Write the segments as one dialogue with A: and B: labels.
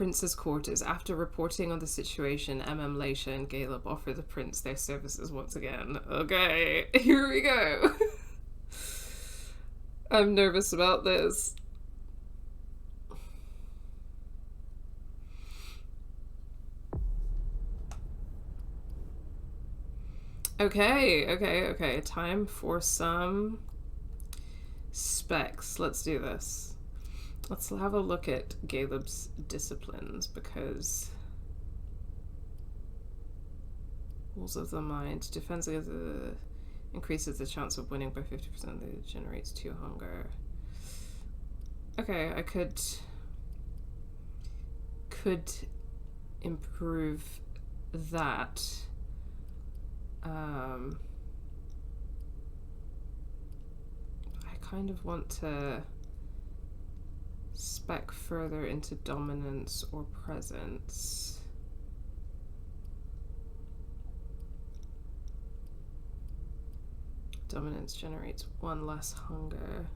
A: prince's quarters. After reporting on the situation, Laisha and Caleb offer the prince their services once again. Okay, here we go. I'm nervous about this. Okay. Time for some specs. Let's do this. Let's have a look at Caleb's disciplines, because Rules of the Mind. Defense increases the chance of winning by 50%. It generates 2 hunger. Okay, I could improve that. I kind of want to spec further into dominance or presence. Dominance generates 1 less hunger.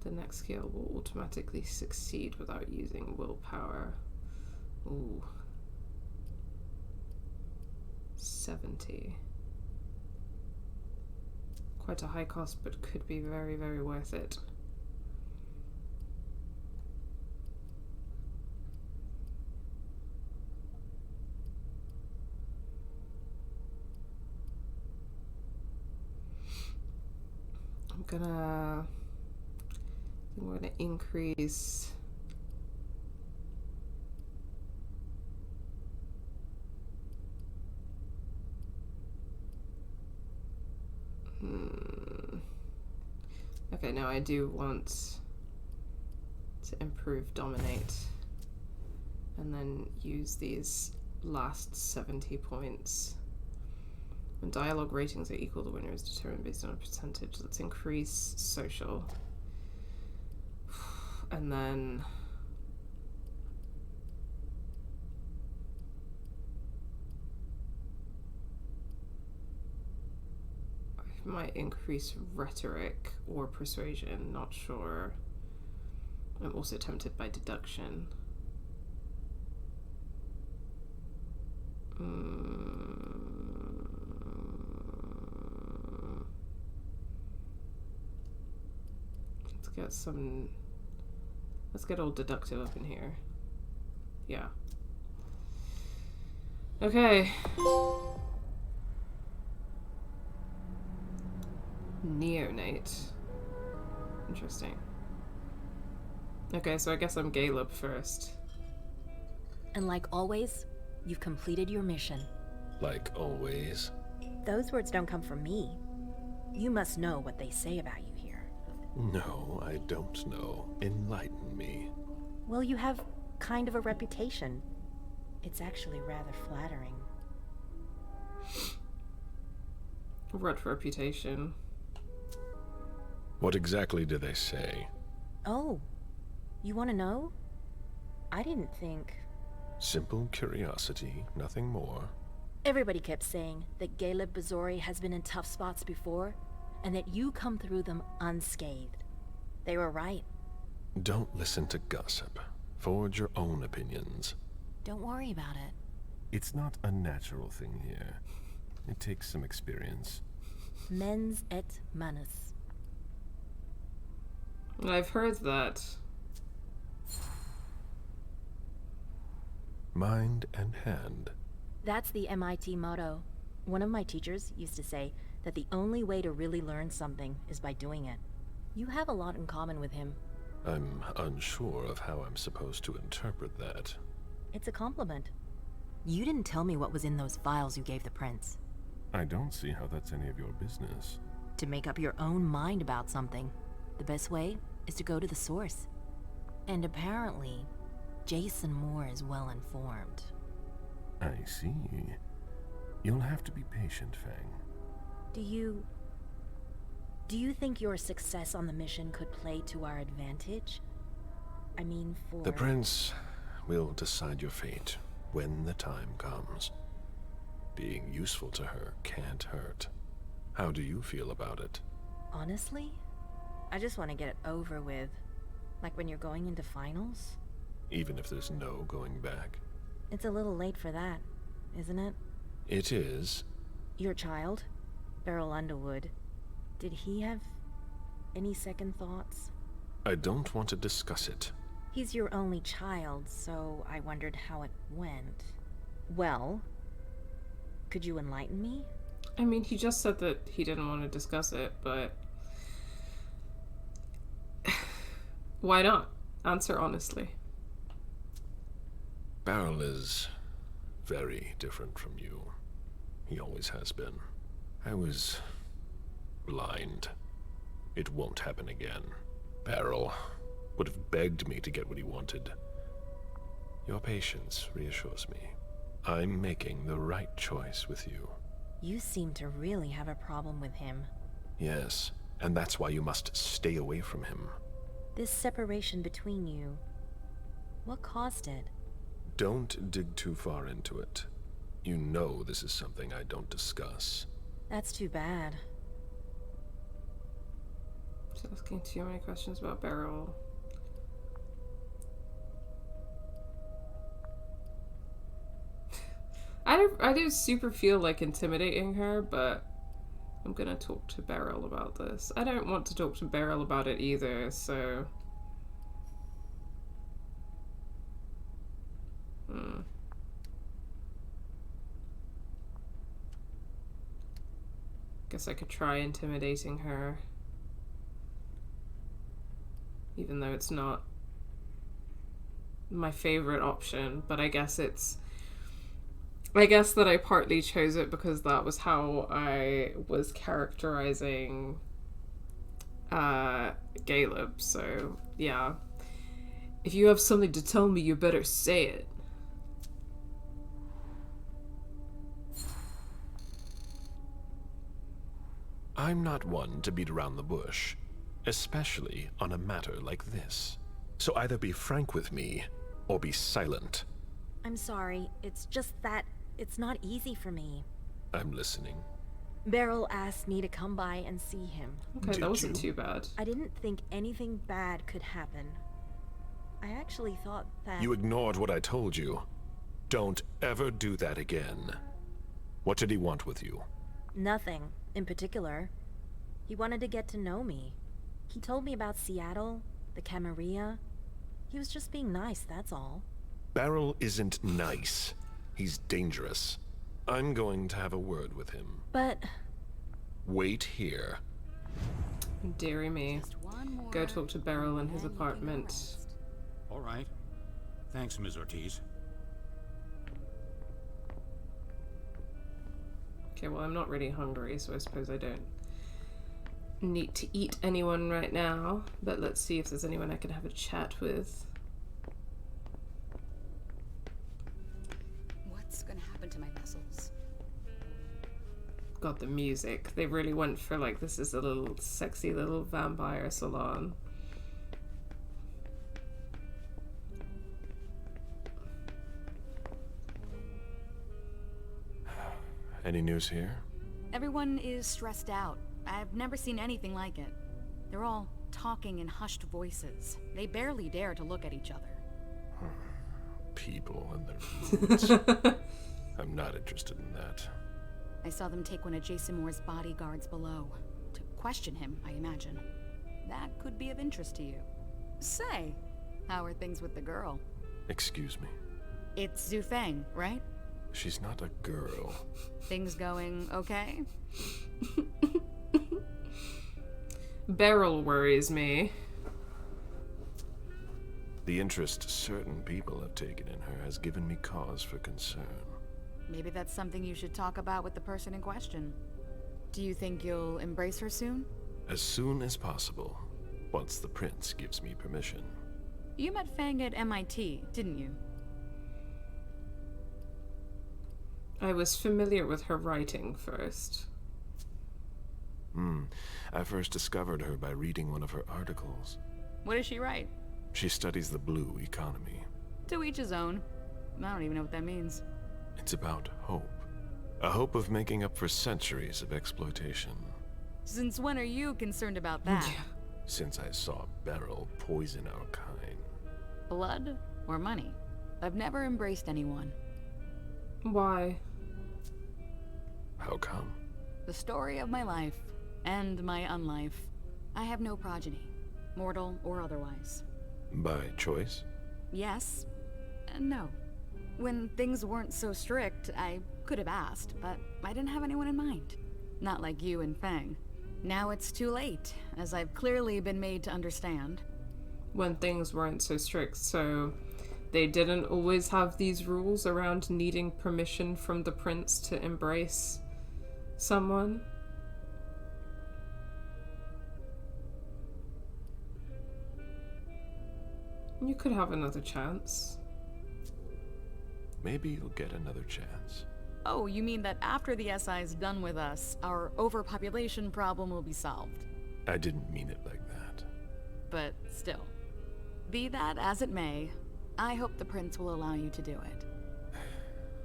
A: The next skill will automatically succeed without using willpower. Ooh. 70. Quite a high cost, but could be very, very worth it. I'm gonna increase Okay, now I do want to improve Dominate and then use these last 70 points. When dialogue ratings are equal, the winner is determined based on a percentage. Let's increase Social. And then might increase Rhetoric or Persuasion, not sure. I'm also tempted by Deduction. Let's get all Deductive up in here. Yeah. Okay. Neonate. Interesting. Okay, so I guess I'm Caleb first.
B: And like always, you've completed your mission.
C: Like always?
B: Those words don't come from me. You must know what they say about you here.
C: No, I don't know. Enlighten me.
B: Well, you have kind of a reputation. It's actually rather flattering.
A: What reputation?
C: What exactly do they say?
B: Oh, you want to know? I didn't think...
C: Simple curiosity, nothing more.
B: Everybody kept saying that Caleb Bazori has been in tough spots before, and that you come through them unscathed. They were right.
C: Don't listen to gossip. Forge your own opinions.
B: Don't worry about it.
C: It's not a natural thing here. It takes some experience.
B: Mens et manus.
A: I've heard that.
C: Mind and hand.
B: That's the MIT motto. One of my teachers used to say that the only way to really learn something is by doing it. You have a lot in common with him.
C: I'm unsure of how I'm supposed to interpret that.
B: It's a compliment. You didn't tell me what was in those files you gave the prince.
C: I don't see how that's any of your business.
B: To make up your own mind about something, the best way is to go to the source. And apparently, Jason Moore is well informed.
C: I see. You'll have to be patient, Fang.
B: Do you think your success on the mission could play to our advantage? I mean, for...
C: The prince will decide your fate when the time comes. Being useful to her can't hurt. How do you feel about it?
B: Honestly, I just want to get it over with. Like when you're going into finals.
C: even if there's no going back.
B: It's a little late for that, isn't it?
C: It is.
B: Your child, Beryl Underwood, did he have any second thoughts?
C: I don't want to discuss it.
B: He's your only child, so I wondered how it went. Well, could you enlighten me?
A: I mean, he just said that he didn't want to discuss it, but... Why not? Answer honestly.
C: Beryl is very different from you. He always has been. I was blind. It won't happen again. Beryl would have begged me to get what he wanted. Your patience reassures me. I'm making the right choice with you.
B: You seem to really have a problem with him.
C: Yes, and that's why you must stay away from him.
B: This separation between you, what caused it?
C: Don't dig too far into it. You know this is something I don't discuss.
B: That's too bad.
A: Just asking too many questions about Beryl. I do super feel like intimidating her, but I'm gonna talk to Beryl about this. I don't want to talk to Beryl about it either, so... Guess I could try intimidating her. Even though it's not my favorite option, but I guess that I partly chose it because that was how I was characterizing Caleb, so yeah. If you have something to tell me, you better say it.
C: I'm not one to beat around the bush, especially on a matter like this. So either be frank with me, or be silent.
B: I'm sorry, it's just that it's not easy for me.
C: I'm listening.
B: Beryl asked me to come by and see him.
A: Okay,
C: Did
A: that wasn't
C: you?
A: too bad.
B: I didn't think anything bad could happen. I actually thought that...
C: You ignored what I told you. Don't ever do that again. What did he want with you?
B: Nothing in particular. He wanted to get to know me. He told me about Seattle, the Camarilla. He was just being nice, that's all.
C: Beryl isn't nice. He's dangerous. I'm going to have a word with him.
B: But...
C: Wait here.
A: Deary me.
D: Just one more,
A: Go talk to Beryl in his
D: and then you can
A: apartment.
D: rest.
E: All right. Thanks, Ms. Ortiz.
A: Okay, well, I'm not really hungry, so I suppose I don't need to eat anyone right now. But let's see if there's anyone I can have a chat with.
D: What's gonna happen to my vessels?
A: God, the music. They really went for, like, this is a little sexy little vampire salon.
C: Any news here?
D: Everyone is stressed out. I've never seen anything like it. They're all talking in hushed voices. They barely dare to look at each other.
C: People and their moods. I'm not interested in that.
D: I saw them take one of Jason Moore's bodyguards below. To question him, I imagine. That could be of interest to you. Say, how are things with the girl?
C: Excuse me.
D: It's Zhu Feng, right?
C: She's not a girl.
D: Things going okay?
A: Beryl worries me.
C: The interest certain people have taken in her has given me cause for concern.
D: Maybe that's something you should talk about with the person in question. Do you think you'll embrace her soon?
C: As soon as possible, once the prince gives me permission.
D: You met Fang at MIT, didn't you?
A: I was familiar with her writing first.
C: I first discovered her by reading one of her articles.
D: What does she write?
C: She studies the blue economy.
D: To each his own. I don't even know what that means.
C: It's about hope. A hope of making up for centuries of exploitation.
D: Since when are you concerned about that?
C: Since I saw Beryl poison our kind.
D: Blood? or money. I've never embraced anyone.
A: Why?
C: How come?
D: The story of my life, and my unlife. I have no progeny, mortal or otherwise.
C: By choice?
D: Yes, and no. When things weren't so strict, I could have asked, but I didn't have anyone in mind. Not like you and Feng. Now it's too late, as I've clearly been made to understand.
A: When things weren't so strict, so they didn't always have these rules around needing permission from the prince to embrace someone? You could have another chance.
C: Maybe you'll get another chance.
D: Oh, you mean that after the SI's done with us, our overpopulation problem will be solved?
C: I didn't mean it like that.
D: But still. Be that as it may, I hope the prince will allow you to do it.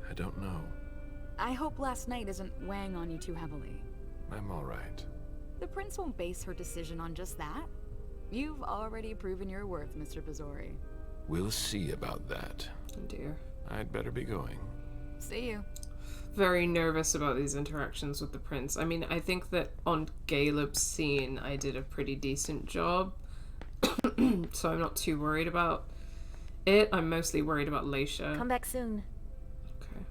C: I don't know.
D: I hope last night isn't weighing on you too heavily.
C: I'm all right.
D: The prince won't base her decision on just that. You've already proven your worth, Mr. Bizori.
C: We'll see about that.
A: Oh dear.
C: I'd better be going.
D: See you.
A: Very nervous about these interactions with the prince. I mean, I think that on Caleb's scene, I did a pretty decent job. So I'm not too worried about it. I'm mostly worried about Leisha.
B: Come back soon.
A: Okay.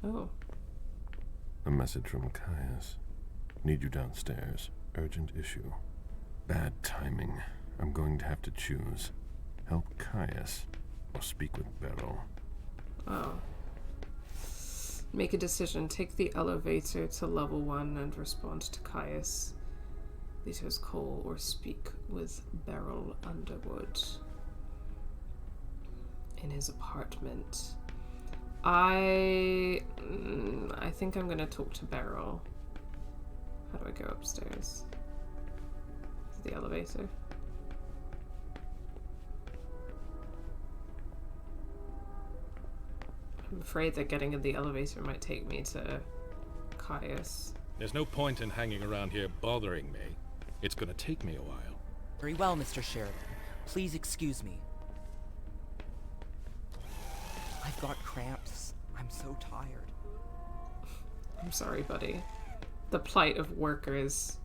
A: Oh.
C: A message from Caius. Need you downstairs. Urgent issue. Bad timing. I'm going to have to choose. Help Caius or speak with Beryl.
A: Oh. Make a decision. Take the elevator to level 1 and respond to Caius. Leisha's call or speak with Beryl Underwood. In his apartment. I think I'm gonna talk to Beryl. How do I go upstairs? To the elevator. I'm afraid that getting in the elevator might take me to Caius.
E: There's no point in hanging around here bothering me. It's gonna take me a while.
F: Very well, Mr. Sheridan. Please excuse me. I've got cramps. I'm so tired.
A: I'm sorry, buddy. The plight of workers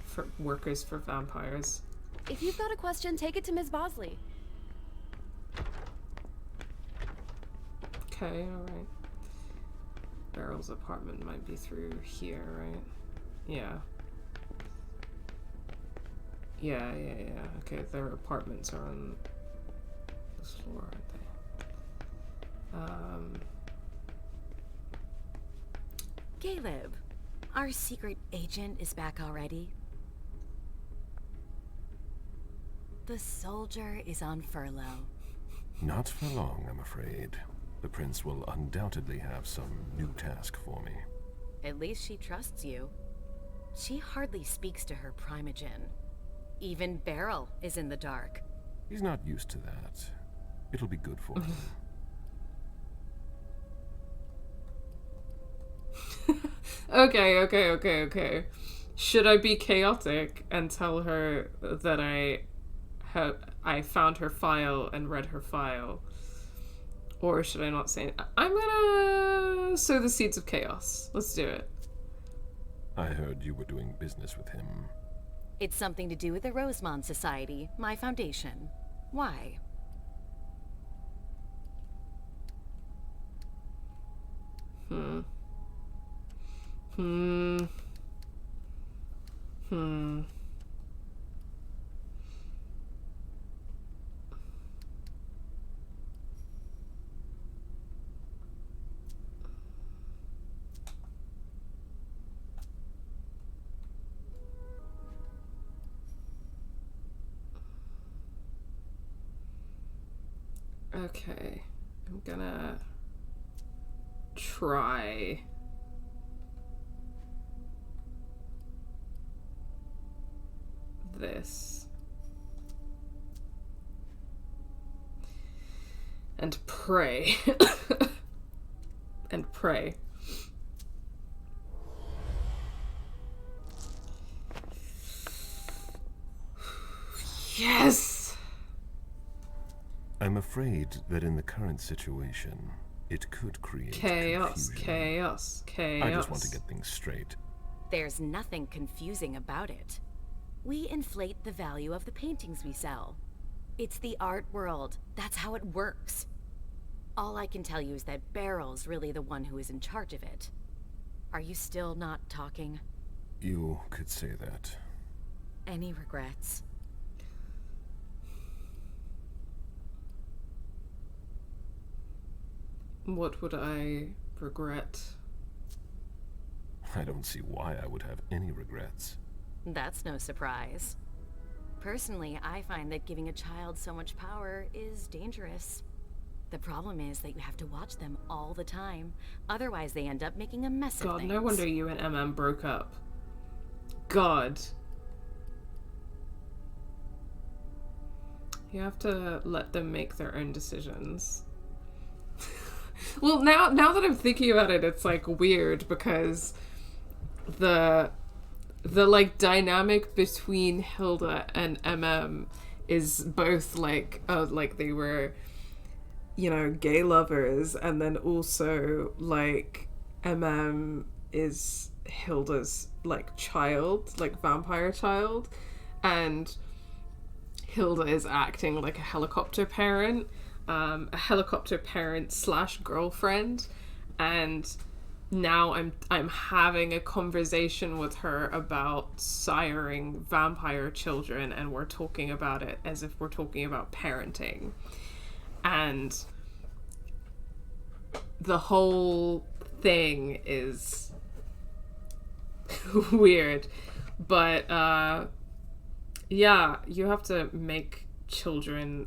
A: for vampires.
G: If you've got a question, take it to Ms. Bosley.
A: Okay, alright. Beryl's apartment might be through here, right? Yeah. Yeah. Okay, their apartments are on this floor, aren't they?
B: Caleb, our secret agent is back already. The soldier is on furlough.
C: Not for long, I'm afraid. The prince will undoubtedly have some new task for me.
B: At least she trusts you. She hardly speaks to her primogen. Even Beryl is in the dark.
C: He's not used to that. It'll be good for him.
A: Okay. Should I be chaotic and tell her that I found her file and read her file? Or should I not say it? I'm gonna sow the seeds of chaos. Let's do it.
C: I heard you were doing business with him.
B: It's something to do with the Rosemont Society, my foundation. Why?
A: Okay, I'm gonna try this and pray and pray. Yes!
C: I'm afraid that in the current situation, it could create
A: Chaos,
C: confusion.
A: chaos, chaos.
C: I just want to get things straight.
B: There's nothing confusing about it. We inflate the value of the paintings we sell. It's the art world. That's how it works. All I can tell you is that Beryl's really the one who is in charge of it. Are you still not talking?
C: You could say that.
B: Any regrets?
A: What would I regret?
C: I don't see why I would have any regrets.
B: That's no surprise. Personally, I find that giving a child so much power is dangerous. The problem is that you have to watch them all the time. Otherwise, they end up making a mess of
A: God,
B: things.
A: no wonder you and MM broke up. God. You have to let them make their own decisions. Well, now that I'm thinking about it, it's like weird because the like dynamic between Hilda and MM is both like they were, you know, gay lovers, and then also like MM is Hilda's like child, like vampire child, and Hilda is acting like a helicopter parent / girlfriend, and now I'm having a conversation with her about siring vampire children, and we're talking about it as if we're talking about parenting, and the whole thing is weird, but yeah, you have to make children.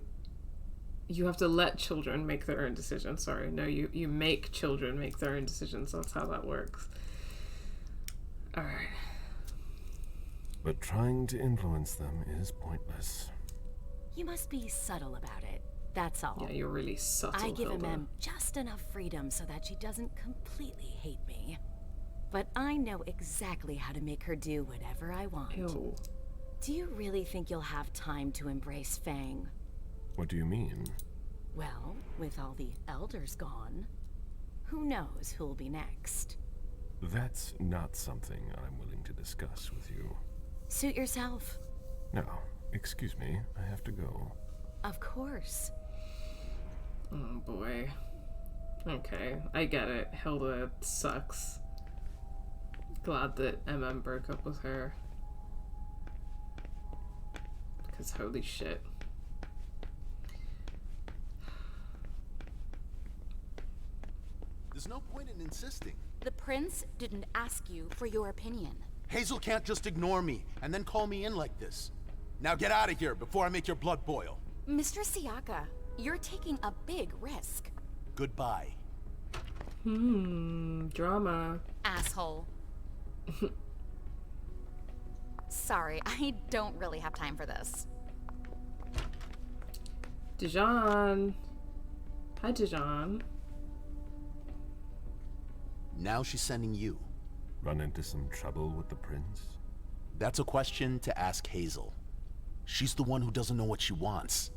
A: You have to let children make their own decisions. Sorry, no, you make children make their own decisions. That's how that works. Alright.
C: But trying to influence them is pointless.
B: You must be subtle about it. That's all.
A: Yeah, you're really subtle,
B: I give
A: Hilda.
B: MM just enough freedom so that she doesn't completely hate me. But I know exactly how to make her do whatever I want.
A: Ew.
B: Do you really think you'll have time to embrace Fang?
C: What do you mean?
B: Well, with all the elders gone, who knows who'll be next?
C: That's not something I'm willing to discuss with you.
B: Suit yourself.
C: No, excuse me, I have to go.
B: Of course.
A: Oh boy. Okay, I get it. Hilda sucks. Glad that MM broke up with her. Because holy shit.
H: There's no point in insisting.
G: The prince didn't ask you for your opinion.
H: Hazel can't just ignore me and then call me in like this. Now get out of here before I make your blood boil.
G: Mr. Siaka, you're taking a big risk.
H: Goodbye.
A: Drama.
G: Asshole. Sorry, I don't really have time for this.
A: Dijon. Hi, Dijon.
H: Now she's sending you.
C: Run into some trouble with the prince?
H: That's a question to ask Hazel. She's the one who doesn't know what she wants.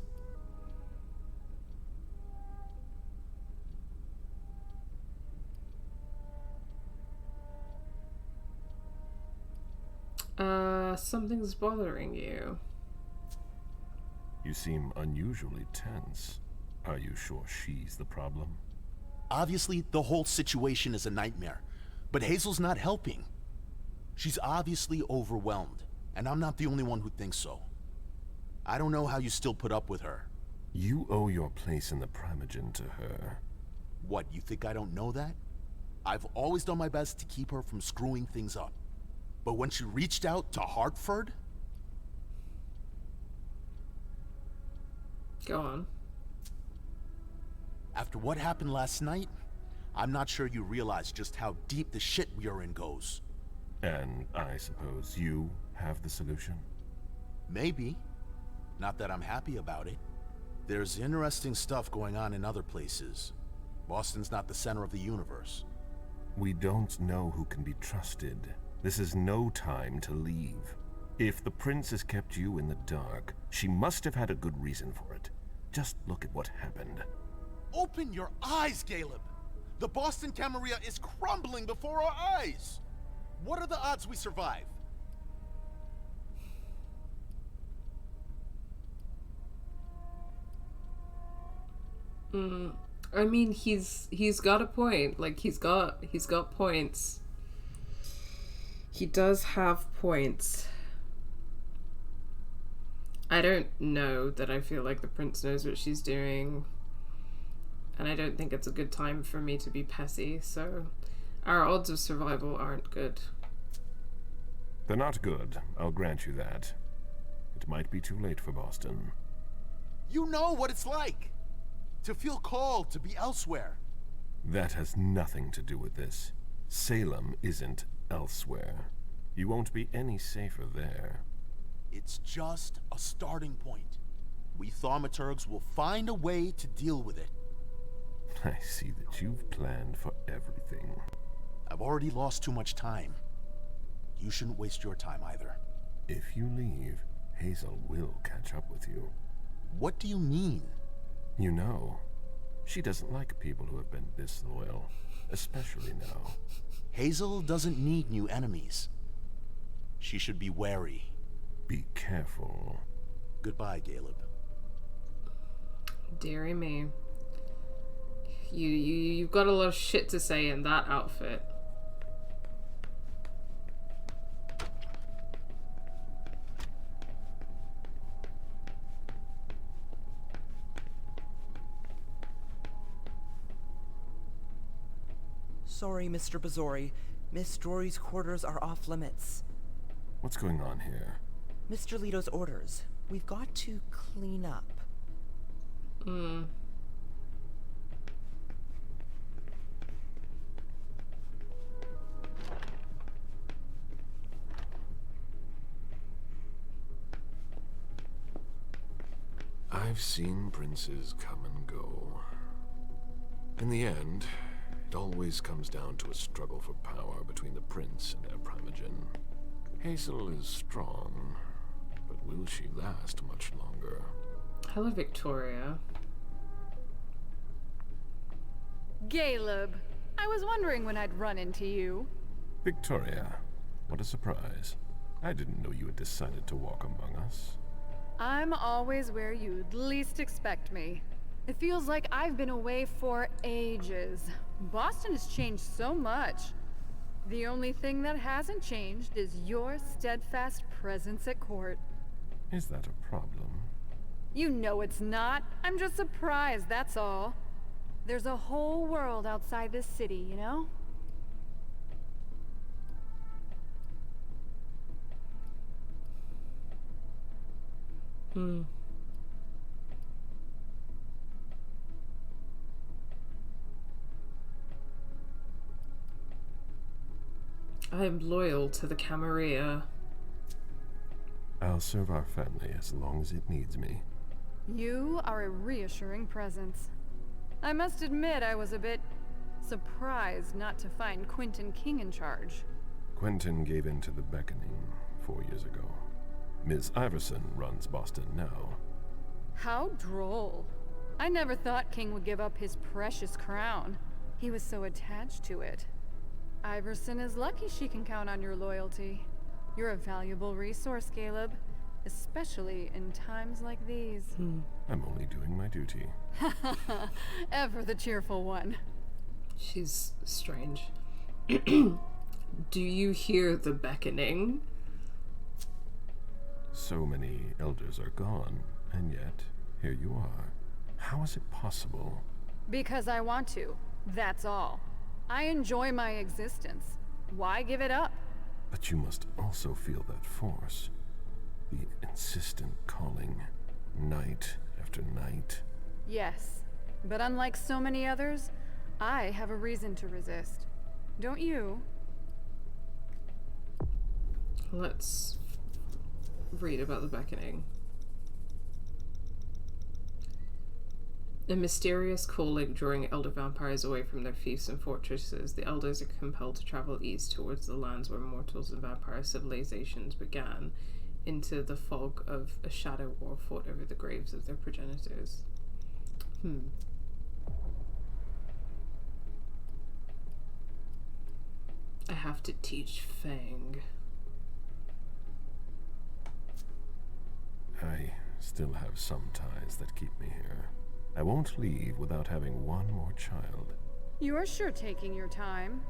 A: Something's bothering you.
C: You seem unusually tense. Are you sure she's the problem?
H: Obviously, the whole situation is a nightmare, but Hazel's not helping. She's obviously overwhelmed, and I'm not the only one who thinks so. I don't know how you still put up with her.
C: You owe your place in the Primogen to her.
H: What, you think I don't know that? I've always done my best to keep her from screwing things up. But when she reached out to Hartford...
A: Go on.
H: After what happened last night, I'm not sure you realize just how deep the shit we are in goes.
C: And I suppose you have the solution?
H: Maybe. Not that I'm happy about it. There's interesting stuff going on in other places. Boston's not the center of the universe.
C: We don't know who can be trusted. This is no time to leave. If the prince has kept you in the dark, she must have had a good reason for it. Just look at what happened.
H: Open your eyes, Caleb! The Boston Camarilla is crumbling before our eyes! What are the odds we survive?
A: I mean, he's got a point. Like, he's got points. He does have points. I don't know that I feel like the prince knows what she's doing. And I don't think it's a good time for me to be pessy, so our odds of survival aren't good.
C: They're not good, I'll grant you that. It might be too late for Boston.
H: You know what it's like! To feel called to be elsewhere.
C: That has nothing to do with this. Salem isn't elsewhere. You won't be any safer there.
H: It's just a starting point. We thaumaturgs will find a way to deal with it.
C: I see that you've planned for everything.
H: I've already lost too much time. You shouldn't waste your time either.
C: If you leave, Hazel will catch up with you.
H: What do you mean?
C: You know, she doesn't like people who have been disloyal, especially now.
H: Hazel doesn't need new enemies. She should be wary.
C: Be careful.
H: Goodbye, Caleb.
A: Dearie me. You've got a lot of shit to say in that outfit.
F: Sorry, Mr. Bazori. Miss Drory's quarters are off limits.
C: What's going on here?
F: Mr. Leto's orders. We've got to clean up.
C: I've seen princes come and go. In the end, it always comes down to a struggle for power between the prince and their primogen. Hazel is strong, but will she last much longer?
A: Hello, Victoria.
D: Caleb, I was wondering when I'd run into you.
C: Victoria, what a surprise. I didn't know you had decided to walk among us.
D: I'm always where you'd least expect me. It feels like I've been away for ages. Boston has changed so much. The only thing that hasn't changed is your steadfast presence at court.
C: Is that a problem?
D: You know it's not. I'm just surprised, that's all. There's a whole world outside this city, you know?
A: I am loyal to the Camarilla.
C: I'll serve our family as long as it needs me.
D: You are a reassuring presence. I must admit I was a bit surprised not to find Quentin King in charge.
C: Quentin gave in to the beckoning 4 years ago. Ms. Iverson runs Boston now.
D: How droll. I never thought King would give up his precious crown. He was so attached to it. Iverson is lucky she can count on your loyalty. You're a valuable resource, Caleb. Especially in times like these.
C: I'm only doing my duty.
D: Ever the cheerful one.
A: She's strange. Do you hear the beckoning?
C: So many elders are gone, and yet, here you are. How is it possible?
D: Because I want to. That's all. I enjoy my existence. Why give it up?
C: But you must also feel that force. The insistent calling, night after night.
D: Yes, but unlike so many others, I have a reason to resist. Don't you?
A: Let's read about the beckoning. A mysterious calling drawing elder vampires away from their fiefs and fortresses, the elders are compelled to travel east towards the lands where mortals and vampire civilizations began into the fog of a shadow war fought over the graves of their progenitors. I have to teach Fang.
C: I still have some ties that keep me here. I won't leave without having one more child.
I: You're sure taking your time.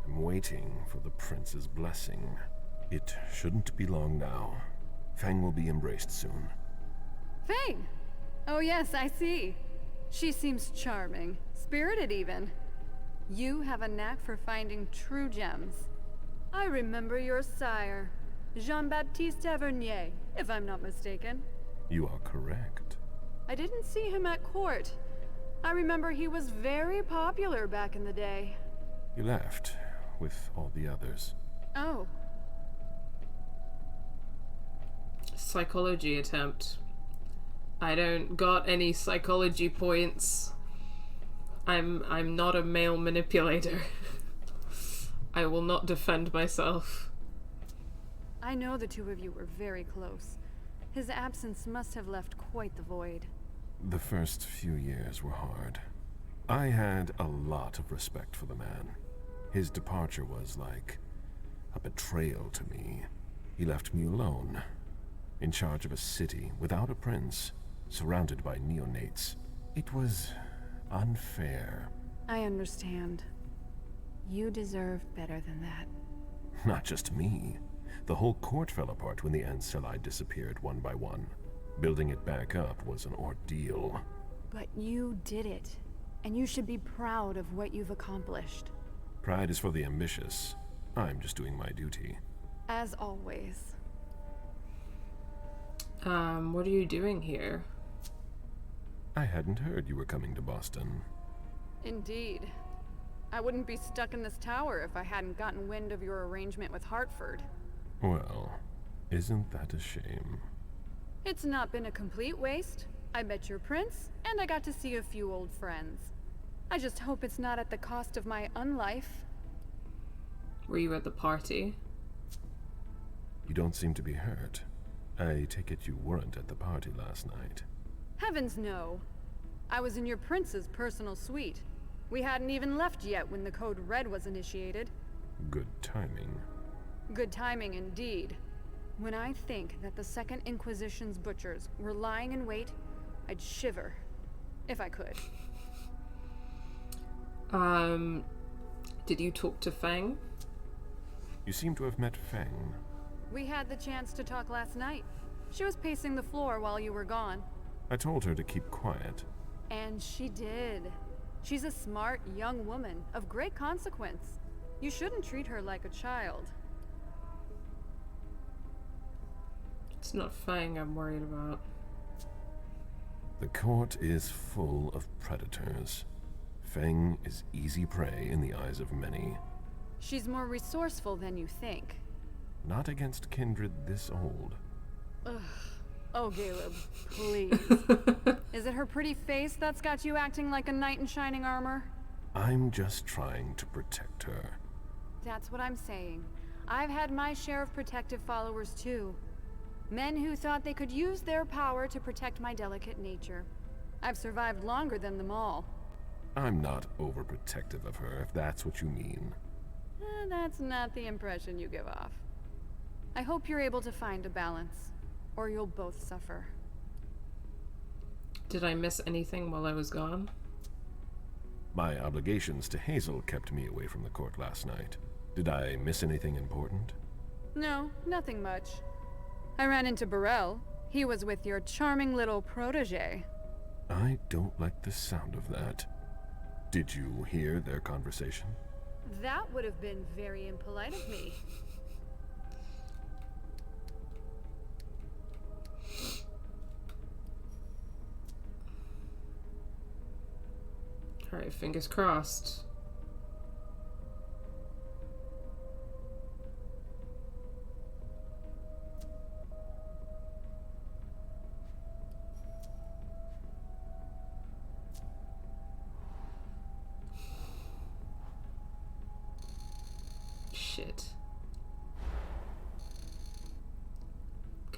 C: I'm waiting for the prince's blessing. It shouldn't be long now. Fang will be embraced soon.
I: Fang! Oh yes, I see. She seems charming, spirited even. You have a knack for finding true gems. I remember your sire, Jean-Baptiste Tavernier, if I'm not mistaken.
C: You are correct.
I: I didn't see him at court. I remember he was very popular back in the day.
C: He left with all the others.
I: Oh.
A: Psychology attempt. I don't got any psychology points. I'm not a male manipulator. I will not defend myself.
I: I know the two of you were very close. His absence must have left quite the void.
C: The first few years were hard. I had a lot of respect for the man. His departure was like a betrayal to me. He left me alone, in charge of a city without a prince, surrounded by neonates. It was unfair.
I: I understand. You deserved better than that.
C: Not just me. The whole court fell apart when the Anceli disappeared one by one. Building it back up was an ordeal.
I: But you did it, and you should be proud of what you've accomplished.
C: Pride is for the ambitious. I'm just doing my duty.
I: As always.
A: What are you doing here?
C: I hadn't heard you were coming to Boston.
I: Indeed. I wouldn't be stuck in this tower if I hadn't gotten wind of your arrangement with Hartford.
C: Well, isn't that a shame?
I: It's not been a complete waste. I met your prince, and I got to see a few old friends. I just hope it's not at the cost of my unlife.
A: Were you at the party?
C: You don't seem to be hurt. I take it you weren't at the party last night.
I: Heavens no. I was in your prince's personal suite. We hadn't even left yet when the Code Red was initiated.
C: Good timing.
I: Good timing indeed. When I think that the Second Inquisition's butchers were lying in wait, I'd shiver. If I could.
A: Did you talk to Fang?
C: You seem to have met Fang.
I: We had the chance to talk last night. She was pacing the floor while you were gone.
C: I told her to keep quiet.
I: And she did. She's a smart, young woman of great consequence. You shouldn't treat her like a child.
A: It's not Fang I'm worried about.
C: The court is full of predators. Fang is easy prey in the eyes of many.
I: She's more resourceful than you think.
C: Not against kindred this old.
I: Ugh. Oh, Caleb, please. Is it her pretty face that's got you acting like a knight in shining armor?
C: I'm just trying to protect her.
I: That's what I'm saying. I've had my share of protective followers too. Men who thought they could use their power to protect my delicate nature. I've survived longer than them all.
C: I'm not overprotective of her, if that's what you mean.
I: That's not the impression you give off. I hope you're able to find a balance, or you'll both suffer.
A: Did I miss anything while I was gone?
C: My obligations to Hazel kept me away from the court last night. Did I miss anything important?
I: No, nothing much. I ran into Burrell. He was with your charming little protege.
C: I don't like the sound of that. Did you hear their conversation?
I: That would have been very impolite of me.
A: Alright, fingers crossed. Shit.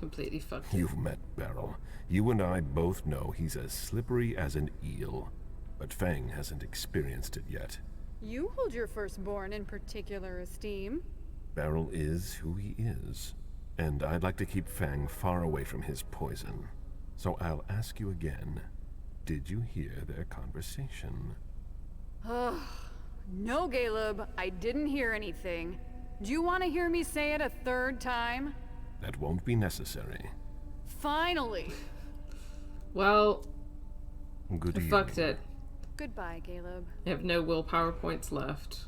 A: completely fucked it.
C: You've met Beryl. You and I both know he's as slippery as an eel. But Fang hasn't experienced it yet.
I: You hold your firstborn in particular esteem.
C: Beryl is who he is. And I'd like to keep Fang far away from his poison. So I'll ask you again. Did you hear their conversation?
I: No, Caleb, I didn't hear anything. Do you want to hear me say it a third time?
C: That won't be necessary.
I: Finally!
A: Well,
C: Good
A: I
C: evening.
A: fucked it.
I: Goodbye, Caleb.
A: I have no willpower points left.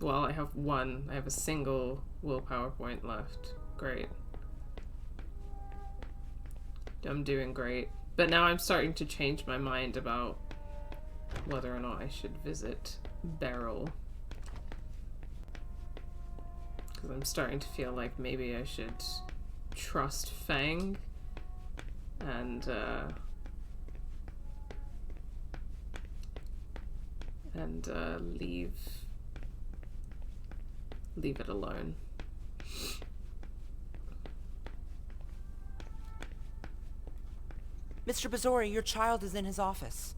A: Well, I have one. I have a single willpower point left. Great. I'm doing great. But now I'm starting to change my mind about whether or not I should visit Beryl. Because I'm starting to feel like maybe I should trust Fang and leave it alone.
F: Mr. Bazori, your child is in his office.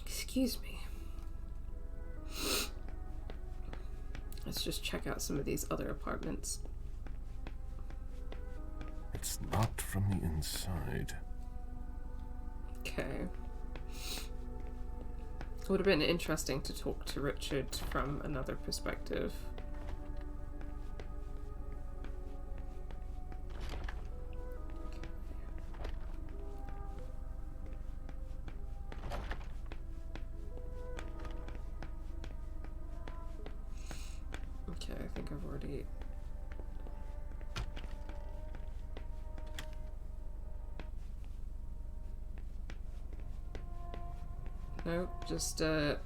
A: Excuse me. Let's just check out some of these other apartments.
C: It's locked from the inside.
A: Okay. It would have been interesting to talk to Richard from another perspective. Okay, I think I've already... Nope, just a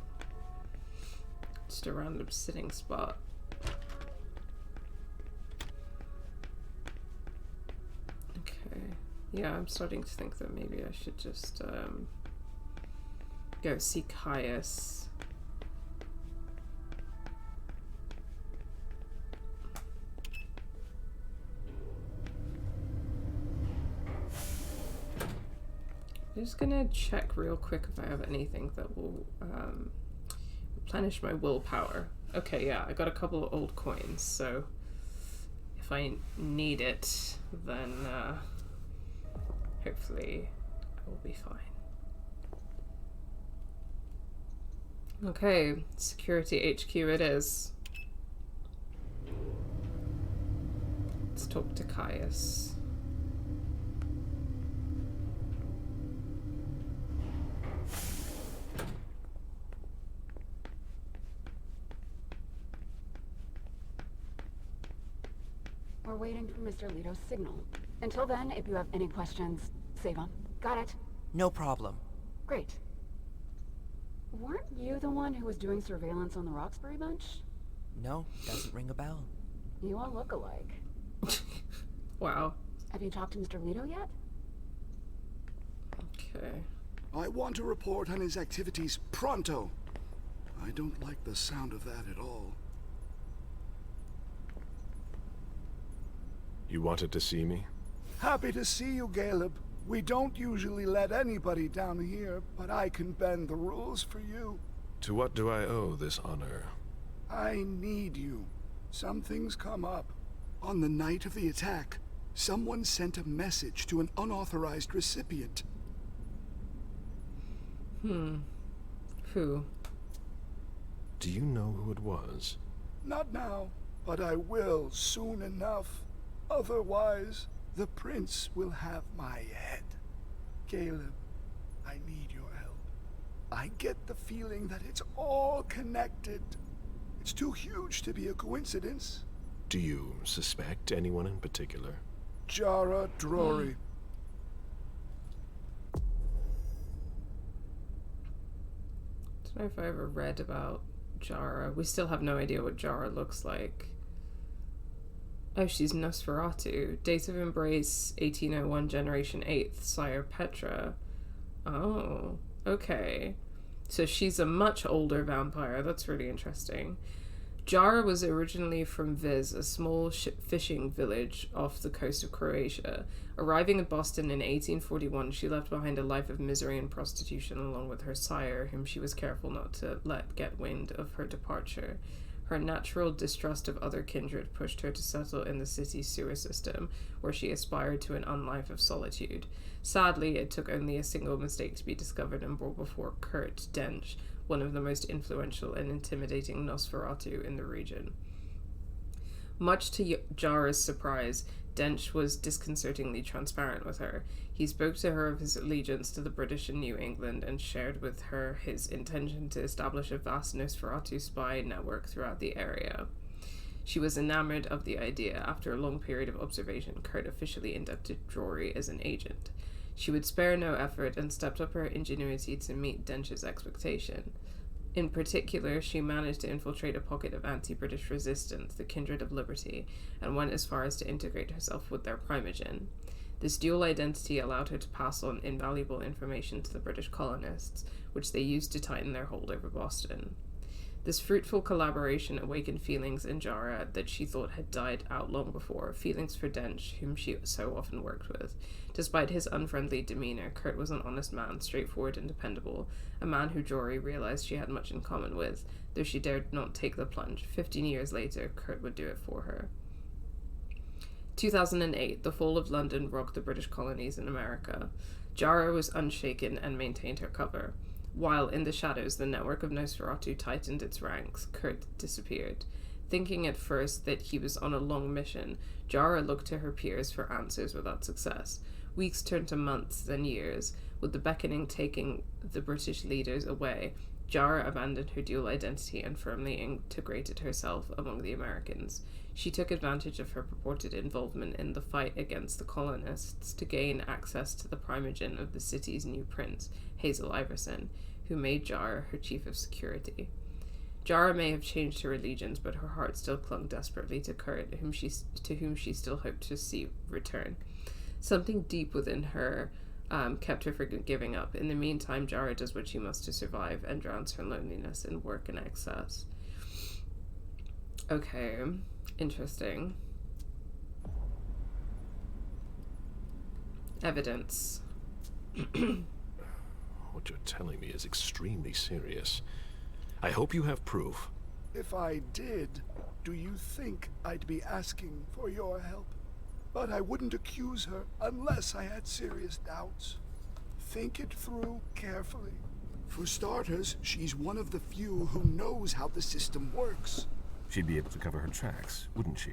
A: random sitting spot. Okay. Yeah, I'm starting to think that maybe I should just go see Caius. I'm just gonna check real quick if I have anything that will replenish my willpower. Okay, yeah, I got a couple of old coins, so if I need it, then hopefully I will be fine. Okay, security HQ it is. Let's talk to Caius.
J: We're waiting for Mr. Leto's signal. Until then, if you have any questions, save them. Got it?
F: No problem.
J: Great. Weren't you the one who was doing surveillance on the Roxbury bunch?
F: No, doesn't ring a bell.
J: You all look alike.
A: Wow.
J: Have you talked to Mr. Leto yet?
A: Okay.
K: I want a report on his activities pronto. I don't like the sound of that at all.
C: You wanted to see me?
K: Happy to see you, Caleb. We don't usually let anybody down here, but I can bend the rules for you.
C: To what do I owe this honor?
K: I need you. Something's come up. On the night of the attack, someone sent a message to an unauthorized recipient.
A: Who?
C: Do you know who it was?
K: Not now, but I will soon enough. Otherwise, the prince will have my head. Caleb, I need your help. I get the feeling that it's all connected. It's too huge to be a coincidence.
C: Do you suspect anyone in particular?
K: Jara Drory.
A: Don't know if I ever read about Jara. We still have no idea what Jara looks like. Oh, she's Nosferatu. Date of embrace 1801, generation 8th, Sire Petra. Oh, okay. So she's a much older vampire. That's really interesting. Jara was originally from Viz, a small fishing village off the coast of Croatia. Arriving in Boston in 1841, she left behind a life of misery and prostitution along with her sire, whom she was careful not to let get wind of her departure. Her natural distrust of other kindred pushed her to settle in the city's sewer system, where she aspired to an unlife of solitude. Sadly, it took only a single mistake to be discovered and brought before Kurt Dench, one of the most influential and intimidating Nosferatu in the region. Much to Jara's surprise, Dench was disconcertingly transparent with her. He spoke to her of his allegiance to the British in New England and shared with her his intention to establish a vast Nosferatu spy network throughout the area. She was enamored of the idea. After a long period of observation, Kurt officially inducted Jory as an agent. She would spare no effort and stepped up her ingenuity to meet Dench's expectation. In particular, she managed to infiltrate a pocket of anti-British resistance, the Kindred of Liberty, and went as far as to integrate herself with their primogen. This dual identity allowed her to pass on invaluable information to the British colonists, which they used to tighten their hold over Boston. This fruitful collaboration awakened feelings in Jara that she thought had died out long before, feelings for Dench, whom she so often worked with. Despite his unfriendly demeanor, Kurt was an honest man, straightforward and dependable, a man who Jory realized she had much in common with, though she dared not take the plunge. 15 years later, Kurt would do it for her. 2008, the fall of London rocked the British colonies in America. Jara was unshaken and maintained her cover. While in the shadows, the network of Nosferatu tightened its ranks, Kurt disappeared. Thinking at first that he was on a long mission, Jara looked to her peers for answers without success. Weeks turned to months, then years. With the beckoning taking the British leaders away, Jara abandoned her dual identity and firmly integrated herself among the Americans. She took advantage of her purported involvement in the fight against the colonists to gain access to the primogen of the city's new prince, Hazel Iverson, who made Jara her chief of security. Jara may have changed her allegiance, but her heart still clung desperately to Kurt, to whom she still hoped to see return. Something deep within her kept her from giving up. In the meantime, Jara does what she must to survive and drowns her loneliness in work and excess. Okay, interesting. Evidence.
C: What you're telling me is extremely serious. I hope you have proof.
K: If I did, do you think I'd be asking for your help? But I wouldn't accuse her unless I had serious doubts. Think it through carefully. For starters, she's one of the few who knows how the system works.
L: She'd be able to cover her tracks, wouldn't she?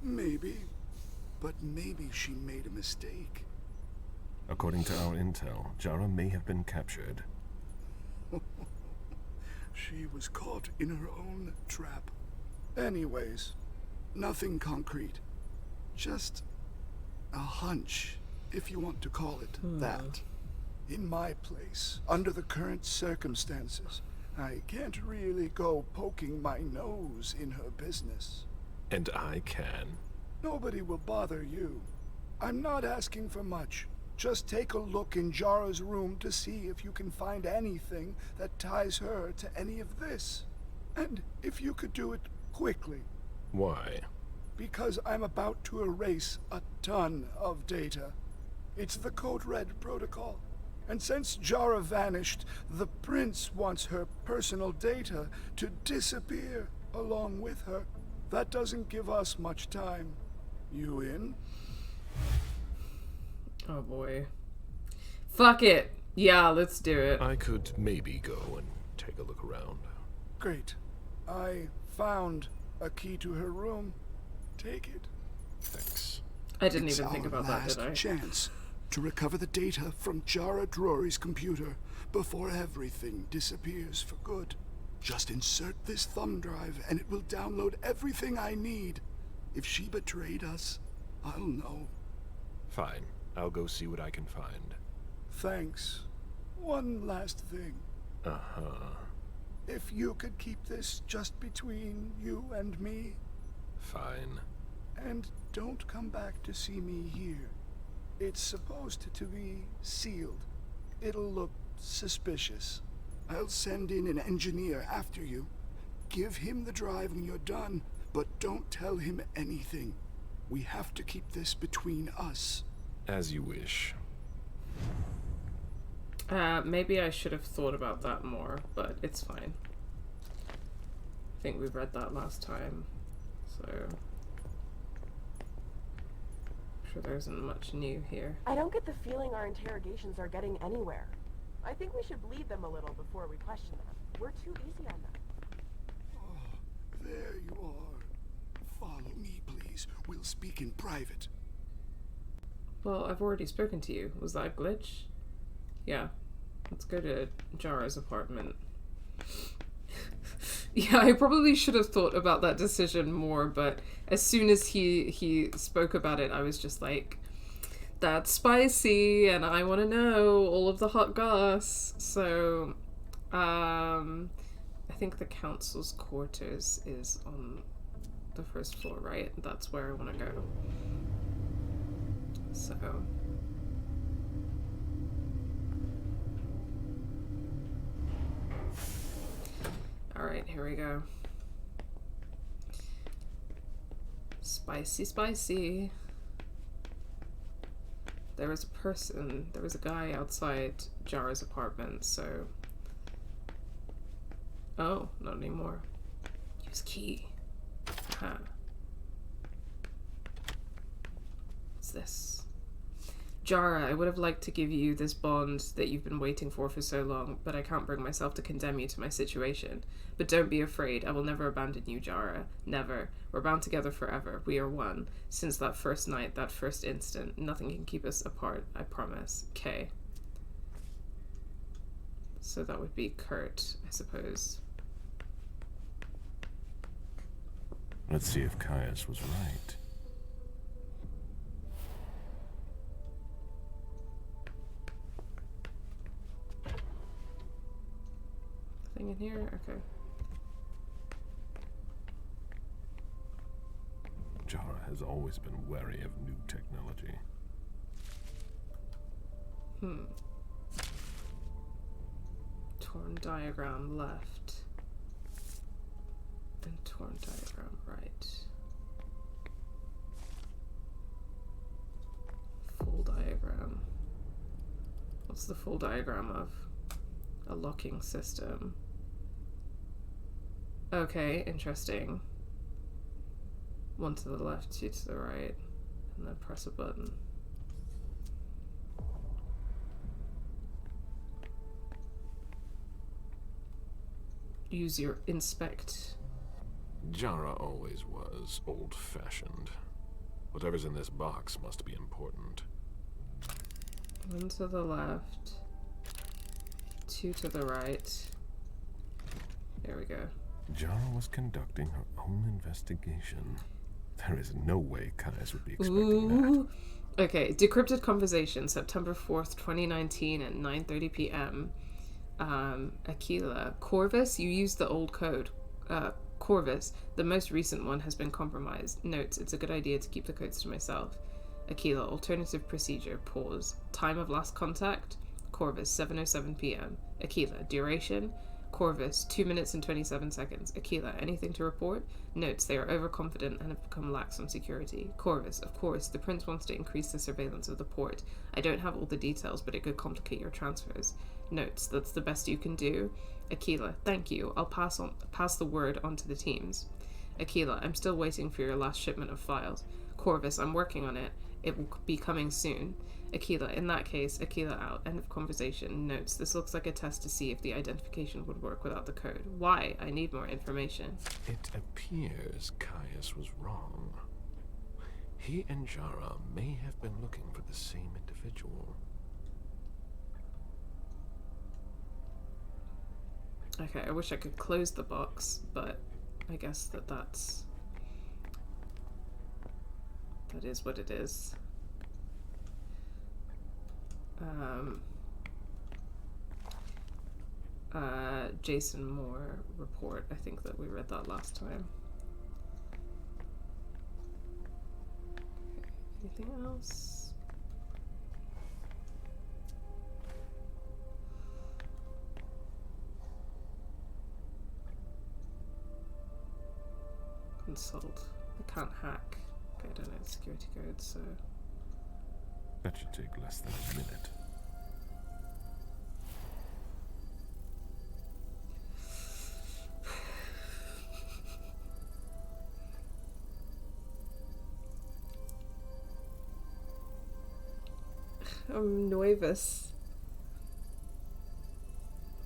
K: Maybe. But maybe she made a mistake.
L: According to our intel, Jara may have been captured.
K: She was caught in her own trap. Anyways, nothing concrete. Just a hunch, if you want to call it that. In my place, under the current circumstances, I can't really go poking my nose in her business.
C: And I can.
K: Nobody will bother you. I'm not asking for much. Just take a look in Jara's room to see if you can find anything that ties her to any of this. And if you could do it quickly.
C: Why?
K: Because I'm about to erase a ton of data. It's the Code Red protocol. And since Jara vanished, the Prince wants her personal data to disappear along with her. That doesn't give us much time. You in?
A: Oh boy. Fuck it. Yeah, let's do it.
C: I could maybe go and take a look around.
K: Great. I found a key to her room. Take it.
C: Thanks.
A: I didn't even think about that, did I?
K: It's our last chance to recover the data from Jara Drury's computer before everything disappears for good. Just insert this thumb drive and it will download everything I need. If she betrayed us, I'll know.
C: Fine. I'll go see what I can find.
K: Thanks. One last thing.
C: Uh-huh.
K: If you could keep this just between you and me.
C: Fine.
K: And don't come back to see me here. It's supposed to be sealed. It'll look suspicious. I'll send in an engineer after you. Give him the drive when you're done, but don't tell him anything. We have to keep this between us.
C: As you wish.
A: Maybe I should have thought about that more, but it's fine. I think we read that last time, so... I'm sure there isn't much new here.
M: I don't get the feeling our interrogations are getting anywhere. I think we should bleed them a little before we question them. We're too easy on them.
K: Oh, there you are. Follow me, please. We'll speak in private.
A: Well, I've already spoken to you. Was that a glitch? Yeah. Let's go to Jara's apartment. Yeah, I probably should have thought about that decision more, but as soon as he spoke about it, I was just like, that's spicy, and I want to know all of the hot goss. So, I think the council's quarters is on the first floor, right? That's where I want to go. So... Alright, here we go. Spicy, spicy. There was a guy outside Jara's apartment, so... Oh, not anymore. Use key. Huh. What's this? Jara, I would have liked to give you this bond that you've been waiting for so long, but I can't bring myself to condemn you to my situation. But don't be afraid, I will never abandon you, Jara. Never. We're bound together forever. We are one. Since that first night, that first instant, nothing can keep us apart, I promise. K. So that would be Kurt, I suppose.
L: Let's see if Caius was right.
A: Thing in here? Okay.
L: Jara has always been wary of new technology.
A: Torn diagram left. And torn diagram right. Full diagram. What's the full diagram of? A locking system. Okay, interesting. One to the left, two to the right, and then press a button. Use your inspect.
C: Jara always was old-fashioned. Whatever's in this box must be important.
A: One to the left, two to the right. There we go.
L: Jara was conducting her own investigation. There is no way Caius would be expecting that.
A: Okay, decrypted conversation, September 4th, 2019 at 9:30 p.m. Aquila. Corvus, you used the old code. Corvus, the most recent one has been compromised. Notes, it's a good idea to keep the codes to myself. Aquila, alternative procedure, pause. Time of last contact, Corvus, 7:07 p.m. Aquila, duration, Corvus, 2 minutes and 27 seconds. Aquila, anything to report? Notes, they are overconfident and have become lax on security. Corvus, of course, the prince wants to increase the surveillance of the port. I don't have all the details, but it could complicate your transfers. Notes, that's the best you can do. Aquila, thank you. I'll pass the word on to the teams. Aquila, I'm still waiting for your last shipment of files. Corvus, I'm working on it. It will be coming soon. Aquila, in that case, Aquila out. End of conversation. Notes, this looks like a test to see if the identification would work without the code. Why? I need more information.
C: It appears Caius was wrong. He and Jara may have been looking for the same individual.
A: Okay, I wish I could close the box, but I guess that is what it is. Jason Moore report. I think that we read that last time. Okay, anything else? Consult. I can't hack. Okay, I don't know the security code, so...
L: That should take less than a minute.
A: I'm nervous.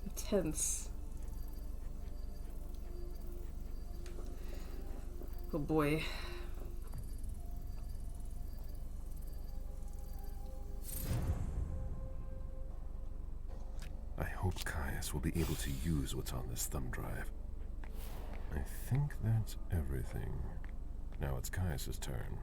A: I'm tense. Oh boy.
L: I hope Caius will be able to use what's on this thumb drive. I think that's everything. Now it's Caius's turn.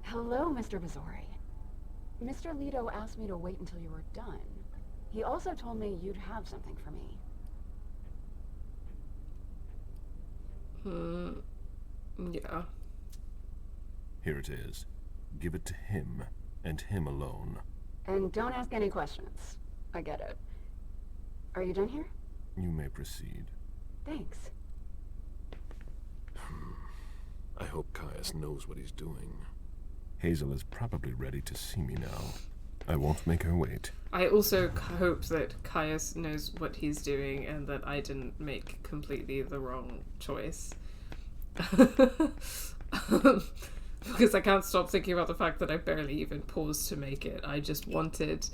J: Hello, Mr. Bazori. Mr. Leto asked me to wait until you were done. He also told me you'd have something for me.
A: Yeah.
L: Here it is. Give it to him, and him alone.
J: And don't ask any questions. I get it. Are you done here?
L: You may proceed.
J: Thanks.
C: I hope Caius knows what he's doing.
L: Hazel is probably ready to see me now. I won't make her wait.
A: I also hope that Caius knows what he's doing and that I didn't make completely the wrong choice. Because I can't stop thinking about the fact that I barely even paused to make it. I just wanted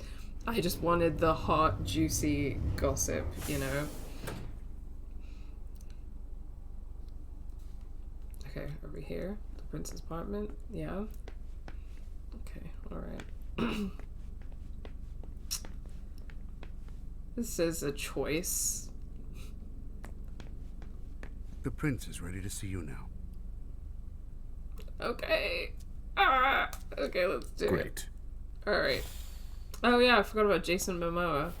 A: the hot, juicy gossip, you know? Okay, over here. The prince's apartment. Yeah. Okay, alright. This is a choice.
N: The prince is ready to see you now.
A: Okay. Okay, let's do
L: Great.
A: it. Alright. Oh yeah, I forgot about Jason Momoa.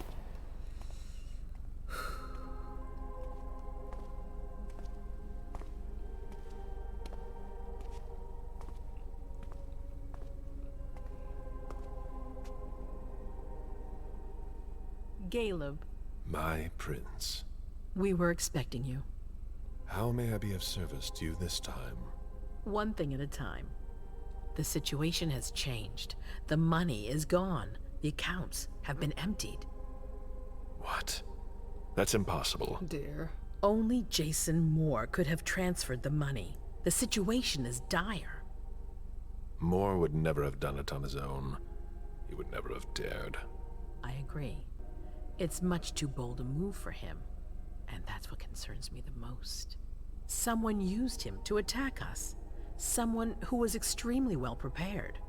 O: Caleb.
C: My prince.
O: We were expecting you.
C: How may I be of service to you this time?
O: One thing at a time. The situation has changed. The money is gone. The accounts have been emptied.
C: What? That's impossible.
A: Dear.
O: Only Jason Moore could have transferred the money. The situation is dire.
C: Moore would never have done it on his own. He would never have dared.
O: I agree. It's much too bold a move for him. And that's what concerns me the most. Someone used him to attack us. Someone who was extremely well prepared.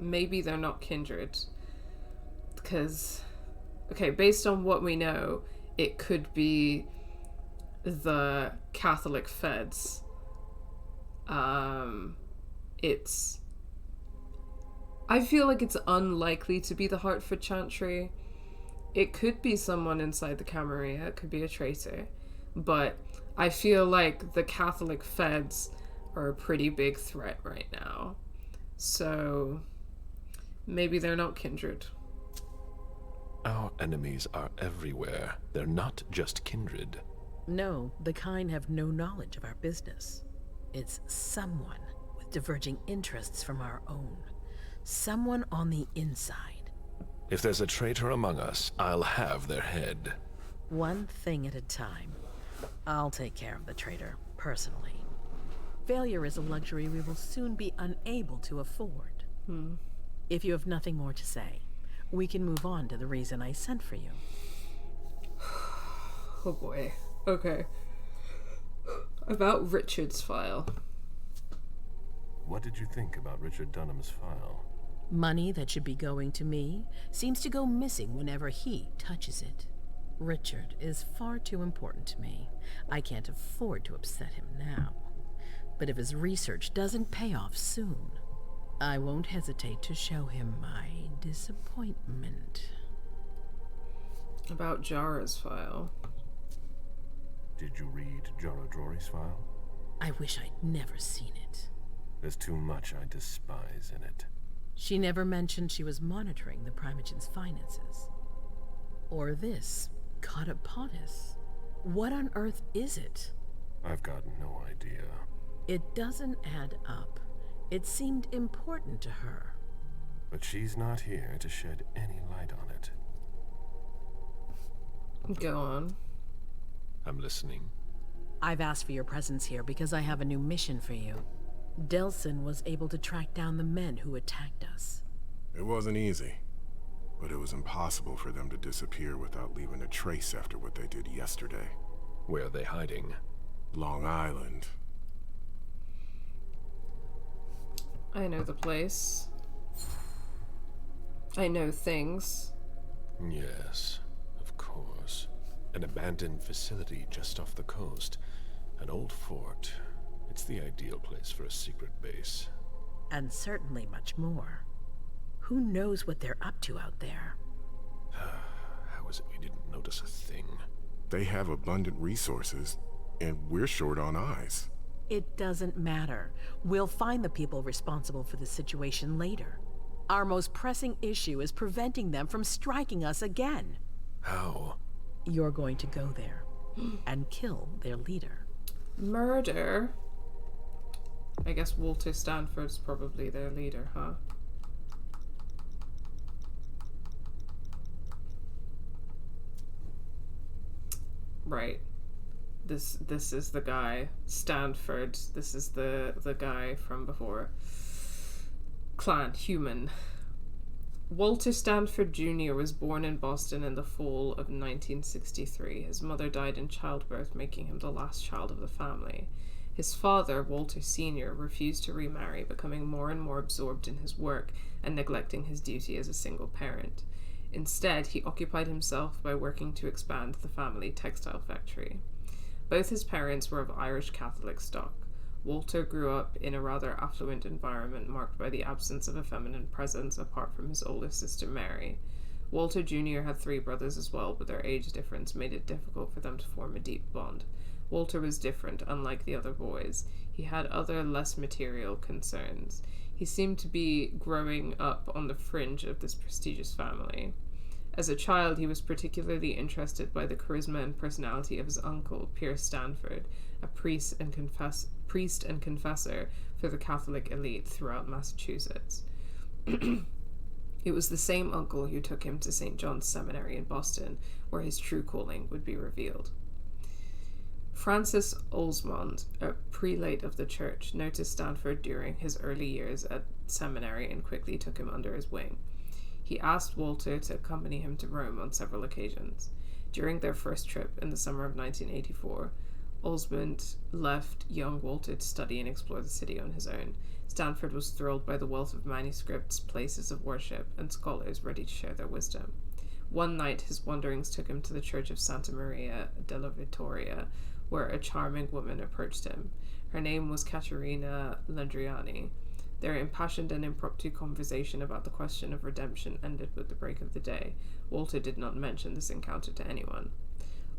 A: Maybe they're not kindred. Because, okay, based on what we know, it could be the Catholic feds. I feel like it's unlikely to be the Hartford Chantry. It could be someone inside the Camarilla. It could be a traitor. But I feel like the Catholic feds are a pretty big threat right now. So maybe they're not kindred.
C: Our enemies are everywhere. They're not just kindred.
O: No, the kind have no knowledge of our business. It's someone with diverging interests from our own. Someone on the inside.
C: If there's a traitor among us, I'll have their head.
O: One thing at a time. I'll take care of the traitor, personally. Failure is a luxury we will soon be unable to afford. If you have nothing more to say, we can move on to the reason I sent for you.
A: Oh boy. Okay. About Richard's file.
L: What did you think about Richard Dunham's file?
O: Money that should be going to me seems to go missing whenever he touches it. Richard is far too important to me. I can't afford to upset him now. But if his research doesn't pay off soon, I won't hesitate to show him my disappointment.
A: About Jara's file.
L: Did you read Jora Drori's file?
O: I wish I'd never seen it.
L: There's too much I despise in it.
O: She never mentioned she was monitoring the Primogen's finances. Or this, Kata Potis. What on earth is it?
L: I've got no idea.
O: It doesn't add up. It seemed important to her.
L: But she's not here to shed any light on it.
A: Go on.
C: I'm listening.
O: I've asked for your presence here because I have a new mission for you. Delsin was able to track down the men who attacked us.
P: It wasn't easy, but it was impossible for them to disappear without leaving a trace after what they did yesterday.
C: Where are they hiding?
P: Long Island.
A: I know the place. I know things.
C: Yes, of course. An abandoned facility just off the coast. An old fort. It's the ideal place for a secret base.
O: And certainly much more. Who knows what they're up to out there?
C: How is it we didn't notice a thing?
P: They have abundant resources, and we're short on eyes.
O: It doesn't matter. We'll find the people responsible for the situation later. Our most pressing issue is preventing them from striking us again.
C: How?
O: You're going to go there and kill their leader.
A: Murder? I guess Walter Stanford's probably their leader, huh? Right. This is the guy. Stanford. This is the guy from before. Clan Human. Walter Stanford Jr. was born in Boston in the fall of 1963. His mother died in childbirth, making him the last child of the family. His father, Walter Sr., refused to remarry, becoming more and more absorbed in his work and neglecting his duty as a single parent. Instead, he occupied himself by working to expand the family textile factory. Both his parents were of Irish Catholic stock. Walter grew up in a rather affluent environment marked by the absence of a feminine presence apart from his older sister Mary. Walter Jr. had 3 brothers as well, but their age difference made it difficult for them to form a deep bond. Walter was different, unlike the other boys. He had other, less material concerns. He seemed to be growing up on the fringe of this prestigious family. As a child, he was particularly interested by the charisma and personality of his uncle, Pierce Stanford, a priest and confessor for the Catholic elite throughout Massachusetts. It was the same uncle who took him to St. John's Seminary in Boston, where his true calling would be revealed. Francis Olsmond, a prelate of the church, noticed Stanford during his early years at seminary and quickly took him under his wing. He asked Walter to accompany him to Rome on several occasions. During their first trip in the summer of 1984, Olsmond left young Walter to study and explore the city on his own. Stanford was thrilled by the wealth of manuscripts, places of worship, and scholars ready to share their wisdom. One night, his wanderings took him to the church of Santa Maria della Vittoria, where a charming woman approached him. Her name was Caterina Landriani. Their impassioned and impromptu conversation about the question of redemption ended with the break of the day. Walter did not mention this encounter to anyone.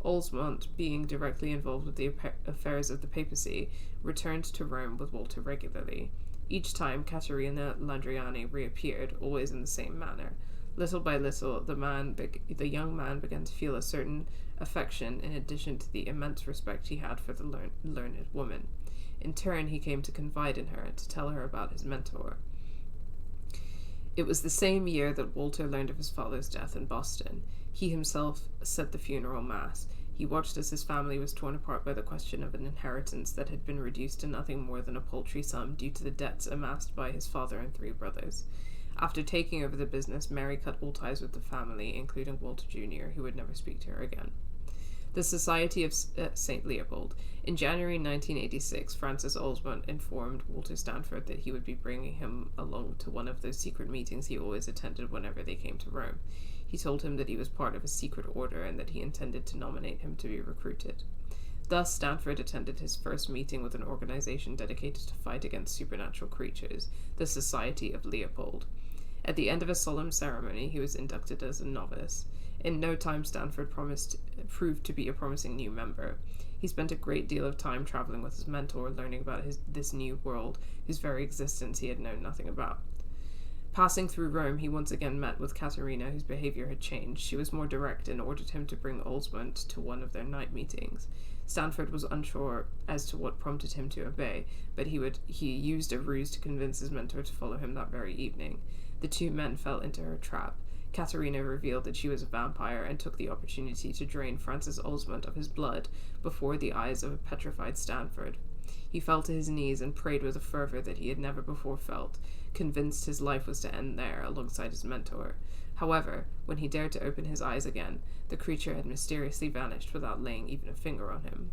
A: Olsmont, being directly involved with the affairs of the papacy, returned to Rome with Walter regularly. Each time, Caterina Landriani reappeared, always in the same manner. Little by little, the young man began to feel a certain affection in addition to the immense respect he had for the learned woman. In turn, he came to confide in her, to tell her about his mentor. It was the same year that Walter learned of his father's death in Boston. He himself said the funeral mass. He watched as his family was torn apart by the question of an inheritance that had been reduced to nothing more than a paltry sum due to the debts amassed by his father and 3 brothers. After taking over the business, Mary cut all ties with the family, including Walter Jr., who would never speak to her again. The Society of St. Leopold. In January 1986, Francis Olsmond informed Walter Stanford that he would be bringing him along to one of those secret meetings he always attended whenever they came to Rome. He told him that he was part of a secret order and that he intended to nominate him to be recruited. Thus, Stanford attended his first meeting with an organization dedicated to fight against supernatural creatures, the Society of Leopold. At the end of a solemn ceremony, he was inducted as a novice. In no time, Stanford proved to be a promising new member. He spent a great deal of time traveling with his mentor, learning about this new world, whose very existence he had known nothing about. Passing through Rome, he once again met with Katerina, whose behavior had changed. She was more direct and ordered him to bring Osmond to one of their night meetings. Stanford was unsure as to what prompted him to obey, but he used a ruse to convince his mentor to follow him that very evening. The two men fell into her trap. Katerina revealed that she was a vampire and took the opportunity to drain Francis Osmond of his blood before the eyes of a petrified Stanford. He fell to his knees and prayed with a fervor that he had never before felt, convinced his life was to end there alongside his mentor. However, when he dared to open his eyes again, the creature had mysteriously vanished without laying even a finger on him.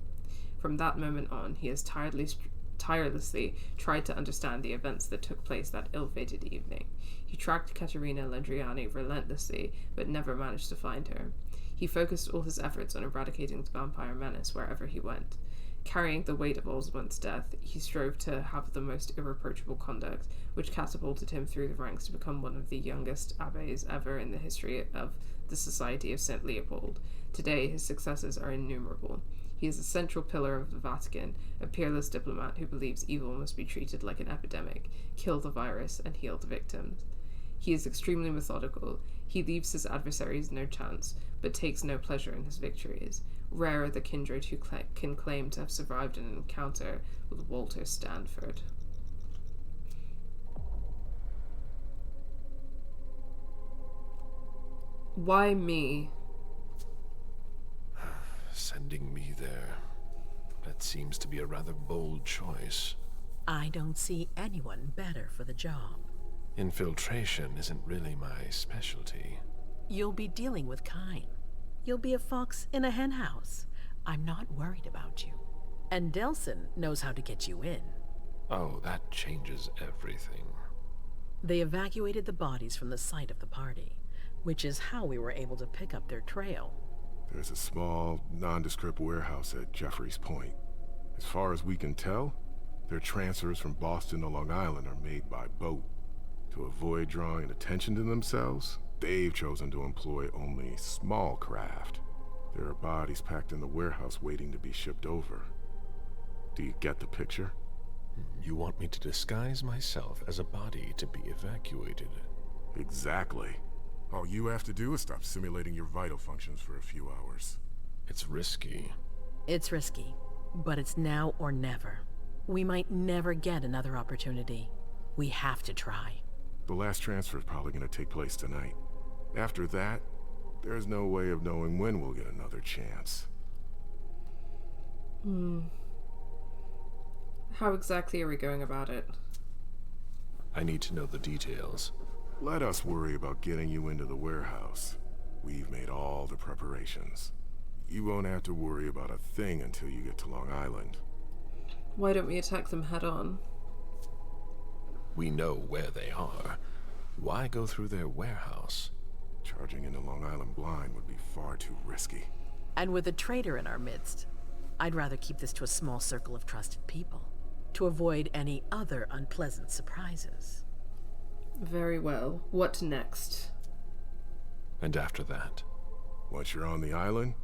A: From that moment on, he has tirelessly tried to understand the events that took place that ill-fated evening. He tracked Caterina Landriani relentlessly, but never managed to find her. He focused all his efforts on eradicating the vampire menace wherever he went. Carrying the weight of Osmond's death, he strove to have the most irreproachable conduct, which catapulted him through the ranks to become one of the youngest abbes ever in the history of the Society of St. Leopold. Today, his successes are innumerable. He is a central pillar of the Vatican, a peerless diplomat who believes evil must be treated like an epidemic, kill the virus, and heal the victims. He is extremely methodical. He leaves his adversaries no chance, but takes no pleasure in his victories. Rare are the kindred who can claim to have survived an encounter with Walter Stanford. Why me?
C: Sending me there. That seems to be a rather bold choice.
O: I don't see anyone better for the job.
C: Infiltration isn't really my specialty.
O: You'll be dealing with Kine. You'll be a fox in a henhouse. I'm not worried about you. And Delson knows how to get you in.
C: Oh, that changes everything.
O: They evacuated the bodies from the site of the party, which is how we were able to pick up their trail.
P: There's a small, nondescript warehouse at Jeffrey's Point. As far as we can tell, their transfers from Boston to Long Island are made by boat. To avoid drawing attention to themselves, they've chosen to employ only small craft. There are bodies packed in the warehouse waiting to be shipped over. Do you get the picture?
C: You want me to disguise myself as a body to be evacuated?
P: Exactly. All you have to do is stop simulating your vital functions for a few hours.
C: It's risky.
O: It's risky, but it's now or never. We might never get another opportunity. We have to try.
P: The last transfer is probably going to take place tonight. After that, there's no way of knowing when we'll get another chance.
A: How exactly are we going about it?
C: I need to know the details.
P: Let us worry about getting you into the warehouse. We've made all the preparations. You won't have to worry about a thing until you get to Long Island.
A: Why don't we attack them head on?
C: We know where they are. Why go through their warehouse?
P: Charging into Long Island blind would be far too risky.
O: And with a traitor in our midst, I'd rather keep this to a small circle of trusted people, to avoid any other unpleasant surprises.
A: Very well. What next?
C: And after that?
P: Once you're on the island,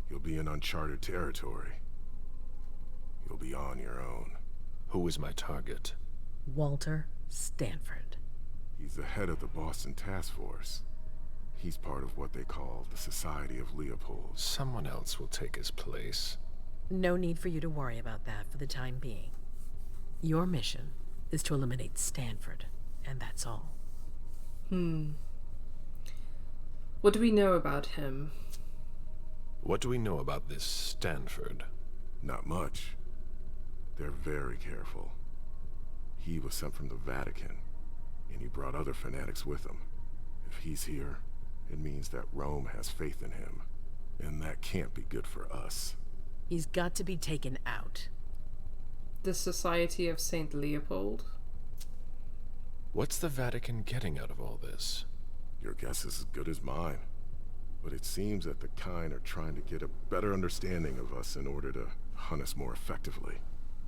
P: you'll be in uncharted territory. You'll be on your own.
C: Who is my target?
O: Walter Stanford.
P: He's the head of the Boston Task Force. He's part of what they call the Society of Leopold.
C: Someone else will take his place.
O: No need for you to worry about that for the time being. Your mission is to eliminate Stanford, and that's all.
A: What do we know about him?
C: What do we know about this Stanford?
P: Not much. They're very careful. He was sent from the Vatican, and he brought other fanatics with him. If he's here, it means that Rome has faith in him, and that can't be good for us.
O: He's got to be taken out.
A: The Society of St. Leopold?
C: What's the Vatican getting out of all this?
P: Your guess is as good as mine. But it seems that the kind are trying to get a better understanding of us in order to hunt us more effectively.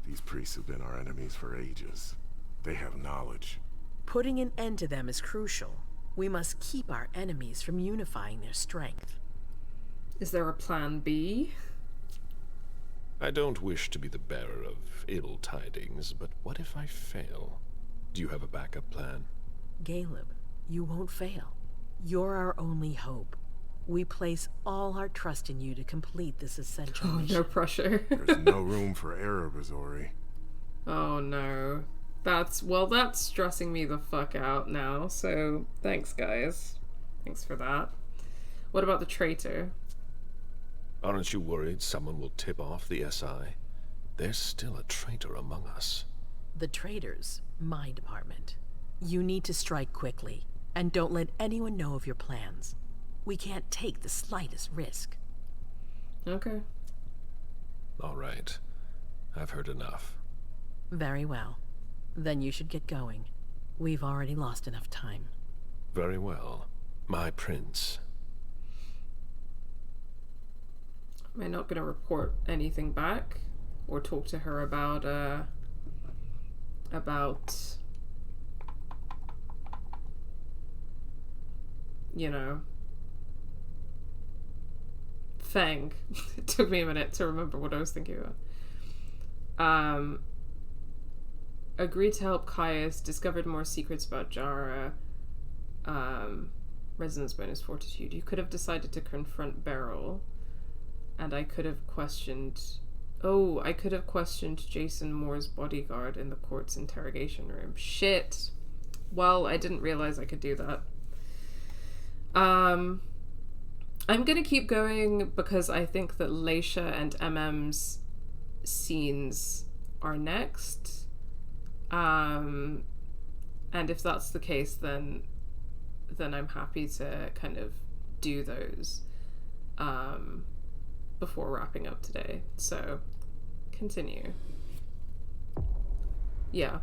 P: These priests have been our enemies for ages. They have knowledge.
O: Putting an end to them is crucial. We must keep our enemies from unifying their strength.
A: Is there a plan B?
C: I don't wish to be the bearer of ill tidings, but what if I fail? Do you have a backup plan?
O: Caleb, you won't fail. You're our only hope. We place all our trust in you to complete this essential mission.
A: No pressure.
P: There's no room for error, Missouri.
A: Oh no. That's stressing me the fuck out now, so thanks guys. Thanks for that. What about the traitor?
C: Aren't you worried someone will tip off the SI? There's still a traitor among us.
O: The traitor's my department. You need to strike quickly, and don't let anyone know of your plans. We can't take the slightest risk.
A: Okay.
C: All right. I've heard enough.
O: Very well. Then you should get going. We've already lost enough time.
C: Very well. My prince.
A: Am I not going to report anything back? Or talk to her about, you know, Fang. It took me a minute to remember what I was thinking about. Agreed to help Caius, discovered more secrets about Jara, resonance bonus fortitude. You could have decided to confront Beryl, and I could have questioned Jason Moore's bodyguard in the court's interrogation room. Shit. Well, I didn't realize I could do that. I'm gonna keep going because I think that Leisha and MM's scenes are next. And if that's the case, then I'm happy to kind of do those before wrapping up today. So continue. Yeah.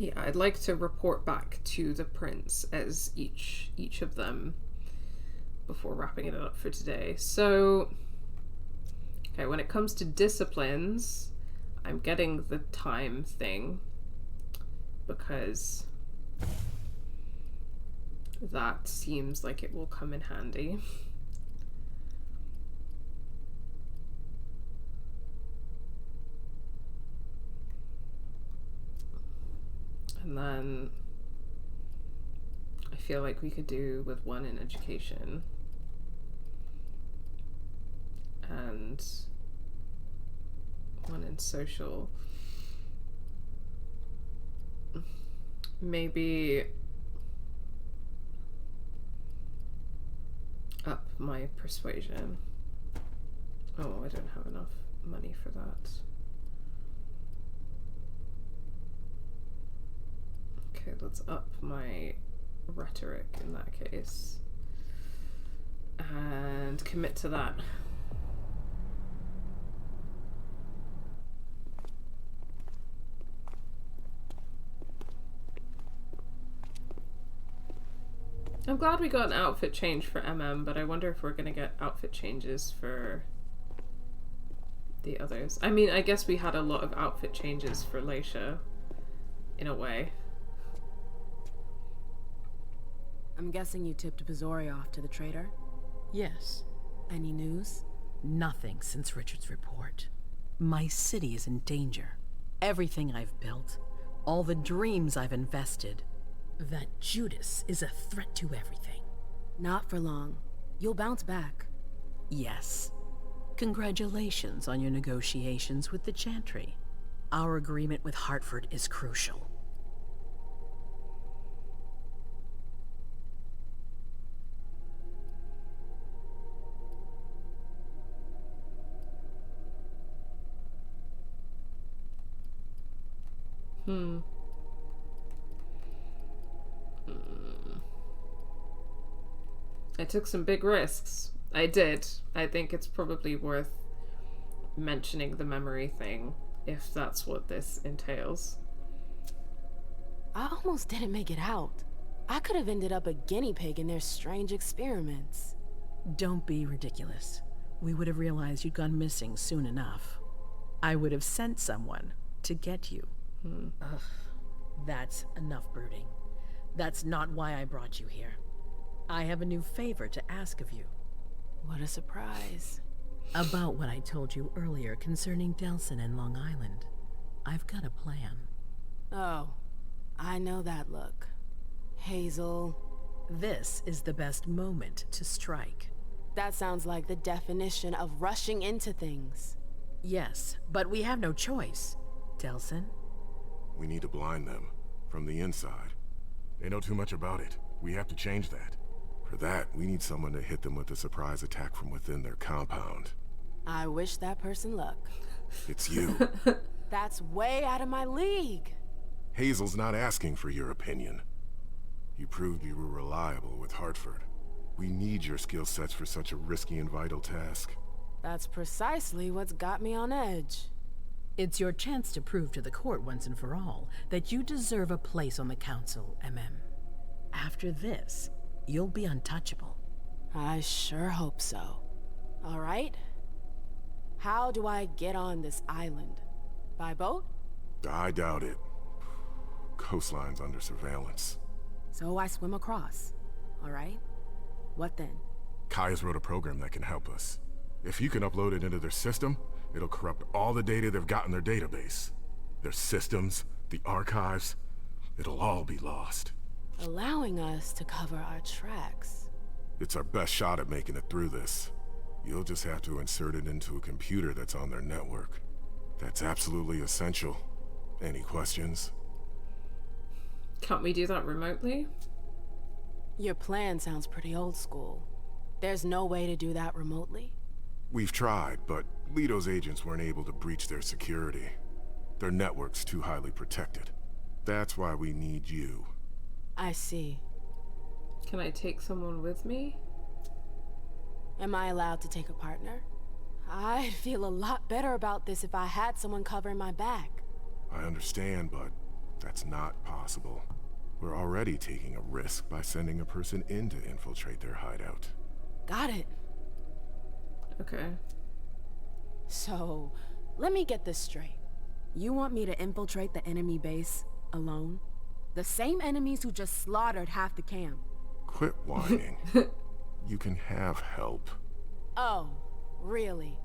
A: Yeah, I'd like to report back to the prince as each of them before wrapping it up for today. So, okay, when it comes to disciplines, I'm getting the time thing because that seems like it will come in handy. And then I feel like we could do with one in education and one in social. Maybe up my persuasion. Oh, I don't have enough money for that. Okay, let's up my rhetoric in that case. And commit to that. I'm glad we got an outfit change for MM, but I wonder if we're gonna get outfit changes for the others. I mean, I guess we had a lot of outfit changes for Leisha, in a way.
Q: I'm guessing you tipped Bazori off to the traitor?
O: Yes.
Q: Any news?
O: Nothing since Richard's report. My city is in danger. Everything I've built, all the dreams I've invested. That Judas is a threat to everything.
Q: Not for long. You'll bounce back.
O: Yes. Congratulations on your negotiations with the Chantry. Our agreement with Hartford is crucial.
A: I took some big risks. I did. I think it's probably worth mentioning the memory thing, if that's what this entails.
Q: I almost didn't make it out. I could have ended up a guinea pig in their strange experiments.
O: Don't be ridiculous. we would have realized you'd gone missing soon enough. I would have sent someone to get you. Ugh, that's enough brooding. That's not why I brought you here. I have a new favor to ask of you.
Q: What a surprise.
O: About what I told you earlier concerning Delsin and Long Island. I've got a plan.
Q: Oh, I know that look. Hazel.
O: This is the best moment to strike.
Q: That sounds like the definition of rushing into things.
O: Yes, but we have no choice. Delsin?
P: We need to blind them, from the inside. They know too much about it. We have to change that. For that, we need someone to hit them with a surprise attack from within their compound.
Q: I wish that person luck.
P: It's you.
Q: That's way out of my league.
P: Hazel's not asking for your opinion. You proved you were reliable with Hartford. We need your skill sets for such a risky and vital task.
Q: That's precisely what's got me on edge.
O: It's your chance to prove to the court once and for all that you deserve a place on the council, MM. After this, you'll be untouchable.
Q: I sure hope so. All right. How do I get on this island? By boat?
P: I doubt it. Coastline's under surveillance.
Q: So I swim across. All right. What then?
P: Kaya's wrote a program that can help us. If you can upload it into their system, it'll corrupt all the data they've got in their database. Their systems, the archives, it'll all be lost.
Q: Allowing us to cover our tracks.
P: It's our best shot at making it through this. You'll just have to insert it into a computer that's on their network. That's absolutely essential. Any questions?
A: Can't we do that remotely?
Q: Your plan sounds pretty old school. There's no way to do that remotely?
P: We've tried, but Leto's agents weren't able to breach their security. Their network's too highly protected. That's why we need you.
Q: I see.
A: Can I take someone with me?
Q: Am I allowed to take a partner? I'd feel a lot better about this if I had someone covering my back.
P: I understand, but that's not possible. We're already taking a risk by sending a person in to infiltrate their hideout.
Q: Got it.
A: Okay.
Q: So, let me get this straight. You want me to infiltrate the enemy base alone? The same enemies who just slaughtered half the camp.
P: Quit whining. You can have help.
Q: Oh, really?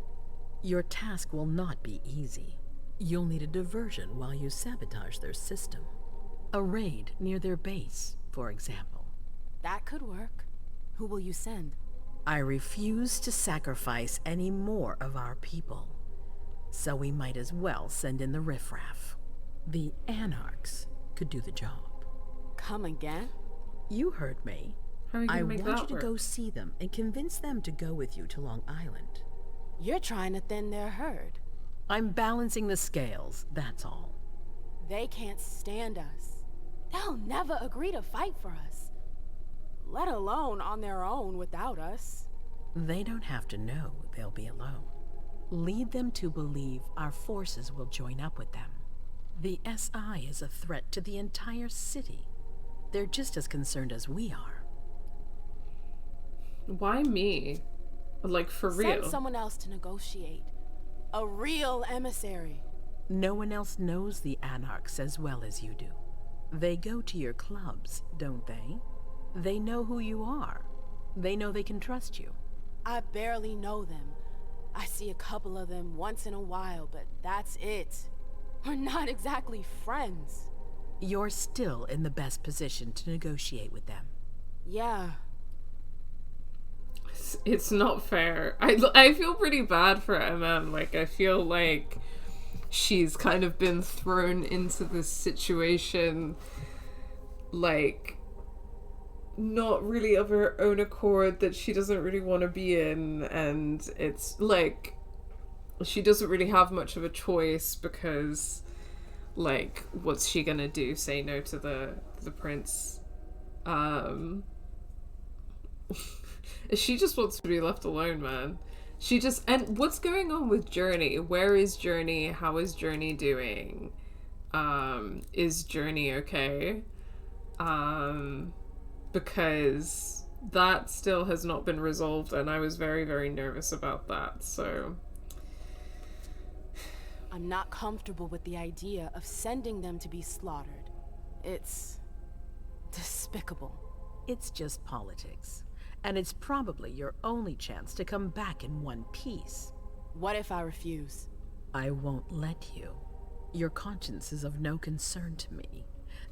O: Your task will not be easy. You'll need a diversion while you sabotage their system. A raid near their base, for example.
Q: That could work. Who will you send?
O: I refuse to sacrifice any more of our people. So we might as well send in the riffraff. The Anarchs could do the job.
Q: Come again?
O: You heard me.
A: How are you gonna make that
O: want you to
A: work?
O: go see them and convince them to go with you to Long Island.
Q: You're trying to thin their herd.
O: I'm balancing the scales, that's all.
Q: They can't stand us. They'll never agree to fight for us. Let alone on their own without us.
O: They don't have to know they'll be alone. Lead them to believe our forces will join up with them. The SI is a threat to the entire city. They're just as concerned as we are.
A: Why me? Like, for real?
Q: Send someone else to negotiate. A real emissary.
O: No one else knows the Anarchs as well as you do. They go to your clubs, don't they? They know who you are. They know they can trust you.
Q: I barely know them. I see a couple of them once in a while, but that's it. We're not exactly friends.
O: You're still in the best position to negotiate with them.
Q: Yeah.
A: It's not fair. I feel pretty bad for MM. Like, I feel like she's kind of been thrown into this situation, like, not really of her own accord, that she doesn't really want to be in, and it's like she doesn't really have much of a choice because, like, what's she gonna do? Say no to the prince? She just wants to be left alone, man. She just... And what's going on with Journey? Where is Journey? How is Journey doing? Is Journey okay? Because that still has not been resolved, and I was very, very nervous about that, so...
Q: I'm not comfortable with the idea of sending them to be slaughtered. It's... despicable.
O: It's just politics. And it's probably your only chance to come back in one piece.
Q: What if I refuse?
O: I won't let you. Your conscience is of no concern to me.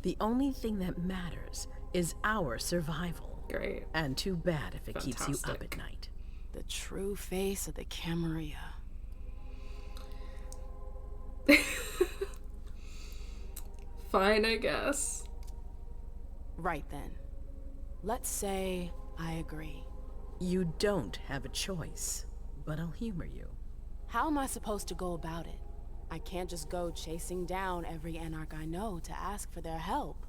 O: The only thing that matters is our survival.
A: Great.
O: And too bad if it keeps you up at night.
Q: The true face of the Camarilla.
A: Fine, I guess.
Q: Right then. Let's say I agree.
O: You don't have a choice, but I'll humor you.
Q: How am I supposed to go about it? I can't just go chasing down every Anarch I know to ask for their help.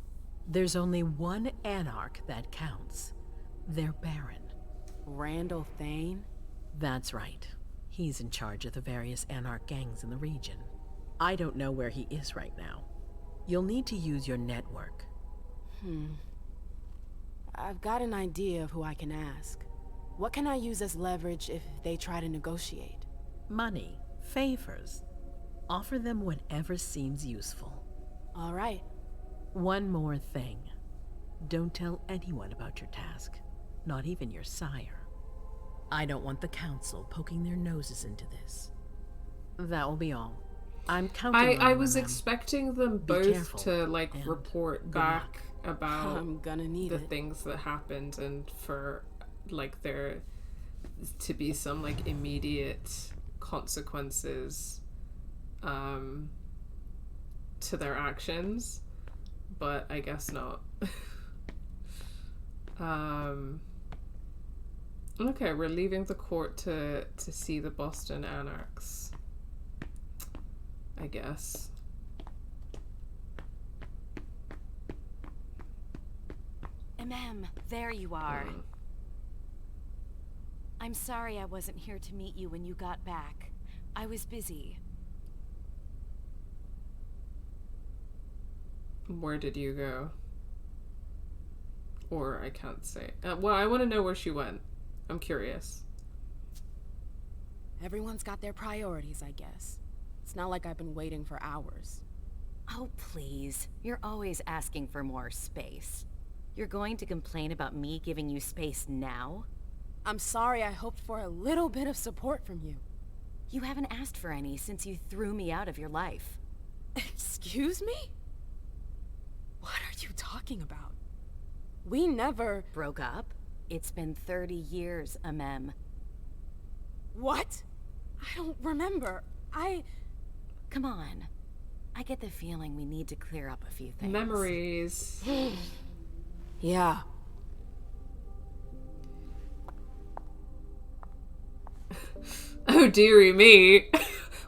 O: There's only one Anarch that counts. Their Baron.
Q: Randall Thane?
O: That's right. He's in charge of the various Anarch gangs in the region. I don't know where he is right now. You'll need to use your network.
Q: I've got an idea of who I can ask. What can I use as leverage if they try to negotiate?
O: Money, favors. Offer them whatever seems useful.
Q: All right.
O: One more thing. Don't tell anyone about your task, not even your sire. I don't want the council poking their noses into this. That will be all. I'm counting on
A: I was
O: them.
A: expecting them
O: Be
A: both
O: careful
A: to, like,
O: and
A: report
O: good
A: back
O: luck.
A: about
Q: I'm gonna need
A: the
Q: it.
A: things that happened, and for, like, there to be some, like, immediate consequences to their actions, but I guess not. Okay, we're leaving the court to see the Boston Anarchs, I guess.
B: There you are. I'm sorry I wasn't here to meet you when you got back. I was busy.
A: Where did you go? Or I can't say. Well, I want to know where she went. I'm curious.
Q: Everyone's got their priorities, I guess. It's not like I've been waiting for hours.
B: Oh, please. You're always asking for more space. You're going to complain about me giving you space now?
Q: I'm sorry, I hoped for a little bit of support from you.
B: You haven't asked for any since you threw me out of your life.
Q: Excuse me? What are you talking about? We never...
B: Broke up? It's been 30 years, Amem.
Q: What? I don't remember.
B: Come on. I get the feeling we need to clear up a few things.
A: Memories.
Q: Yeah.
A: Oh dearie me.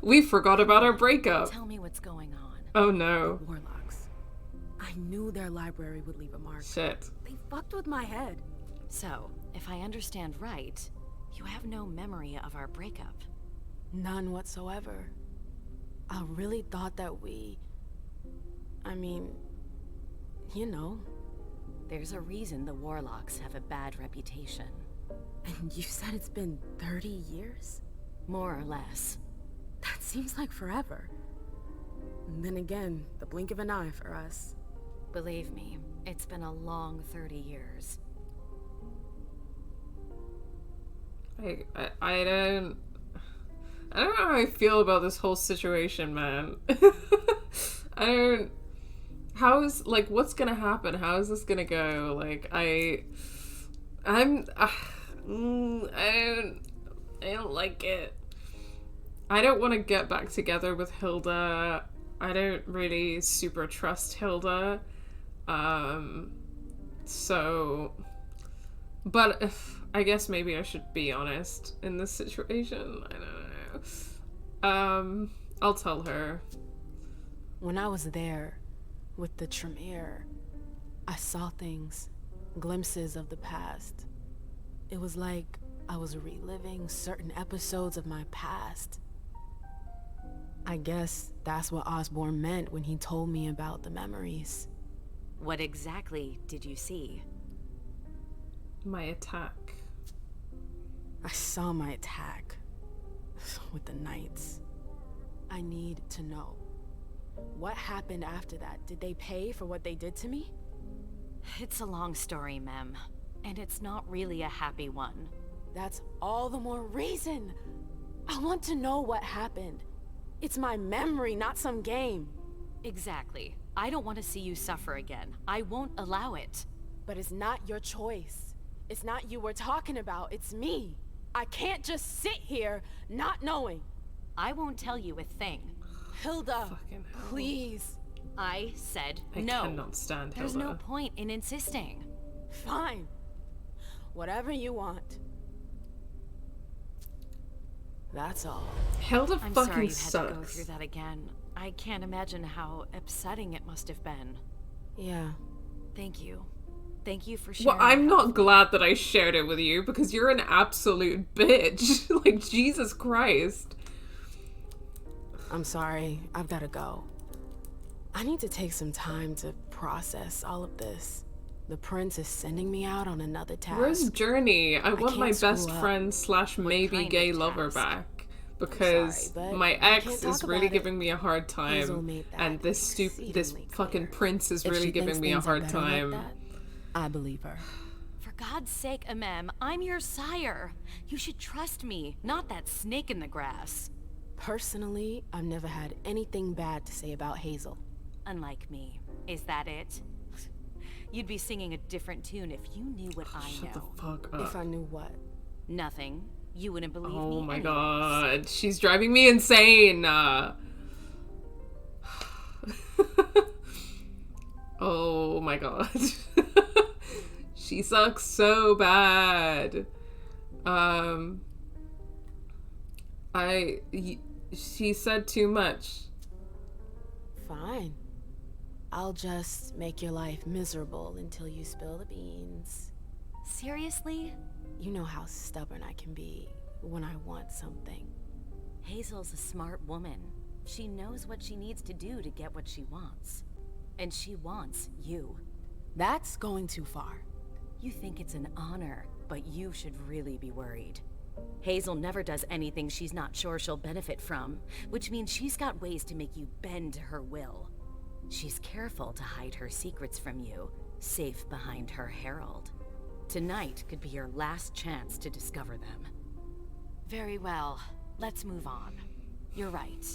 A: We forgot about our breakup.
B: Tell me what's going on.
A: Oh no.
Q: Warlocks. I knew their library would leave a mark.
A: Shit.
Q: They fucked with my head.
B: So, if I understand right, you have no memory of our breakup.
Q: None whatsoever. I really thought that I mean, you know.
B: There's a reason the Warlocks have a bad reputation.
Q: And you said it's been 30 years?
B: More or less.
Q: That seems like forever. And then again, the blink of an eye for us.
B: Believe me, it's been a long 30 years.
A: I don't know how I feel about this whole situation, man. What's gonna happen? How is this gonna go? Like, I don't like it. I don't want to get back together with Hilda. I don't really super trust Hilda. But I guess maybe I should be honest in this situation. I don't know. I'll tell her.
Q: When I was there with the Tremere, I saw things, glimpses of the past. It was like I was reliving certain episodes of my past. I guess that's what Osborne meant when he told me about the memories.
B: What exactly did you see?
A: my attack.
Q: I saw my attack with the Knights. I need to know. What happened after that? Did they pay for what they did to me?
B: It's a long story, Mem. And it's not really a happy one.
Q: That's all the more reason. I want to know what happened. It's my memory, not some game.
B: Exactly. I don't want to see you suffer again. I won't allow it.
Q: But it's not your choice. It's not you we're talking about, it's me. I can't just sit here not knowing.
B: I won't tell you a thing.
Q: Hilda, please.
B: I said
A: I
B: no.
A: cannot stand Hilda.
B: There's no point in insisting.
Q: Fine. Whatever you want. That's all.
A: Hilda
B: I'm
A: fucking
B: sorry you
A: sucks.
B: had to go through that again. I can't imagine how upsetting it must have been.
Q: Yeah.
B: Thank you. Thank you for sharing.
A: Well, I'm not glad that I shared it with you because you're an absolute bitch. Like, Jesus Christ.
Q: I'm sorry. I've got to go. I need to take some time to process all of this. The prince is sending me out on another task.
A: Where's Journey? I want my
Q: can't
A: best
Q: screw up.
A: friend slash maybe gay lover back. Because my ex is really giving me a hard time. And this fucking prince is really giving me a hard time.
Q: I believe her.
B: For God's sake, Amem, I'm your sire. You should trust me, not that snake in the grass.
Q: Personally, I've never had anything bad to say about Hazel.
B: Unlike me. Is that it? You'd be singing a different tune if you knew what I know.
A: Shut the fuck up.
Q: If I knew what?
B: Nothing. You wouldn't believe me
A: Oh my
B: anyways.
A: god. She's driving me insane. Oh my god. She sucks so bad. She said too much.
Q: Fine. I'll just make your life miserable until you spill the beans.
B: Seriously?
Q: You know how stubborn I can be when I want something.
B: Hazel's a smart woman. She knows what she needs to do to get what she wants. And she wants you.
Q: That's going too far.
B: You think it's an honor, but you should really be worried. Hazel never does anything she's not sure she'll benefit from, which means she's got ways to make you bend to her will. She's careful to hide her secrets from you, safe behind her herald. Tonight could be your last chance to discover them. Very well, let's move on. You're right.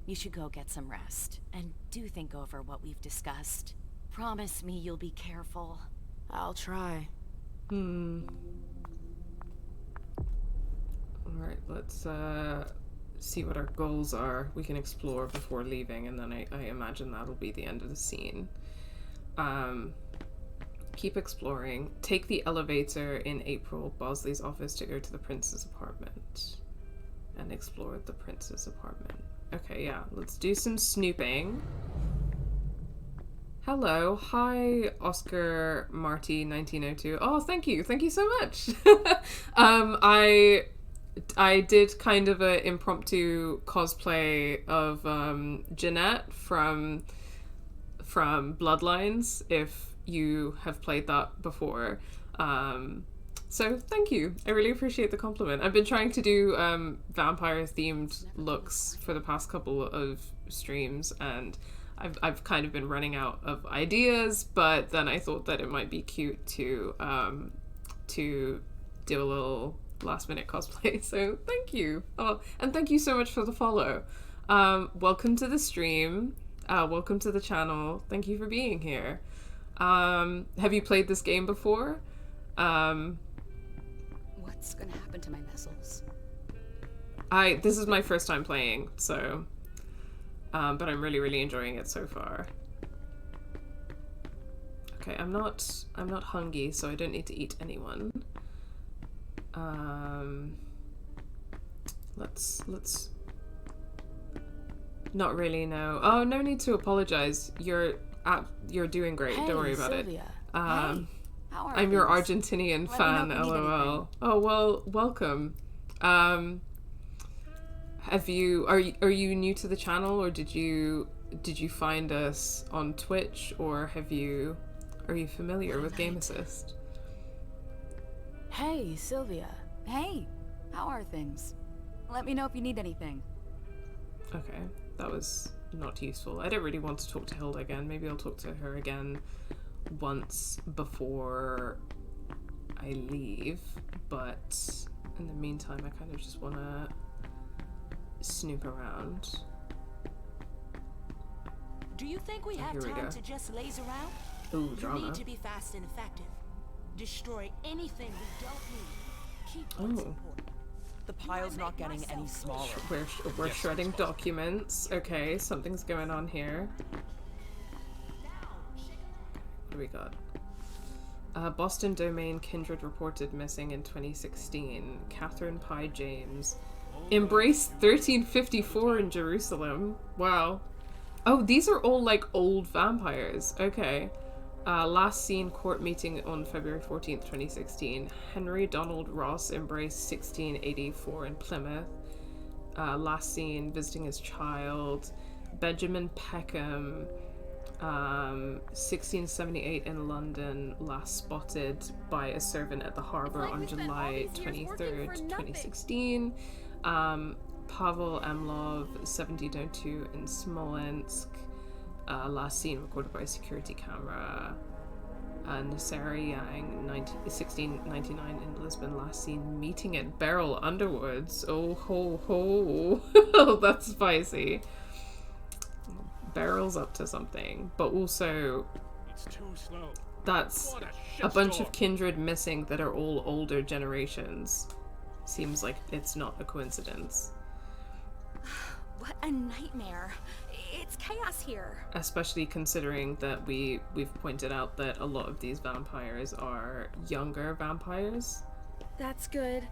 B: You should go get some rest, and do think over what we've discussed. Promise me you'll be careful.
Q: I'll try.
A: Alright, let's see what our goals are. We can explore before leaving, and then I imagine that'll be the end of the scene. Keep exploring. Take the elevator in April, Bosley's office, to go to the prince's apartment. And explore the prince's apartment. Okay, yeah, let's do some snooping. Hello, hi, Oscar Marty 1902. Oh, thank you so much. I did kind of an impromptu cosplay of Jeanette from Bloodlines, if you have played that before. So thank you. I really appreciate the compliment. I've been trying to do vampire-themed looks for the past couple of streams, and I've kind of been running out of ideas, but then I thought that it might be cute to do a little last-minute cosplay. So thank you. Oh, and thank you so much for the follow. Welcome to the stream. Welcome to the channel. Thank you for being here. Have you played this game before?
R: What's gonna happen to my vessels?
A: This is my first time playing, so but I'm really enjoying it so far. Okay, I'm not hungry, so I don't need to eat anyone. Let's not really, no. Oh, no need to apologize. You're doing great.
Q: Hey,
A: Don't worry about
Q: Sylvia.
A: it.
Q: Hey, how are
A: I'm your
Q: things?
A: Argentinian
Q: Let me know
A: fan,
Q: if you need
A: lol. Oh, well, welcome. Are you new to the channel, or did you find us on Twitch, or are you familiar with Game Assist?
Q: Hey, Sylvia.
D: Hey, how are things? Let me know if you need anything.
A: Okay, that was not useful. I don't really want to talk to Hilda again. Maybe I'll talk to her again once before I leave, but in the meantime I kind of just want to snoop around.
S: Do you think we have time to just laze around?
A: Ooh, drama.
S: You need to be fast and effective. Destroy anything we don't need. Keep what's important.
F: The pile's not getting any smaller.
A: We're shredding documents. Okay, something's going on here. What do we got? Boston domain Kindred reported missing in 2016. Catherine Pye James. Embrace 1354 in Jerusalem. Wow. Oh, these are all like old vampires. Okay. Last seen court meeting on February 14th, 2016. Henry Donald Ross embraced 1684 in Plymouth. Last seen visiting his child. Benjamin Peckham, 1678 in London. Last spotted by a servant at the harbour on July 23rd, 2016. Pavel Emlov, 1702 in Smolensk. Last seen recorded by a security camera. Sara Yang, 1699 in Lisbon. Last seen meeting at Beryl Underwoods. Oh ho ho. That's spicy. Beryl's up to something. But also,
E: it's too slow.
A: That's a bunch of kindred missing that are all older generations. Seems like it's not a coincidence.
G: What a nightmare. It's chaos here.
A: Especially considering that we've pointed out that a lot of these vampires are younger vampires.
G: That's good.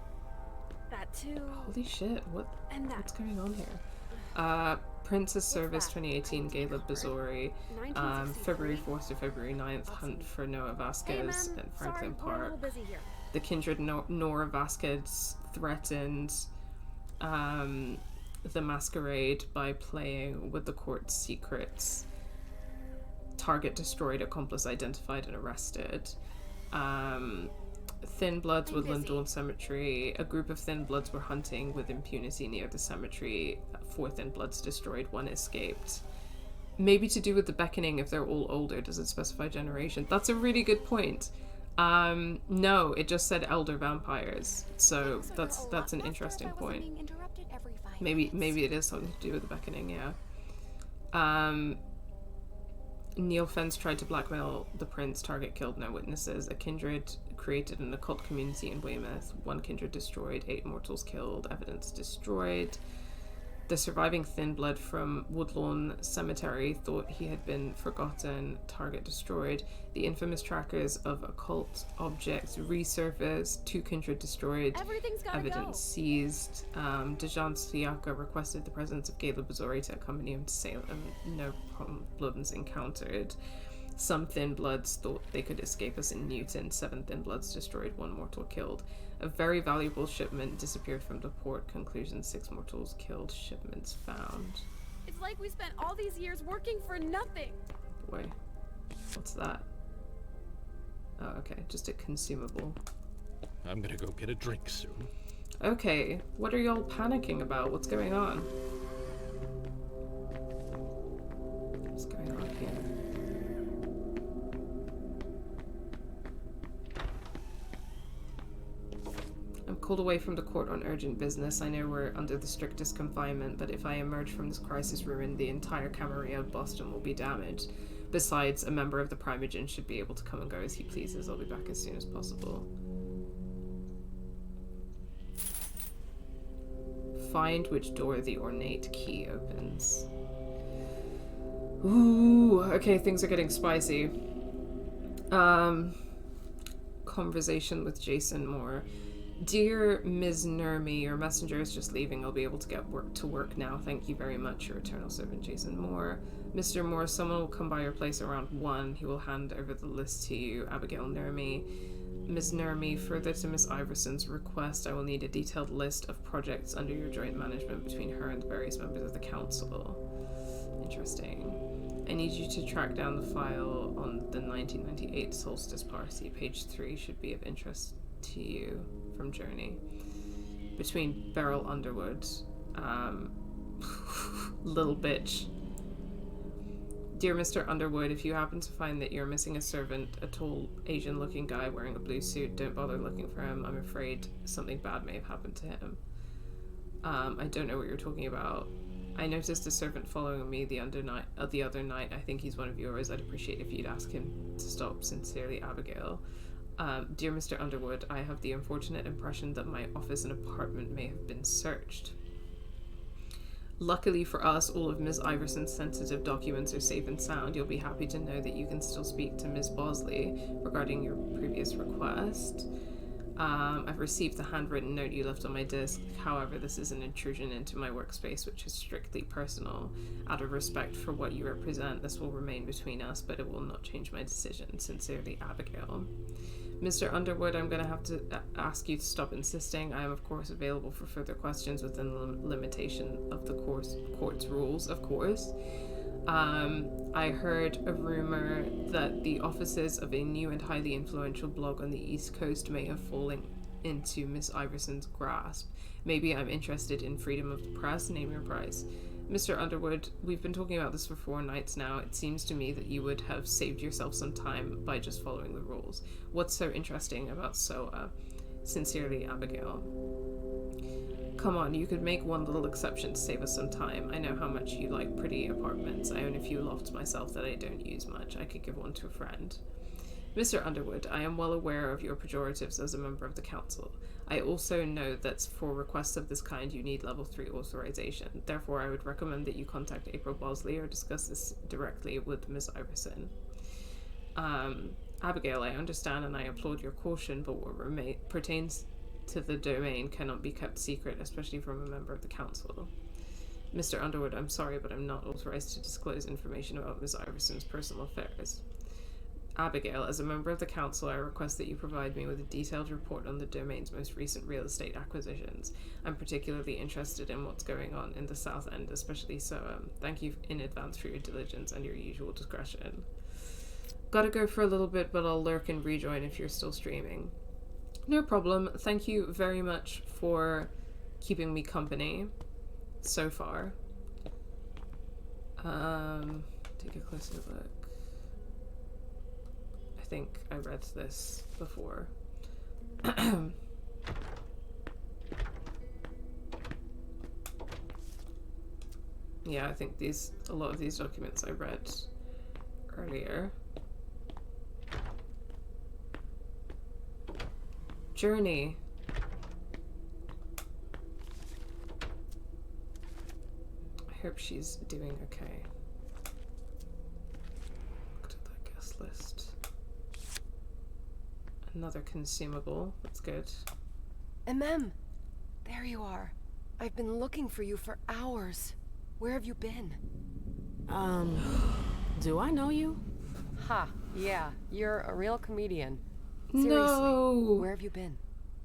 G: That too.
A: Holy shit, what's going on here? Princess Service 2018, Caleb Bazori. February 4th to February 9th, hunt for Noah Vasquez at Franklin Park. The kindred Nora Vasquez threatened the Masquerade by playing with the court's secrets. Target destroyed, accomplice identified and arrested. Thin Bloods, Woodland Dawn Cemetery. A group of Thin Bloods were hunting with impunity near the cemetery. 4 Thin Bloods destroyed, 1 escaped. Maybe to do with the beckoning if they're all older. Does it specify generation? That's a really good point. No, it just said elder vampires. So that's an interesting point. Maybe it is something to do with the beckoning, yeah. Neil Fence tried to blackmail the prince. Target killed, no witnesses. A kindred created an occult community in Weymouth. 1 kindred destroyed, 8 mortals killed, evidence destroyed. The surviving Thin Blood from Woodlawn Cemetery thought he had been forgotten. Target destroyed. The infamous trackers of occult objects resurfaced. 2 kindred destroyed. Evidence seized. Dejan Sliaka requested the presence of Caleb Bazori to accompany him to Salem. No problems encountered. Some Thin Bloods thought they could escape us in Newton. 7 Thin Bloods destroyed, 1 mortal killed. A very valuable shipment disappeared from the port. Conclusion: 6 mortals killed. Shipments found.
T: It's like we spent all these years working for nothing.
A: Boy, what's that? Oh, okay, just a consumable.
E: I'm gonna go get a drink soon.
A: Okay, what are y'all panicking about? What's going on? What's going on here? I'm called away from the court on urgent business. I know we're under the strictest confinement, but if I emerge from this crisis ruined, the entire Camarilla of Boston will be damaged. Besides, a member of the Primogen should be able to come and go as he pleases. I'll be back as soon as possible. Find which door the ornate key opens. Ooh, okay, things are getting spicy. Conversation with Jason Moore. Dear Ms. Nermi, your messenger is just leaving. I'll be able to get to work now. Thank you very much. Your eternal servant, Jason Moore. Mr. Moore, someone will come by your place around 1. He will hand over the list to you. Abigail Nermi. Ms. Nermi, further to Miss Iverson's request, I will need a detailed list of projects under your joint management between her and the various members of the council. Interesting. I need you to track down the file on the 1998 Solstice Party. Page 3 should be of interest to you from Journey. Between Beryl Underwood, little bitch. Dear Mr. Underwood, if you happen to find that you're missing a servant, a tall Asian-looking guy wearing a blue suit, don't bother looking for him. I'm afraid something bad may have happened to him. I don't know what you're talking about. I noticed a servant following me the other night. I think he's one of yours. I'd appreciate if you'd ask him to stop. Sincerely, Abigail. Dear Mr. Underwood, I have the unfortunate impression that my office and apartment may have been searched. Luckily for us, all of Ms. Iverson's sensitive documents are safe and sound. You'll be happy to know that you can still speak to Ms. Bosley regarding your previous request. I've received the handwritten note you left on my desk. However, this is an intrusion into my workspace, which is strictly personal. Out of respect for what you represent, this will remain between us, but it will not change my decision. Sincerely, Abigail. Mr. Underwood, I'm going to have to ask you to stop insisting. I am, of course, available for further questions within the limitation of the court's rules, of course. I heard a rumor that the offices of a new and highly influential blog on the East Coast may have fallen into Miss Iverson's grasp. Maybe I'm interested in freedom of the press. Name your price. Mr. Underwood, we've been talking about this for 4 nights now. It seems to me that you would have saved yourself some time by just following the rules. What's so interesting about SOA? Sincerely, Abigail. Come on, you could make one little exception to save us some time. I know how much you like pretty apartments. I own a few lofts myself that I don't use much. I could give one to a friend. Mr. Underwood, I am well aware of your pejoratives as a member of the council. I also know that for requests of this kind you need level 3 authorization. Therefore, I would recommend that you contact April Bosley or discuss this directly with Ms. Iverson. Abigail, I understand and I applaud your caution, but what pertains to the domain cannot be kept secret, especially from a member of the council. Mr. Underwood, I'm sorry, but I'm not authorized to disclose information about Ms. Iverson's personal affairs. Abigail, as a member of the council, I request that you provide me with a detailed report on the domain's most recent real estate acquisitions. I'm particularly interested in what's going on in the South End, especially so. Thank you in advance for your diligence and your usual discretion. Gotta go for a little bit, but I'll lurk and rejoin if you're still streaming. No problem. Thank you very much for keeping me company so far. Take a closer look. I think I read this before. Yeah, I think a lot of these documents I read earlier. Journey. I hope she's doing okay. Looked at that guest list. Another consumable. That's good.
M: MM! There you are. I've been looking for you for hours. Where have you been?
Q: Do I know you?
M: Ha, yeah. You're a real comedian. Seriously,
A: No.
M: where have you been?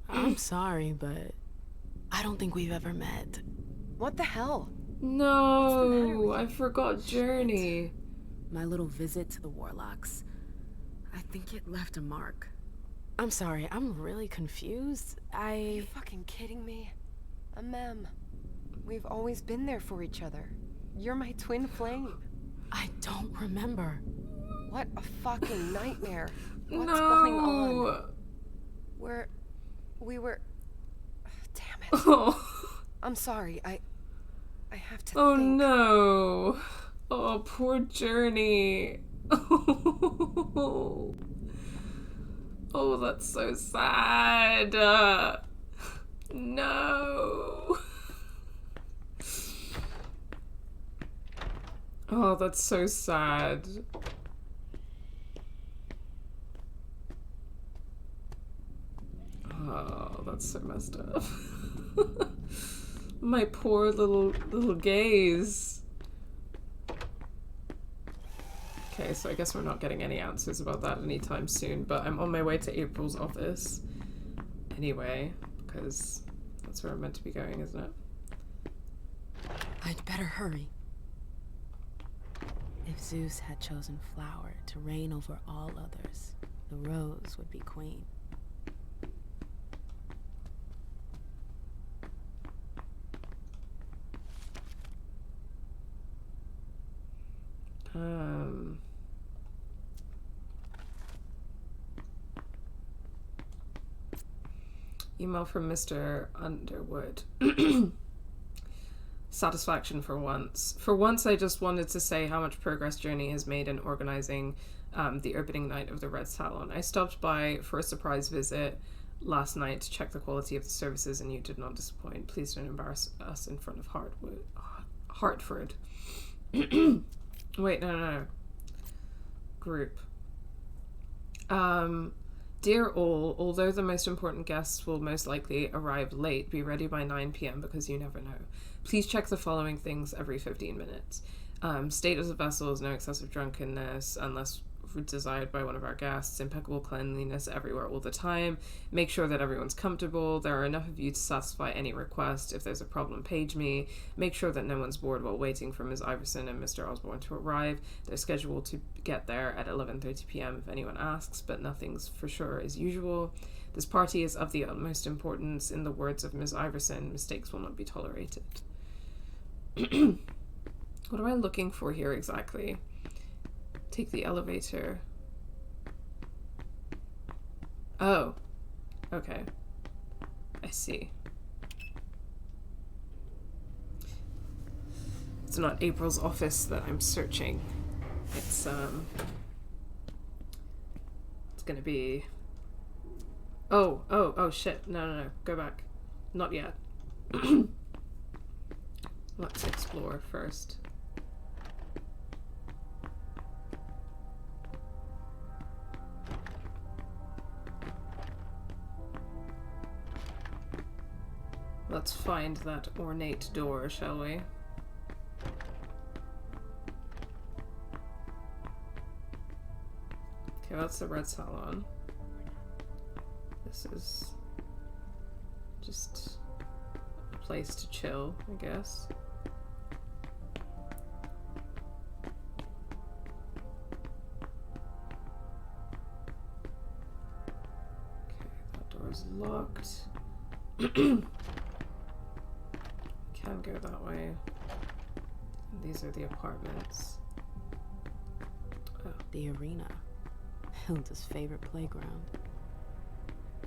Q: I'm sorry, but I don't think we've ever met.
M: What the hell?
A: No, I forgot Journey.
Q: My little visit to the Warlocks. I think it left a mark. I'm sorry, I'm really confused.
M: Are you fucking kidding me? MM, we've always been there for each other. You're my twin flame.
Q: I don't remember.
M: What a fucking nightmare. What's
A: No.
M: going on? We were... Damn it.
A: Oh.
M: I'm sorry, I have to
A: Oh
M: think.
A: no. Oh, poor Journey. Oh, that's so sad. No. Oh, that's so sad. Oh, that's so messed up. My poor little gaze. Okay, so I guess we're not getting any answers about that anytime soon, but I'm on my way to April's office anyway, because that's where I'm meant to be going, isn't it?
Q: I'd better hurry. If Zeus had chosen flower to reign over all others, the rose would be queen.
A: Email from Mr. Underwood. Satisfaction for once. For once, I just wanted to say how much progress Journey has made in organizing the opening night of the Red Salon. I stopped by for a surprise visit last night to check the quality of the services, and you did not disappoint. Please don't embarrass us in front of Hartford. Wait, no. Group. Dear all, although the most important guests will most likely arrive late, be ready by 9 p.m. because you never know. Please check the following things every 15 minutes. State of the vessels, no excessive drunkenness unless desired by one of our guests, impeccable cleanliness everywhere all the time, make sure that everyone's comfortable, there are enough of you to satisfy any request, if there's a problem page me, make sure that no one's bored while waiting for Ms. Iverson and Mr. Osborne to arrive, they're scheduled to get there at 11:30 p.m. if anyone asks, but nothing's for sure as usual. This party is of the utmost importance. In the words of Ms. Iverson, mistakes will not be tolerated. What am I looking for here exactly? Take the elevator. Oh. Okay. I see. It's not April's office that I'm searching. It's gonna be... Oh, shit. No. Go back. Not yet. Let's explore first. Let's find that ornate door, shall we? Okay, that's the Red Salon. This is just a place to chill, I guess. Okay, that door's locked. Can go that way. These are the apartments. Oh.
Q: The arena. Hilda's favorite playground.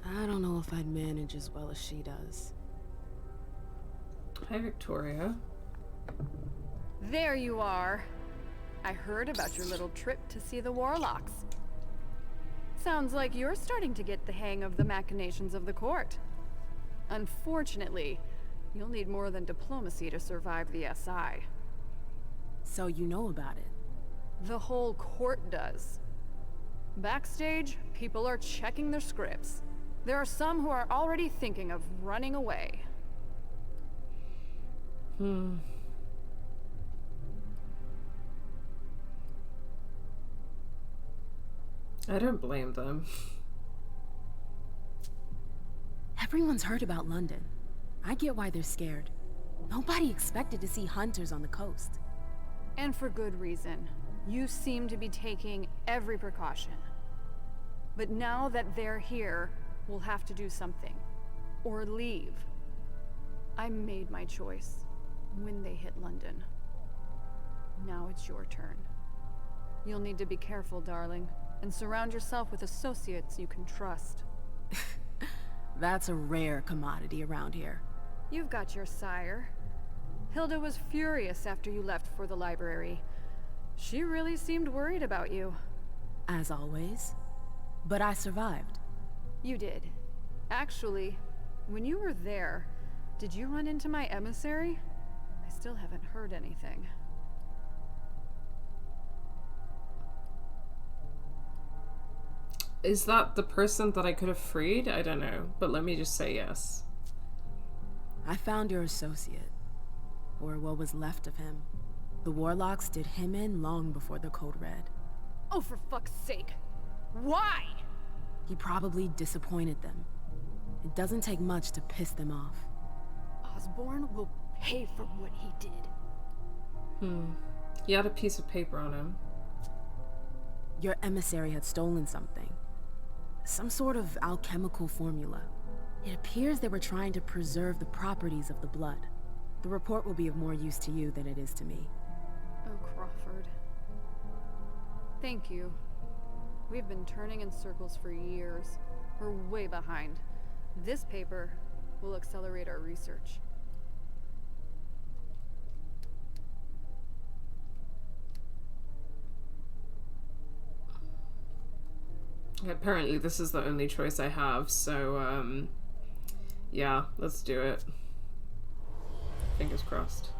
Q: I don't know if I'd manage as well as she does.
A: Hi, Victoria.
I: There you are. I heard about your little trip to see the Warlocks. Sounds like you're starting to get the hang of the machinations of the court. Unfortunately, you'll need more than diplomacy to survive the SI.
Q: So you know about it?
I: The whole court does. Backstage, people are checking their scripts. There are some who are already thinking of running away.
A: I don't blame them.
Q: Everyone's heard about London. I get why they're scared. Nobody expected to see hunters on the coast.
I: And for good reason. You seem to be taking every precaution. But now that they're here, we'll have to do something. Or leave. I made my choice when they hit London. Now it's your turn. You'll need to be careful, darling, and surround yourself with associates you can trust.
Q: That's a rare commodity around here.
I: You've got your sire. Hilda was furious after you left for the library. She really seemed worried about you.
Q: As always. But I survived.
I: You did. Actually, when you were there, did you run into my emissary? I still haven't heard anything.
A: Is that the person that I could have freed? I don't know, but let me just say yes.
Q: I found your associate. Or what was left of him. The Warlocks did him in long before the Code Red.
I: Oh, for fuck's sake. Why?
Q: He probably disappointed them. It doesn't take much to piss them off.
I: Osborne will pay for what he did.
A: He had a piece of paper on him.
Q: Your emissary had stolen something. Some sort of alchemical formula. It appears they were trying to preserve the properties of the blood. The report will be of more use to you than it is to me.
I: Oh, Crawford. Thank you. We've been turning in circles for years. We're way behind. This paper will accelerate our research.
A: Apparently this is the only choice I have, so, yeah, let's do it. Fingers crossed.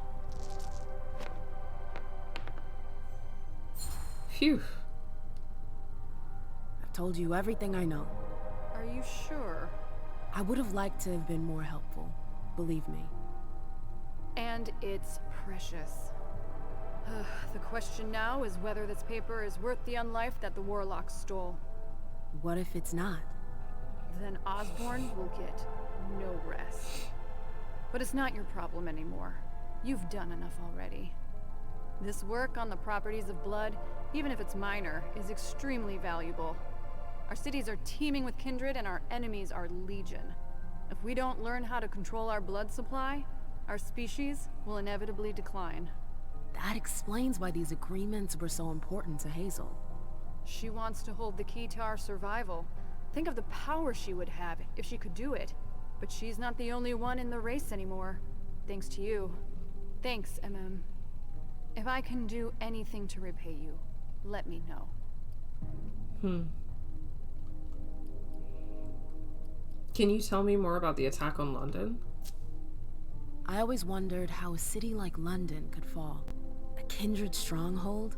A: Phew.
Q: I've told you everything I know.
I: Are you sure?
Q: I would have liked to have been more helpful, believe me.
I: And it's precious. The question now is whether this paper is worth the unlife that the warlocks stole.
Q: What if it's not?
I: Then Osborn will get no rest. But it's not your problem anymore. You've done enough already. This work on the properties of blood, even if it's minor, is extremely valuable. Our cities are teeming with kindred and our enemies are legion. If we don't learn how to control our blood supply, our species will inevitably decline.
Q: That explains why these agreements were so important to Hazel.
I: She wants to hold the key to our survival. Think of the power she would have if she could do it. But she's not the only one in the race anymore. Thanks to you. Thanks, MM. If I can do anything to repay you, let me know.
A: Can you tell me more about the attack on London?
Q: I always wondered how a city like London could fall. A kindred stronghold?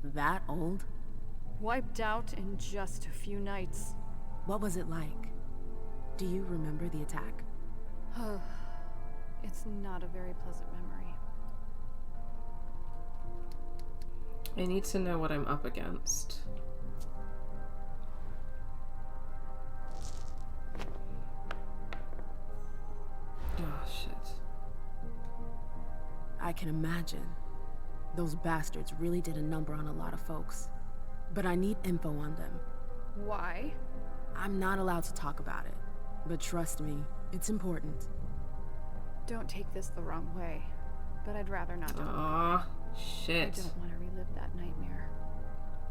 Q: That old?
I: Wiped out in just a few nights.
Q: What was it like? Do you remember the attack?
I: It's not a very pleasant memory.
A: I need to know what I'm up against. Oh, shit.
Q: I can imagine. Those bastards really did a number on a lot of folks. But I need info on them.
I: Why?
Q: I'm not allowed to talk about it. But trust me, it's important.
I: Don't take this the wrong way, but I'd rather not talk.
A: Aw, shit.
I: I don't want to relive that nightmare.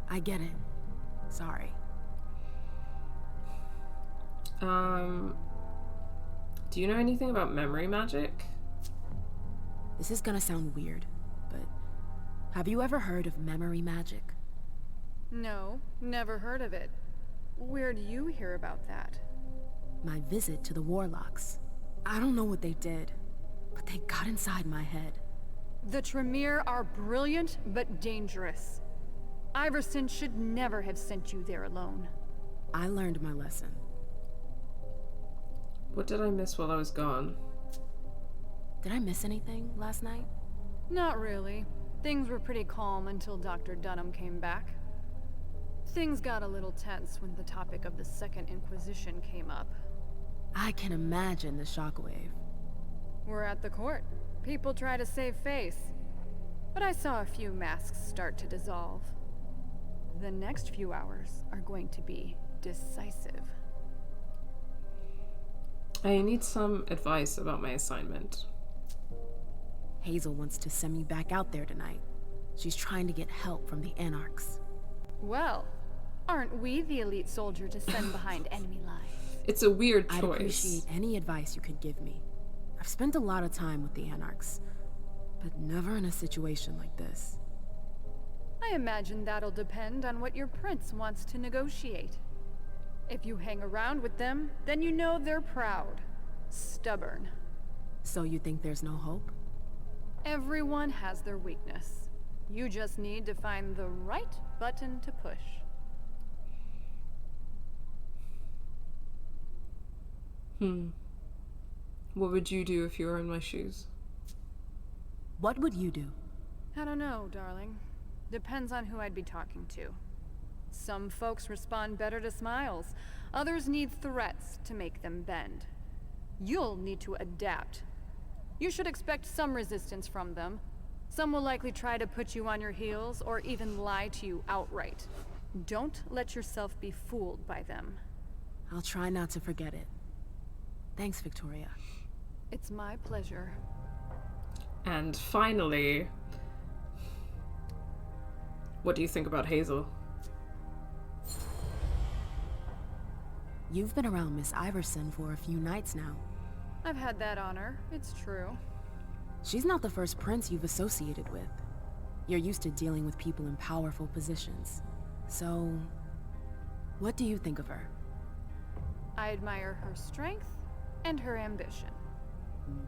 Q: I get it. Sorry.
A: Do you know anything about memory magic?
Q: This is gonna sound weird, but have you ever heard of memory magic?
I: No, never heard of it. Where'd you hear about that?
Q: My visit to the Warlocks. I don't know what they did, but they got inside my head.
I: The Tremere are brilliant, but dangerous. Iverson should never have sent you there alone.
Q: I learned my lesson.
A: What did I miss while I was gone?
Q: Did I miss anything last night?
I: Not really. Things were pretty calm until Dr. Dunham came back. Things got a little tense when the topic of the Second Inquisition came up.
Q: I can imagine the shockwave.
I: We're at the court. People try to save face. But I saw a few masks start to dissolve. The next few hours are going to be decisive.
A: I need some advice about my assignment.
Q: Hazel wants to send me back out there tonight. She's trying to get help from the Anarchs.
I: Well, aren't we the elite soldier to send behind enemy lines?
A: It's a weird choice.
Q: I'd appreciate any advice you could give me. I've spent a lot of time with the Anarchs, but never in a situation like this.
I: I imagine that'll depend on what your prince wants to negotiate. If you hang around with them, then you know they're proud. Stubborn.
Q: So you think there's no hope?
I: Everyone has their weakness. You just need to find the right button to push.
A: What would you do if you were in my shoes?
Q: What would you do?
I: I don't know, darling. Depends on who I'd be talking to. Some folks respond better to smiles. Others need threats to make them bend. You'll need to adapt. You should expect some resistance from them. Some will likely try to put you on your heels or even lie to you outright. Don't let yourself be fooled by them.
Q: I'll try not to forget it. Thanks, Victoria.
I: It's my pleasure.
A: And finally, What do you think about Hazel?
Q: You've been around Miss Iverson for a few nights now.
I: I've had that honor. It's true.
Q: She's not the first prince you've associated with. You're used to dealing with people in powerful positions. So, what do you think of her?
I: I admire her strength and her ambition.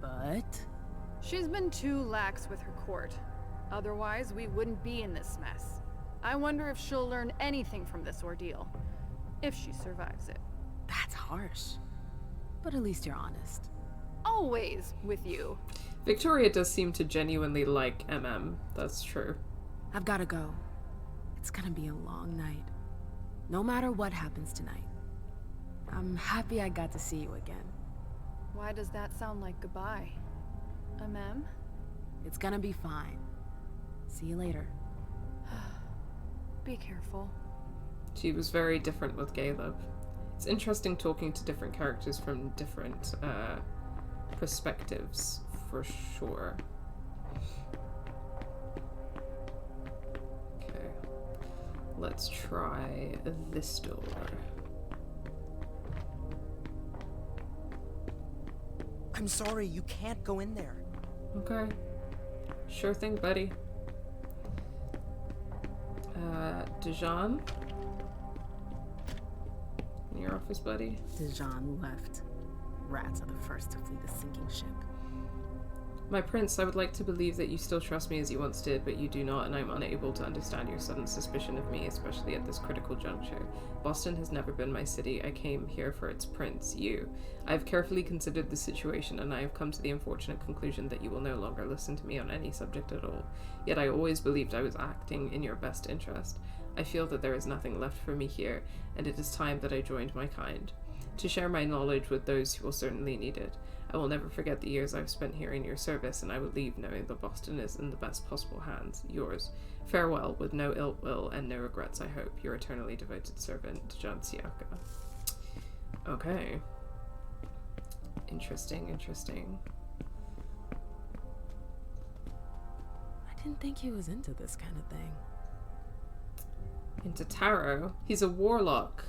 Q: But?
I: She's been too lax with her court. Otherwise, we wouldn't be in this mess. I wonder if she'll learn anything from this ordeal. If she survives it.
Q: That's harsh. But at least you're honest.
I: Always with you.
A: Victoria does seem to genuinely like MM. That's true.
Q: I've gotta go. It's gonna be a long night. No matter what happens tonight. I'm happy I got to see you again.
I: Why does that sound like goodbye? Ma'am?
Q: It's gonna be fine. See you later.
I: Be careful.
A: She was very different with Caleb. It's interesting talking to different characters from different perspectives, for sure. Okay. Let's try this door.
F: I'm sorry, you can't go in there.
A: Okay. Sure thing, buddy. Dijon? In your office, buddy?
Q: Dijon left. Rats are the first to flee the sinking ship.
A: My prince, I would like to believe that you still trust me as you once did, but you do not, and I'm unable to understand your sudden suspicion of me, especially at this critical juncture. Boston has never been my city. I came here for its prince, you. I have carefully considered the situation, and I have come to the unfortunate conclusion that you will no longer listen to me on any subject at all. Yet I always believed I was acting in your best interest. I feel that there is nothing left for me here, and it is time that I joined my kind, to share my knowledge with those who will certainly need it. I will never forget the years I've spent here in your service, and I will leave knowing that Boston is in the best possible hands. Yours. Farewell, with no ill will and no regrets, I hope. Your eternally devoted servant, John Siaka. Okay. Interesting, interesting.
Q: I didn't think he was into this kind of thing.
A: Into tarot? He's a warlock.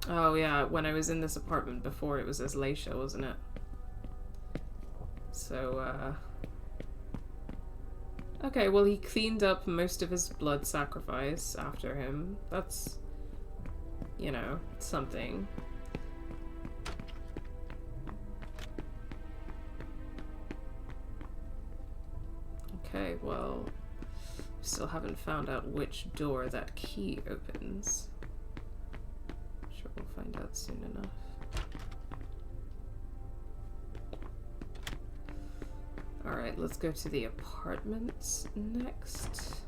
A: Oh yeah, when I was in this apartment before, it was as Leisha, wasn't it? So, okay, well he cleaned up most of his blood sacrifice after him. That's, you know, something. Okay, well, still haven't found out which door that key opens. Sure, we'll find out soon enough. Alright, let's go to the apartments next.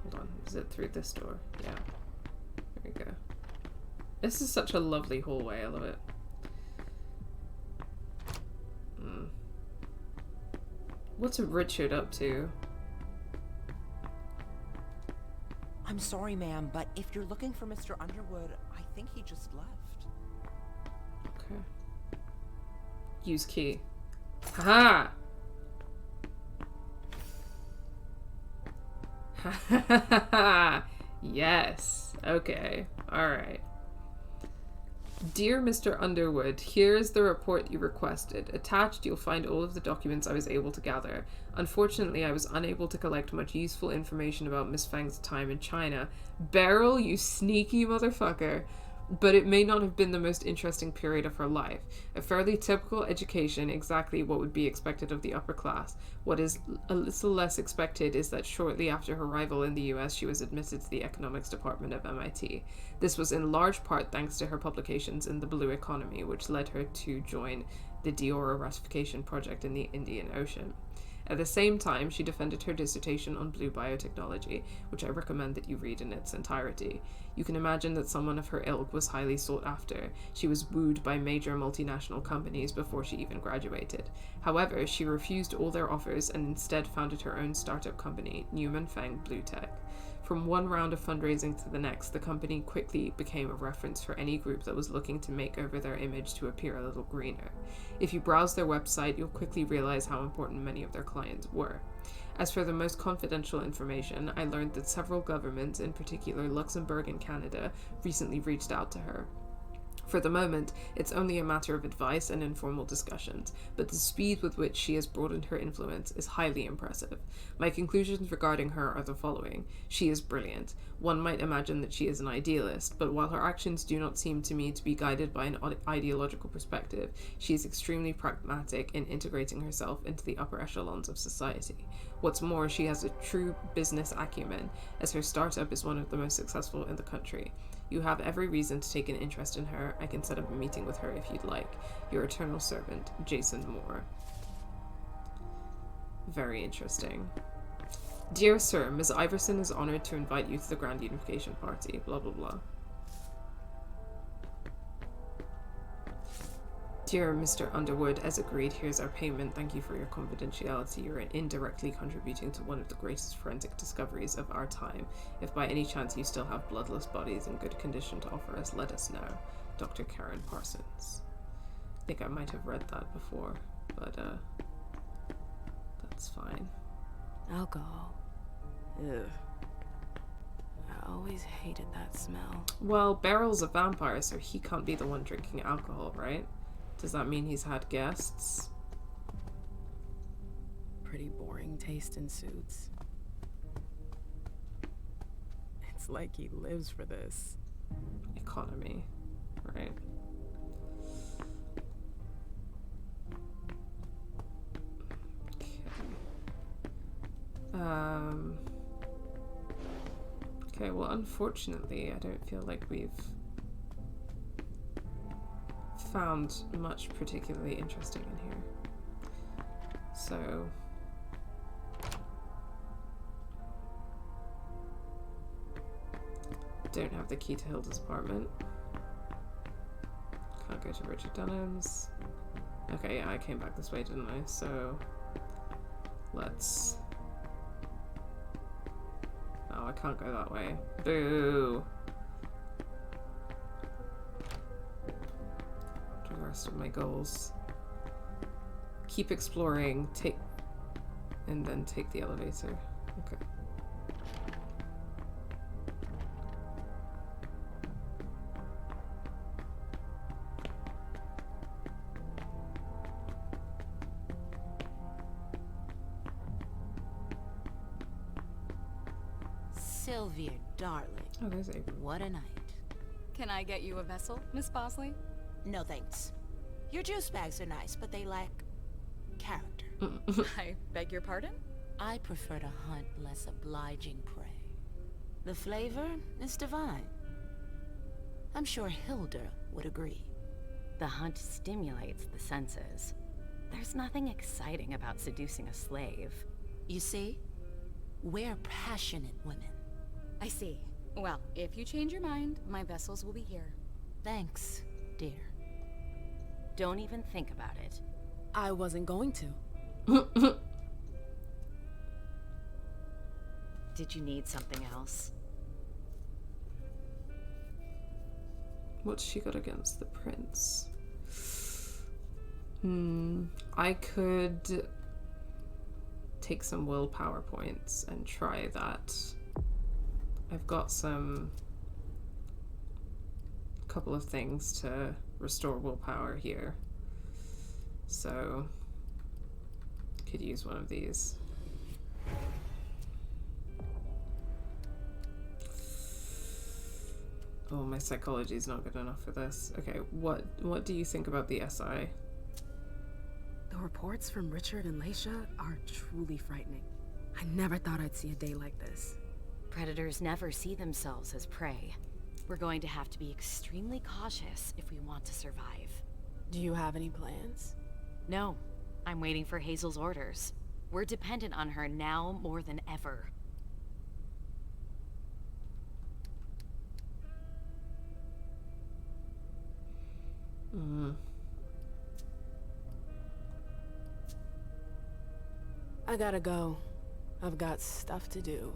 A: Hold on, is it through this door? Yeah. There we go. This is such a lovely hallway, I love it. What's Richard up to?
F: I'm sorry, ma'am, but if you're looking for Mr. Underwood, I think he just left.
A: Okay. Use key. Haha! Ha. Yes. Okay. Alright. Dear Mr. Underwood, here is the report you requested. Attached, you'll find all of the documents I was able to gather. Unfortunately, I was unable to collect much useful information about Miss Fang's time in China. Beryl, you sneaky motherfucker. But it may not have been the most interesting period of her life. A fairly typical education, exactly what would be expected of the upper class. What is a little less expected is that shortly after her arrival in the US, she was admitted to the economics department of MIT. This was in large part thanks to her publications in the blue economy, which led her to join the Diora Ratification Project in the Indian Ocean. At the same time, she defended her dissertation on blue biotechnology, which I recommend that you read in its entirety. You can imagine that someone of her ilk was highly sought after. She was wooed by major multinational companies before she even graduated. However, she refused all their offers and instead founded her own startup company, Newman Fang Blue Tech. From one round of fundraising to the next, the company quickly became a reference for any group that was looking to make over their image to appear a little greener. If you browse their website, you'll quickly realize how important many of their clients were. As for the most confidential information, I learned that several governments, in particular Luxembourg and Canada, recently reached out to her. For the moment, it's only a matter of advice and informal discussions, but the speed with which she has broadened her influence is highly impressive. My conclusions regarding her are the following. She is brilliant. One might imagine that she is an idealist, but while her actions do not seem to me to be guided by an ideological perspective, she is extremely pragmatic in integrating herself into the upper echelons of society. What's more, she has a true business acumen, as her startup is one of the most successful in the country. You have every reason to take an interest in her. I can set up a meeting with her if you'd like. Your eternal servant, Jason Moore. Very interesting. Dear Sir, Ms. Iverson is honored to invite you to the Grand Unification Party. Blah, blah, blah. Dear Mr. Underwood, as agreed, here's our payment. Thank you for your confidentiality. You're indirectly contributing to one of the greatest forensic discoveries of our time. If by any chance you still have bloodless bodies in good condition to offer us, let us know. Dr. Karen Parsons. I think I might have read that before, but that's fine.
Q: Alcohol. Ugh. I always hated that smell.
A: Well, Beryl's a vampire, so he can't be the one drinking alcohol, right? Does that mean he's had guests?
Q: Pretty boring taste in suits. It's like he lives for this.
A: Economy, right? Okay, well, unfortunately, I don't feel like we've found much particularly interesting in here. So don't have the key to Hilda's apartment. Can't go to Richard Dunham's. Okay, yeah, I came back this way, didn't I? So let's... Oh, I can't go that way. Boo! The rest of my goals. Keep exploring, and then take the elevator. Okay.
S: Sylvia, darling.
A: Oh, there's Avery.
S: What a night.
D: Can I get you a vessel, Miss Bosley?
S: No thanks. Your juice bags are nice, but they lack character.
D: I beg your pardon?
S: I prefer to hunt less obliging prey. The flavor is divine. I'm sure Hilda would agree.
B: The hunt stimulates the senses. There's nothing exciting about seducing a slave.
S: You see? We're passionate women.
D: I see. Well, if you change your mind, my vessels will be here.
S: Thanks, dear.
B: Don't even think about it.
Q: I wasn't going to.
B: Did you need something else?
A: What's she got against the prince? I could take some willpower points and try that. I've got couple of things to restore willpower here, so could use one of these. Oh, my psychology is not good enough for this. Okay, what do you think about the SI?
Q: The reports from Richard and Leisha are truly frightening. I never thought I'd see a day like this.
B: Predators never see themselves as prey. We're going to have to be extremely cautious if we want to survive.
Q: Do you have any plans?
B: No, I'm waiting for Hazel's orders. We're dependent on her now more than ever.
Q: I gotta go. I've got stuff to do.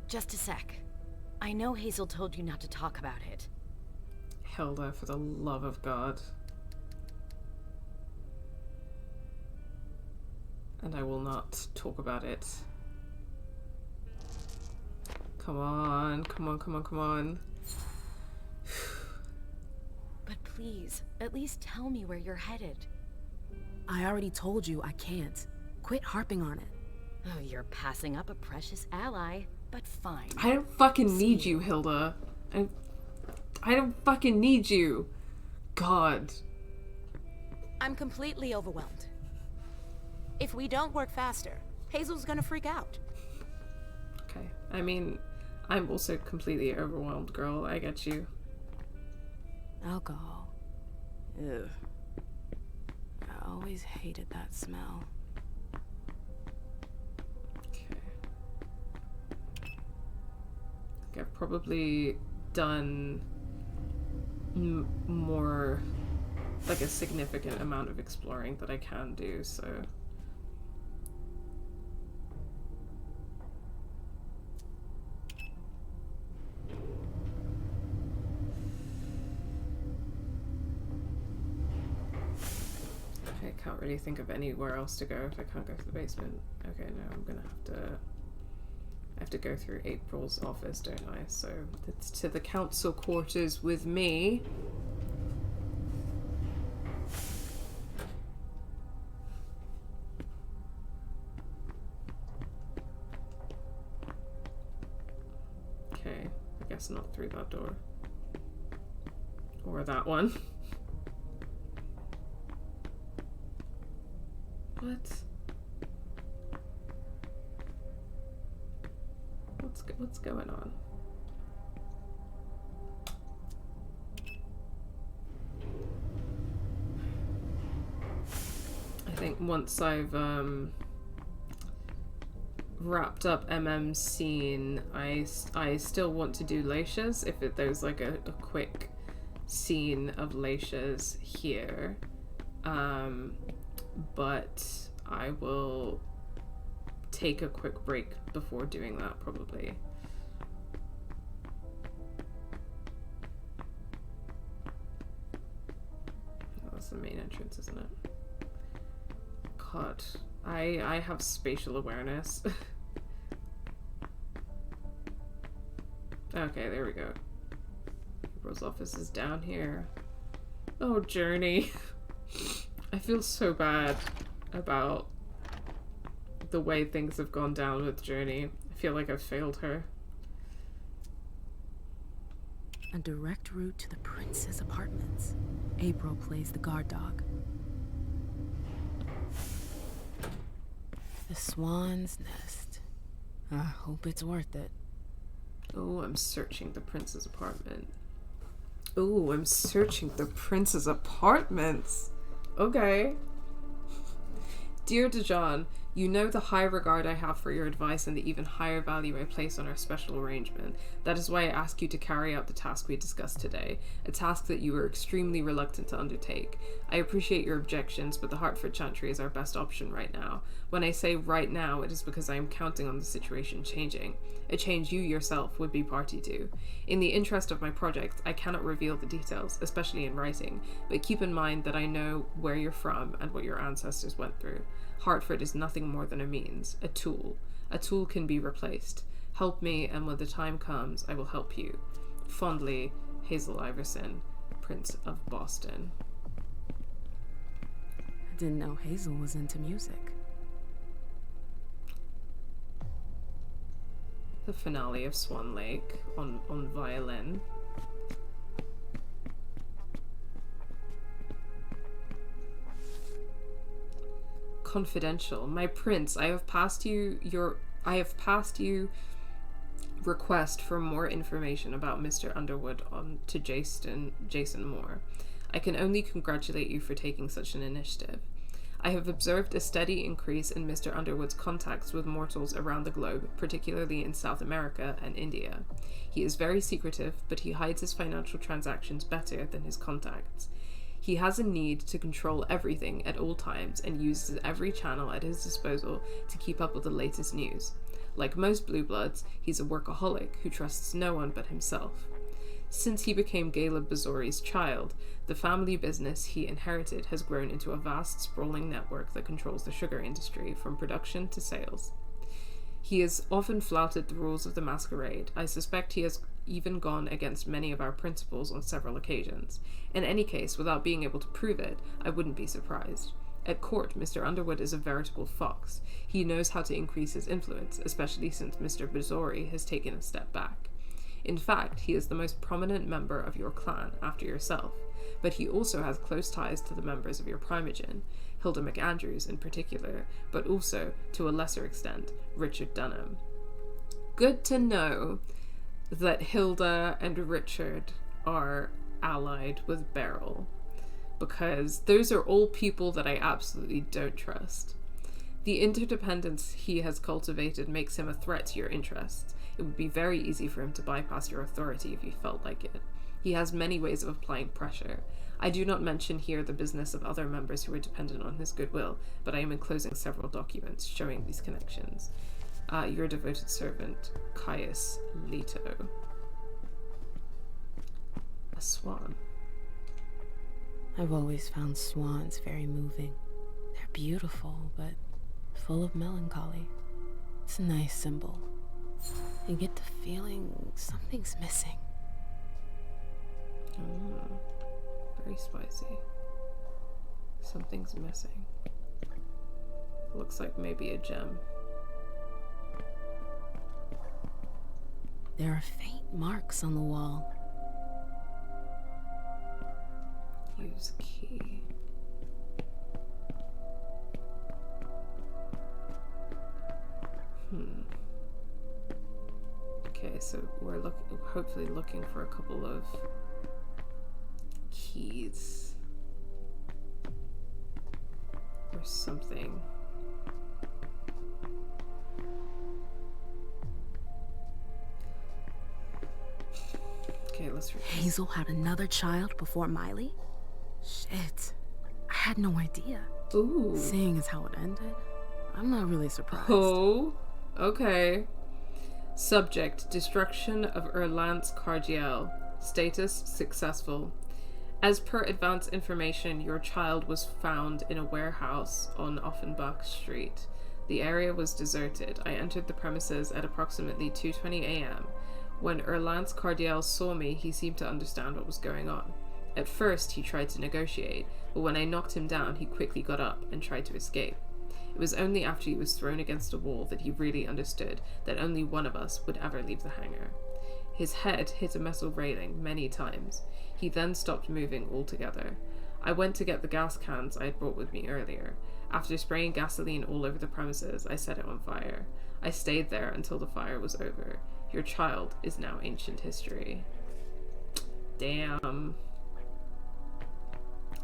B: Just a sec. I know Hazel told you not to talk about it.
A: Hilda, for the love of God. And I will not talk about it. Come on, come on, come on, come on.
B: But please, at least tell me where you're headed.
Q: I already told you I can't. Quit harping on it.
B: Oh, you're passing up a precious ally, but fine.
A: I don't fucking need you, Hilda. I don't fucking need you. God.
S: I'm completely overwhelmed. If we don't work faster, Hazel's gonna freak out.
A: Okay. I mean, I'm also completely overwhelmed, girl. I get you.
Q: Alcohol. Ugh. I always hated that smell.
A: Okay. I think I've probably done more, like a significant amount of exploring that I can do, so... I can't really think of anywhere else to go if I can't go to the basement. Okay, no, I'm gonna have to go through April's office, don't I? So it's to the council quarters with me. Okay, I guess not through that door. Or that one. What? What's going on? I think once I've wrapped up MM's scene, I still want to do Laisha's if there's like a quick scene of Laisha's here. But I will take a quick break before doing that, probably. Oh, that's the main entrance, isn't it? God, I have spatial awareness. Okay, there we go. April's office is down here. Oh, Journey. I feel so bad about the way things have gone down with Journey. I feel like I've failed her.
Q: A direct route to the prince's apartments. April plays the guard dog. The Swan's Nest. I hope it's worth it.
A: Oh, I'm searching the prince's apartment. Oh, I'm searching the prince's apartments. Okay. Dear Dejan, you know the high regard I have for your advice and the even higher value I place on our special arrangement. That is why I ask you to carry out the task we discussed today, a task that you were extremely reluctant to undertake. I appreciate your objections, but the Hartford Chantry is our best option right now. When I say right now, it is because I am counting on the situation changing, a change you yourself would be party to. In the interest of my project, I cannot reveal the details, especially in writing, but keep in mind that I know where you're from and what your ancestors went through. Hartford is nothing more than a means, a tool. A tool can be replaced. Help me, and when the time comes, I will help you. Fondly, Hazel Iverson, Prince of Boston.
Q: I didn't know Hazel was into music.
A: The finale of Swan Lake on violin. Confidential. My prince, I have passed you request for more information about Mr. Underwood on to Jason Moore. I can only congratulate you for taking such an initiative. I have observed a steady increase in Mr. Underwood's contacts with mortals around the globe, particularly in South America and India. He is very secretive, but he hides his financial transactions better than his contacts. He has a need to control everything at all times and uses every channel at his disposal to keep up with the latest news. Like most blue bloods, he's a workaholic who trusts no one but himself. Since he became Caleb Bazori's child, the family business he inherited has grown into a vast, sprawling network that controls the sugar industry, from production to sales. He has often flouted the rules of the Masquerade. I suspect he has even gone against many of our principles on several occasions. In any case, without being able to prove it, I wouldn't be surprised. At court, Mr. Underwood is a veritable fox. He knows how to increase his influence, especially since Mr. Bazori has taken a step back. In fact, he is the most prominent member of your clan, after yourself, but he also has close ties to the members of your primogen, Hilda McAndrews in particular, but also, to a lesser extent, Richard Dunham. Good to know that Hilda and Richard are allied with Beryl, because those are all people that I absolutely don't trust. The interdependence he has cultivated makes him a threat to your interests. It would be very easy for him to bypass your authority if he felt like it. He has many ways of applying pressure. I do not mention here the business of other members who are dependent on his goodwill, but I am enclosing several documents showing these connections. Your devoted servant, Caius Leto. A swan.
Q: I've always found swans very moving. They're beautiful, but full of melancholy. It's a nice symbol. I get the feeling something's missing.
A: Very spicy. Something's missing. Looks like maybe a gem.
Q: There are faint marks on the wall.
A: Use key. Okay, so we're hopefully looking for a couple of keys or something. Okay, let's read.
Q: Hazel had another child before Miley? Shit. I had no idea.
A: Ooh.
Q: Seeing as how it ended, I'm not really surprised.
A: Oh, okay. Subject, destruction of Erlance Cardiel. Status, successful. As per advance information, your child was found in a warehouse on Offenbach Street. The area was deserted. I entered the premises at approximately 2:20 a.m. When Erlance Cardiel saw me, he seemed to understand what was going on. At first, he tried to negotiate, but when I knocked him down, he quickly got up and tried to escape. It was only after he was thrown against a wall that he really understood that only one of us would ever leave the hangar. His head hit a metal railing many times. He then stopped moving altogether. I went to get the gas cans I had brought with me earlier. After spraying gasoline all over the premises, I set it on fire. I stayed there until the fire was over. Your child is now ancient history. Damn.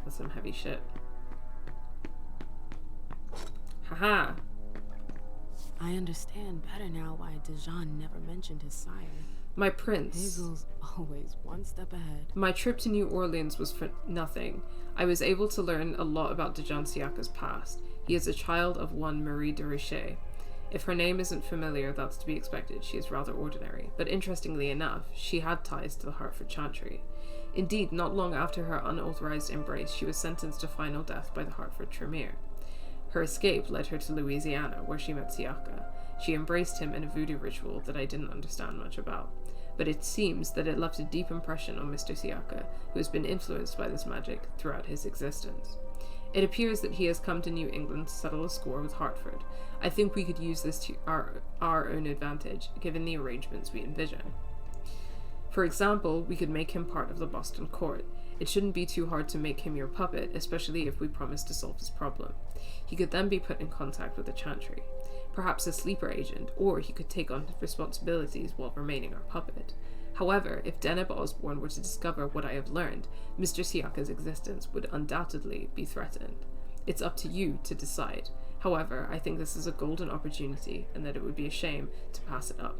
A: That's some heavy shit. Haha.
Q: I understand better now why Dijon never mentioned his sire.
A: My prince.
Q: Hazel's always one step ahead.
A: My trip to New Orleans was for nothing. I was able to learn a lot about Dijon Siaka's past. He is a child of one Marie de Richet. If her name isn't familiar, that's to be expected. She is rather ordinary. But interestingly enough, she had ties to the Hartford Chantry. Indeed, not long after her unauthorized embrace, she was sentenced to final death by the Hartford Tremere. Her escape led her to Louisiana, where she met Siaka. She embraced him in a voodoo ritual that I didn't understand much about. But it seems that it left a deep impression on Mr. Siaka, who has been influenced by this magic throughout his existence. It appears that he has come to New England to settle a score with Hartford. I think we could use this to our own advantage, given the arrangements we envision. For example, we could make him part of the Boston court. It shouldn't be too hard to make him your puppet, especially if we promise to solve his problem. He could then be put in contact with the Chantry, perhaps a sleeper agent, or he could take on responsibilities while remaining our puppet. However, if Deneb Osborne were to discover what I have learned, Mr. Siaka's existence would undoubtedly be threatened. It's up to you to decide. However, I think this is a golden opportunity, and that it would be a shame to pass it up.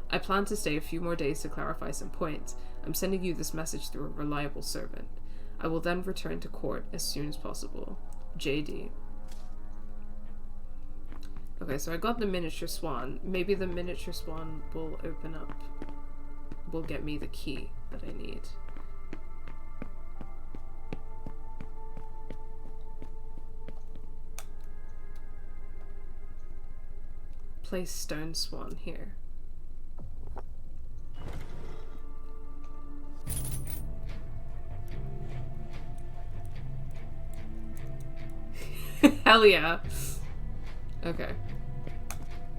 A: I plan to stay a few more days to clarify some points. I'm sending you this message through a reliable servant. I will then return to court as soon as possible. JD. Okay, so I got the miniature swan. Maybe the miniature swan will open up, will get me the key that I need. Place stone swan here. Hell yeah. Okay.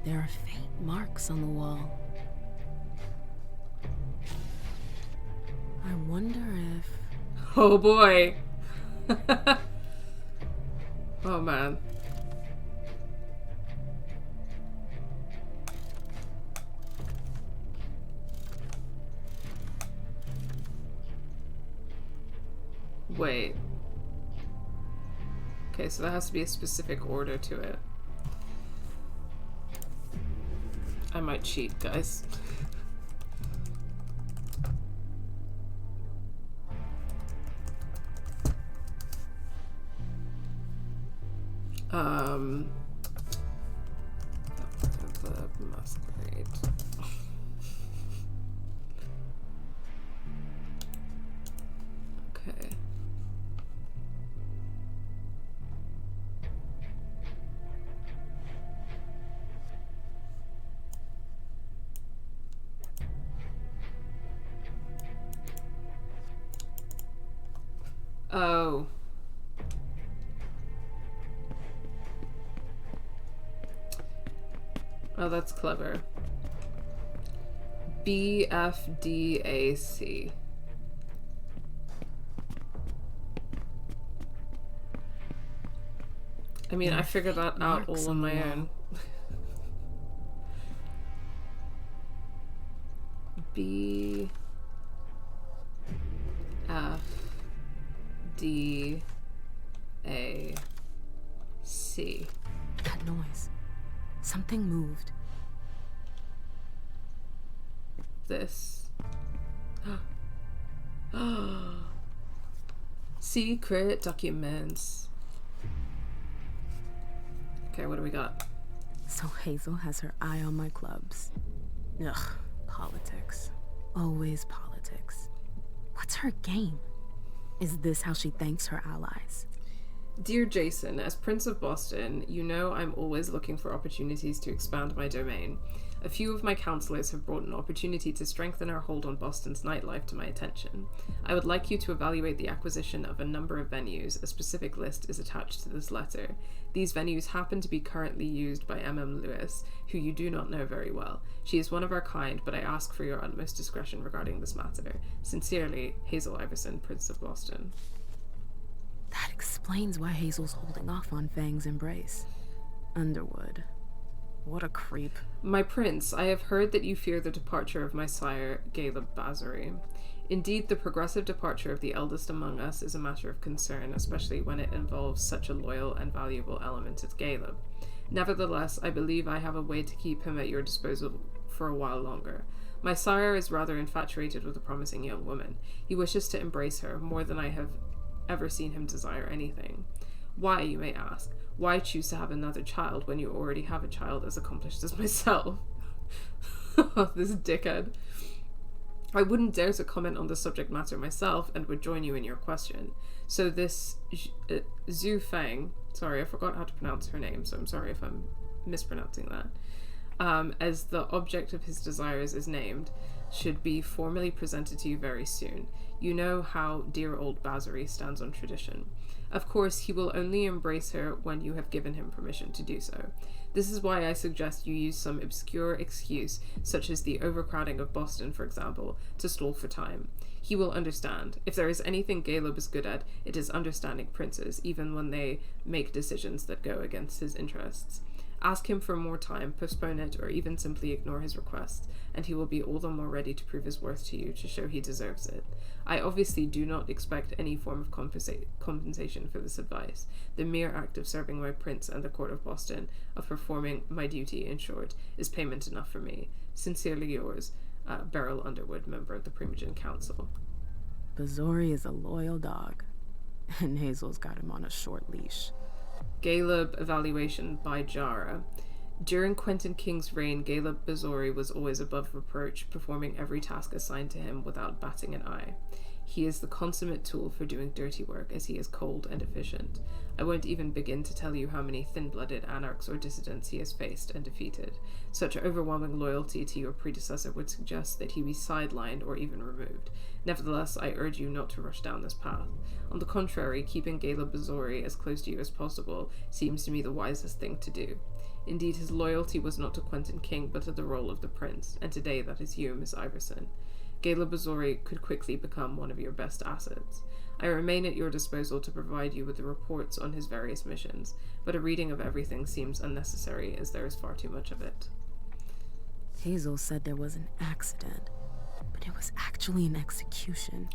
Q: There are faint marks on the wall. I wonder if...
A: Oh boy. Oh man. Wait. Okay, so there has to be a specific order to it. I might cheat, guys. The Masquerade. Okay. Oh. Oh, that's clever. BFDAC. I mean, I figured that out all on my own. B F D A C.
Q: That noise. Something moved.
A: This. Secret documents. Okay, what do we got?
Q: So Hazel has her eye on my clubs. Ugh, politics. Always politics. What's her game? Is this how she thanks her allies?
A: Dear Jason, as Prince of Boston, you know I'm always looking for opportunities to expand my domain. A few of my counselors have brought an opportunity to strengthen our hold on Boston's nightlife to my attention. I would like you to evaluate the acquisition of a number of venues. A specific list is attached to this letter. These venues happen to be currently used by M.M. Lewis, who you do not know very well. She is one of our kind, but I ask for your utmost discretion regarding this matter. Sincerely, Hazel Iverson, Prince of Boston.
Q: That explains why Hazel's holding off on Fang's embrace. Underwood. What a creep.
A: My prince, I have heard that you fear the departure of my sire, Caleb Bassery. Indeed, the progressive departure of the eldest among us is a matter of concern, especially when it involves such a loyal and valuable element as Caleb. Nevertheless, I believe I have a way to keep him at your disposal for a while longer. My sire is rather infatuated with a promising young woman. He wishes to embrace her more than I have ever seen him desire anything. Why, you may ask? Why choose to have another child when you already have a child as accomplished as myself? This dickhead. I wouldn't dare to comment on the subject matter myself and would join you in your question. So this Zhu Fang, sorry, I forgot how to pronounce her name, so I'm sorry if I'm mispronouncing that, as the object of his desires is named, should be formally presented to you very soon. You know how dear old Bassery stands on tradition. Of course, he will only embrace her when you have given him permission to do so. This is why I suggest you use some obscure excuse, such as the overcrowding of Boston, for example, to stall for time. He will understand. If there is anything Caleb is good at, it is understanding princes, even when they make decisions that go against his interests. Ask him for more time, postpone it, or even simply ignore his requests, and he will be all the more ready to prove his worth to you, to show he deserves it. I obviously do not expect any form of compensation for this advice. The mere act of serving my prince and the court of Boston, of performing my duty, in short, is payment enough for me. Sincerely yours, Beryl Underwood, member of the Primogen Council.
Q: Bazori is a loyal dog, and Hazel's got him on a short leash.
A: Caleb evaluation by Jara. During Quentin King's reign, Caleb Bazori was always above reproach, performing every task assigned to him without batting an eye. He is the consummate tool for doing dirty work, as he is cold and efficient. I won't even begin to tell you how many thin-blooded anarchs or dissidents he has faced and defeated. Such overwhelming loyalty to your predecessor would suggest that he be sidelined or even removed. Nevertheless, I urge you not to rush down this path. On the contrary, keeping Caleb Bazori as close to you as possible seems to me the wisest thing to do. Indeed, his loyalty was not to Quentin King, but to the role of the prince, and today that is you, Miss Iverson. Caleb Bazori could quickly become one of your best assets. I remain at your disposal to provide you with the reports on his various missions, but a reading of everything seems unnecessary, as there is far too much of it.
Q: Hazel said there was an accident, but it was actually an execution.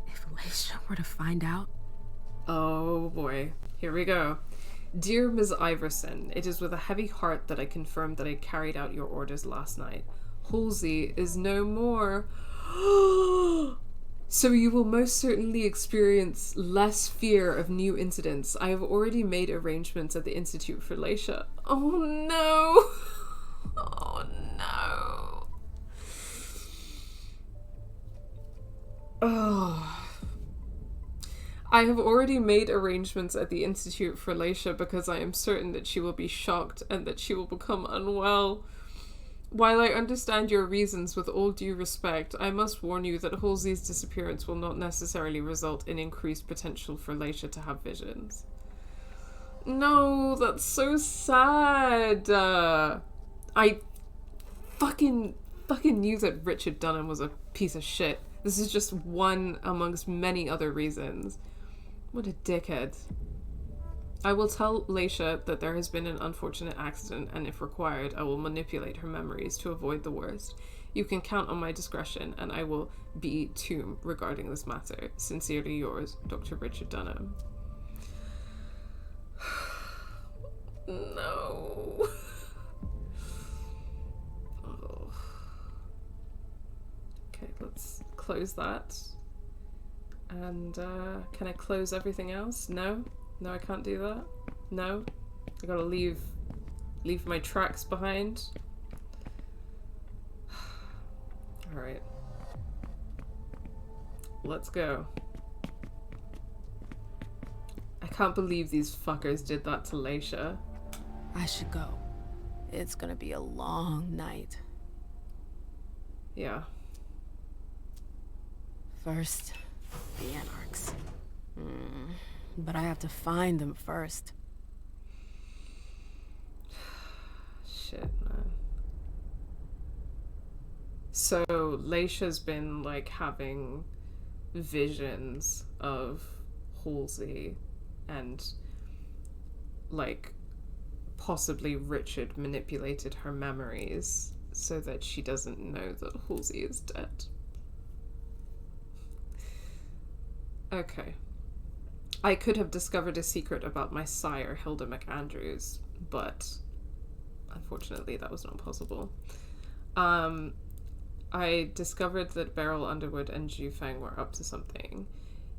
Q: If Leisha were to find out...
A: Oh boy, here we go. Dear Ms. Iverson, it is with a heavy heart that I confirm that I carried out your orders last night. Halsey is no more. So you will most certainly experience less fear of new incidents. I have already made arrangements at the Institute for Leisha. Oh no! Oh no! Oh. I have already made arrangements at the Institute for Leisha because I am certain that she will be shocked and that she will become unwell. While I understand your reasons with all due respect, I must warn you that Halsey's disappearance will not necessarily result in increased potential for Leisha to have visions. No, that's so sad. I fucking knew that Richard Dunham was a piece of shit. This is just one amongst many other reasons. What a dickhead. I will tell Leisha that there has been an unfortunate accident, and if required, I will manipulate her memories to avoid the worst. You can count on my discretion, and I will be tomb regarding this matter. Sincerely yours, Dr. Richard Dunham. No. Oh. Okay, let's close that. And can I close everything else? No? No, I can't do that? No? I gotta leave my tracks behind? Alright. Let's go. I can't believe these fuckers did that to Leisha.
Q: I should go. It's gonna be a long night.
A: Yeah.
Q: First, the Anarchs. But I have to find them first.
A: Shit, man. So, Leisha's been, like, having visions of Halsey and, like, possibly Richard manipulated her memories so that she doesn't know that Halsey is dead. Okay. I could have discovered a secret about my sire, Hilda McAndrews, but unfortunately that was not possible. I discovered that Beryl Underwood and Zhu Feng were up to something.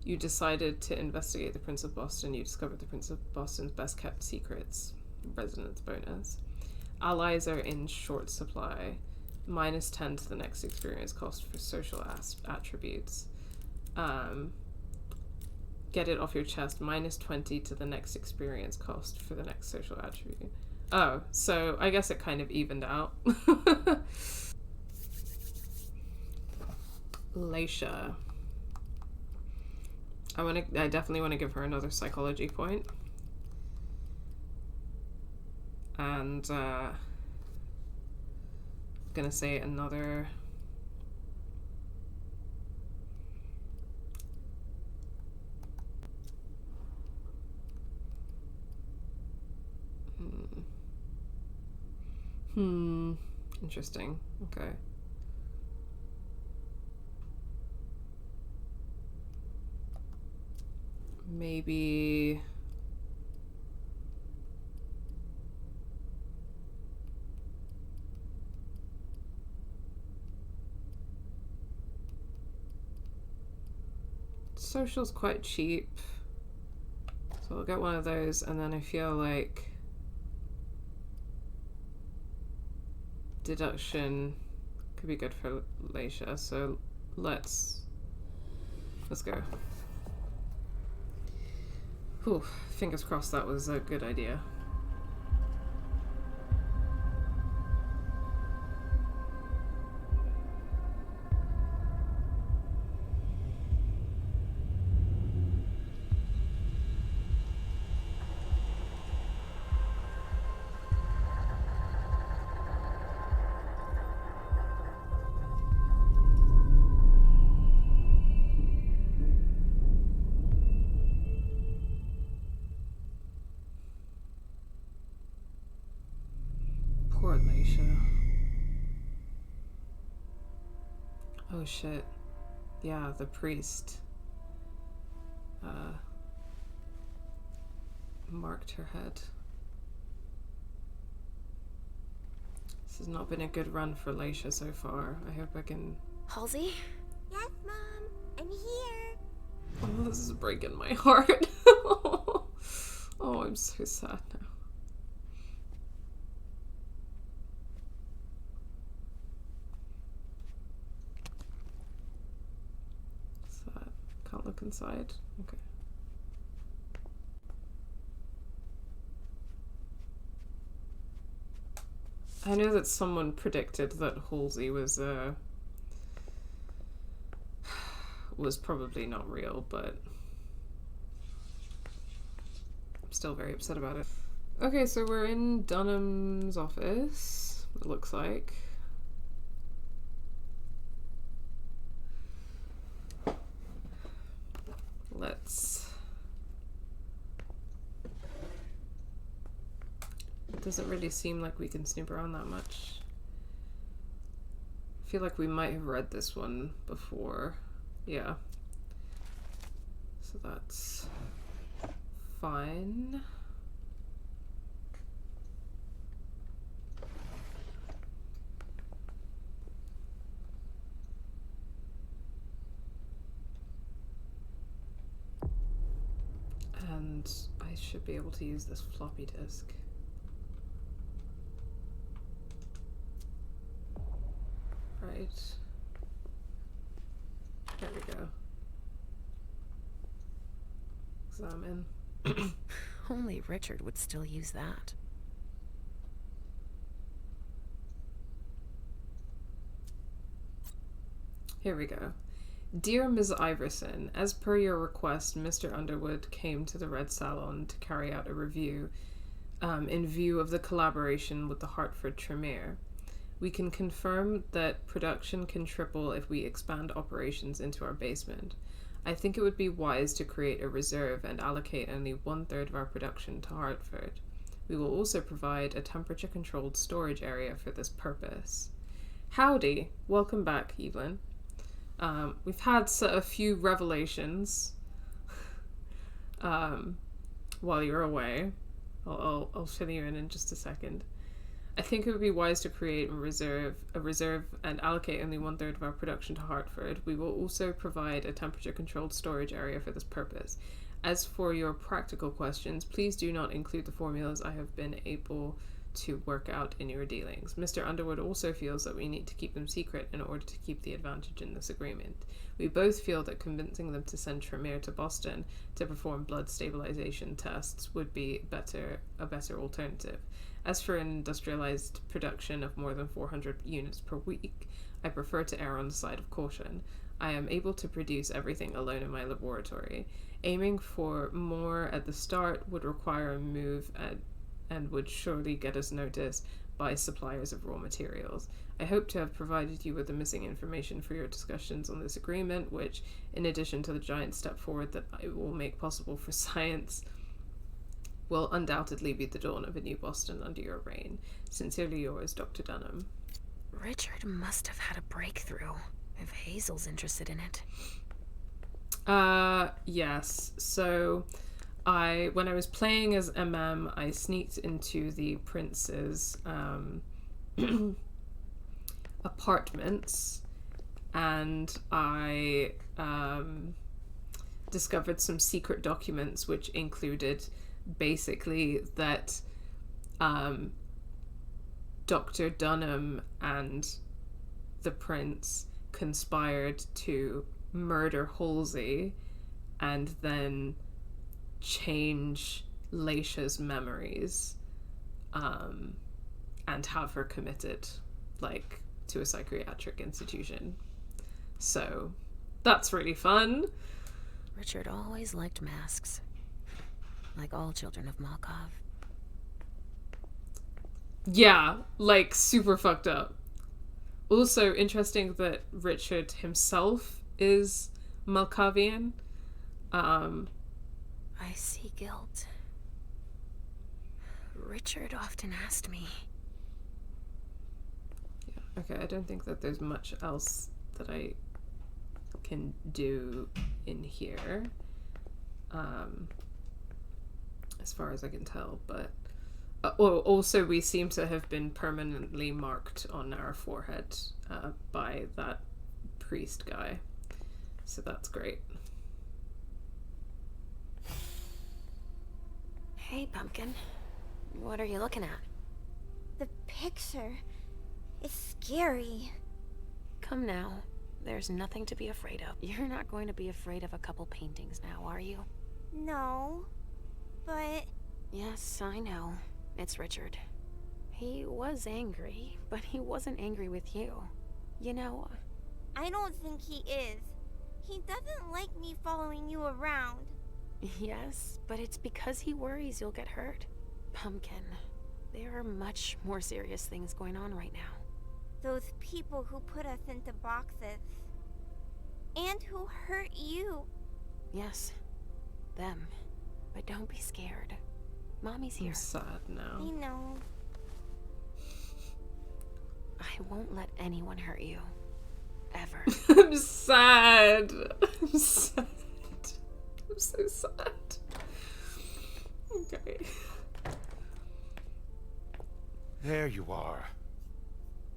A: You decided to investigate the Prince of Boston. You discovered the Prince of Boston's best kept secrets. Resonance bonus. Allies are in short supply. -10 to the next experience cost for social attributes. Get it off your chest. -20 to the next experience cost for the next social attribute. Oh, so I guess it kind of evened out. Leisha. I definitely want to give her another psychology point. And gonna say another interesting. Okay. Maybe social's quite cheap, so I'll get one of those, and then I feel like deduction could be good for Leisha, so let's go. Whew, fingers crossed that was a good idea. Poor Leisha. Oh shit. Yeah, the priest marked her head. This has not been a good run for Leisha so far. I hope I can...
B: Halsey?
U: Yes, Mom. I'm here.
A: Oh, this is breaking my heart. Oh, I'm so sad now. Sad. Can't look inside. Okay. I know that someone predicted that Halsey was probably not real, but I'm still very upset about it. Okay, so we're in Dunham's office, it looks like. Let's... It doesn't really seem like we can snoop around that much. I feel like we might have read this one before. Yeah. So that's fine. And I should be able to use this floppy disk. Right. There we go. Examine.
B: Only Richard would still use that.
A: Here we go. Dear Ms. Iverson, as per your request, Mr. Underwood came to the Red Salon to carry out a review in view of the collaboration with the Hartford Tremere. We can confirm that production can triple if we expand operations into our basement. I think it would be wise to create a reserve and allocate only 1/3 of our production to Hartford. We will also provide a temperature-controlled storage area for this purpose. Howdy! Welcome back, Evelyn. We've had a few revelations while you're away. I'll fill you in just a second. I think it would be wise to create a reserve and allocate only 1/3 of our production to Hartford. We will also provide a temperature-controlled storage area for this purpose. As for your practical questions, please do not include the formulas I have been able to work out in your dealings. Mr. Underwood also feels that we need to keep them secret in order to keep the advantage in this agreement. We both feel that convincing them to send Tremere to Boston to perform blood stabilization tests would be a better alternative. As for an industrialized production of more than 400 units per week, I prefer to err on the side of caution. I am able to produce everything alone in my laboratory. Aiming for more at the start would require a move and would surely get us noticed by suppliers of raw materials. I hope to have provided you with the missing information for your discussions on this agreement, which, in addition to the giant step forward that it will make possible for science, will undoubtedly be the dawn of a new Boston under your reign. Sincerely yours, Dr. Dunham.
B: Richard must have had a breakthrough, if Hazel's interested in it.
A: Yes. So, when I was playing as MM, I sneaked into the prince's apartments, and I discovered some secret documents which included basically that Dr. Dunham and the prince conspired to murder Halsey and then change Leisha's memories and have her committed, like, to a psychiatric institution. So that's really fun.
B: Richard always liked masks, like all children of Malkov.
A: Yeah, like, super fucked up. Also interesting that Richard himself is Malkavian.
B: I see guilt. Richard often asked me.
A: Yeah, okay, I don't think that there's much else that I can do in here. As far as I can tell, but also we seem to have been permanently marked on our forehead by that priest guy, so that's great.
B: Hey, Pumpkin. What are you looking at?
U: The picture is scary.
B: Come now. There's nothing to be afraid of. You're not going to be afraid of a couple paintings now, are you?
U: No, but...
B: Yes, I know. It's Richard. He was angry, but he wasn't angry with you. You know...
U: I don't think he is. He doesn't like me following you around.
B: Yes, but it's because he worries you'll get hurt. Pumpkin, there are much more serious things going on right now.
U: Those people who put us into boxes. And who hurt you.
B: Yes, them. But don't be scared. Mommy's here.
A: I'm sad now.
U: I know.
B: I won't let anyone hurt you. Ever.
A: I'm sad. I'm sad. I'm so sad. Okay.
H: There you are.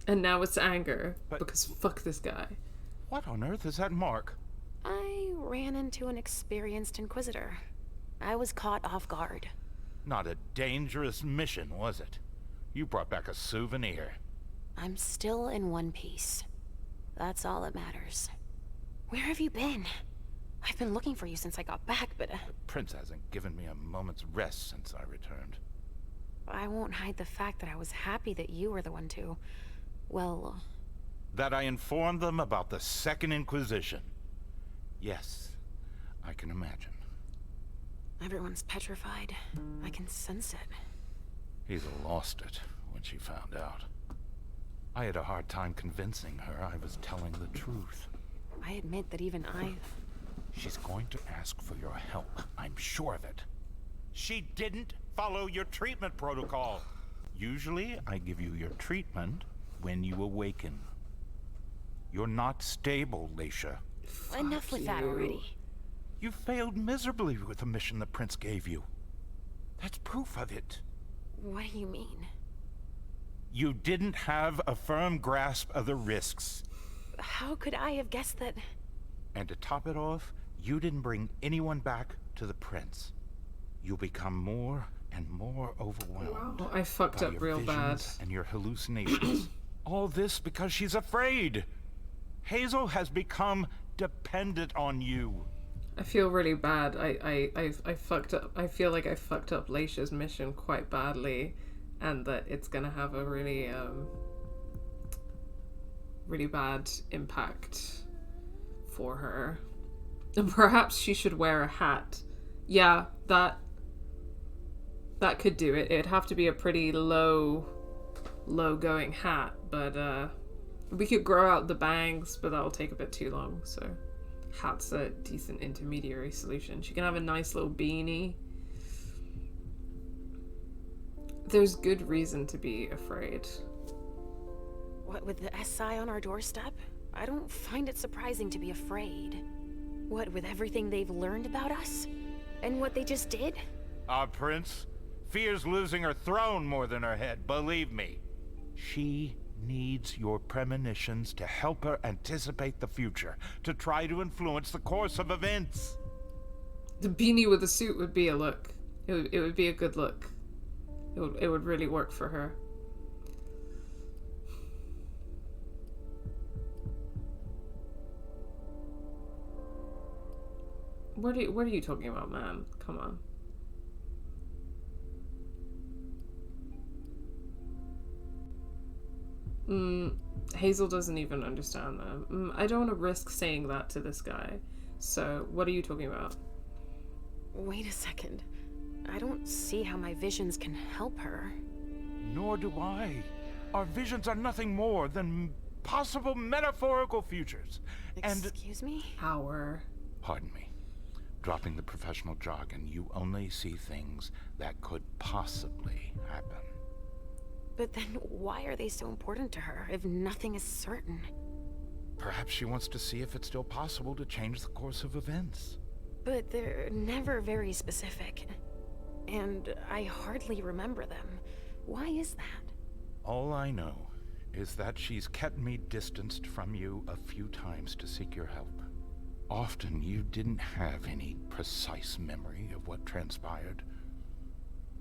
A: And now it's anger, because fuck this guy.
H: What on earth is that mark?
B: I ran into an experienced Inquisitor. I was caught off guard.
H: Not a dangerous mission, was it? You brought back a souvenir.
B: I'm still in one piece. That's all that matters. Where have you been? I've been looking for you since I got back, but...
H: The prince hasn't given me a moment's rest since I returned.
B: I won't hide the fact that I was happy that you were the one to... well...
H: That I informed them about the Second Inquisition. Yes, I can imagine.
B: Everyone's petrified. I can sense it.
H: Either lost it when she found out. I had a hard time convincing her I was telling the truth.
B: I admit that even I...
H: She's going to ask for your help. I'm sure of it. She didn't follow your treatment protocol. Usually, I give you your treatment when you awaken. You're not stable, Leisha.
B: Enough with that already.
H: You failed miserably with the mission the prince gave you. That's proof of it.
B: What do you mean?
H: You didn't have a firm grasp of the risks.
B: How could I have guessed that?
H: And to top it off, you didn't bring anyone back to the prince. You'll become more and more overwhelmed.
A: I fucked up real bad.
H: And your hallucinations. All this because she's afraid. Hazel has become dependent on you.
A: I feel really bad. I fucked up. I feel like I fucked up Leisha's mission quite badly, and that it's gonna have a really really bad impact for her. And perhaps she should wear a hat. Yeah, that could do it. It'd have to be a pretty low going hat, but we could grow out the bangs, but that'll take a bit too long, so hat's a decent intermediary solution. She can have a nice little beanie. There's good reason to be afraid.
B: What, with the SI on our doorstep? I don't find it surprising to be afraid. What, with everything they've learned about us? And what they just did?
H: Our prince fears losing her throne more than her head, believe me. She needs your premonitions to help her anticipate the future, to try to influence the course of events.
A: The beanie with the suit would be a look. It would be a good look. It would really work for her. What are you talking about, ma'am? Come on. Hazel doesn't even understand that. I don't want to risk saying that to this guy. So, what are you talking about?
Q: Wait a second. I don't see how my visions can help her.
H: Nor do I. Our visions are nothing more than possible metaphorical futures.
Q: Excuse me?
H: Pardon me. Dropping the professional jargon, you only see things that could possibly happen.
Q: But then why are they so important to her if nothing is certain?
H: Perhaps she wants to see if it's still possible to change the course of events.
Q: But they're never very specific. And I hardly remember them. Why is that?
H: All I know is that she's kept me distanced from you a few times to seek your help. Often you didn't have any precise memory of what transpired,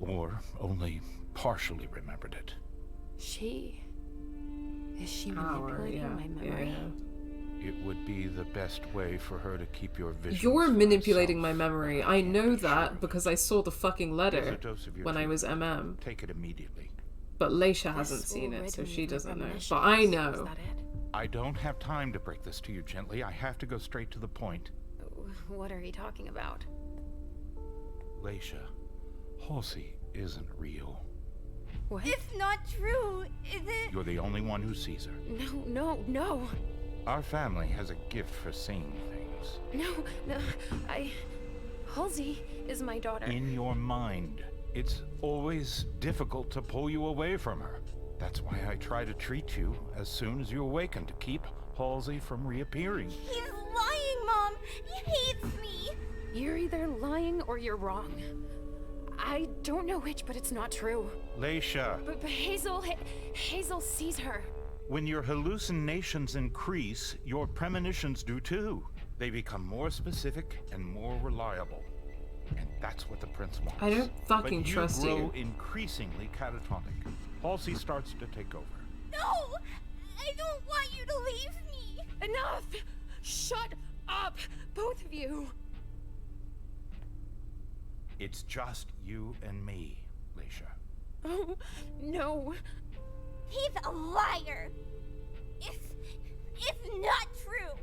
H: or only partially remembered it.
Q: Is she manipulating my memory?
H: It would be the best way for her to keep your vision.
A: You're manipulating my memory. I know that because I saw the fucking letter when I was MM.
H: Take it immediately.
A: But Leisha hasn't seen it, so she doesn't know. But I know.
H: I don't have time to break this to you gently. I have to go straight to the point.
Q: What are you talking about?
H: Leisha, Halsey isn't real.
Q: What?
U: It's not true, is it?
H: You're the only one who sees her.
Q: No.
H: Our family has a gift for seeing things.
Q: No. Halsey is my daughter.
H: In your mind. It's always difficult to pull you away from her. That's why I try to treat you as soon as you awaken to keep Halsey from reappearing.
U: He's lying, Mom! He hates me!
Q: You're either lying or you're wrong. I don't know which, but it's not true.
H: Leisha!
Q: But Hazel sees her.
H: When your hallucinations increase, your premonitions do too. They become more specific and more reliable. And that's what the prince wants.
A: I don't fucking trust you.
H: But you grow increasingly catatonic. Halsey starts to take over.
U: No! I don't want you to leave me!
Q: Enough! Shut up, both of you!
H: It's just you and me, Leisha.
Q: Oh, no.
U: He's a liar! It's not true!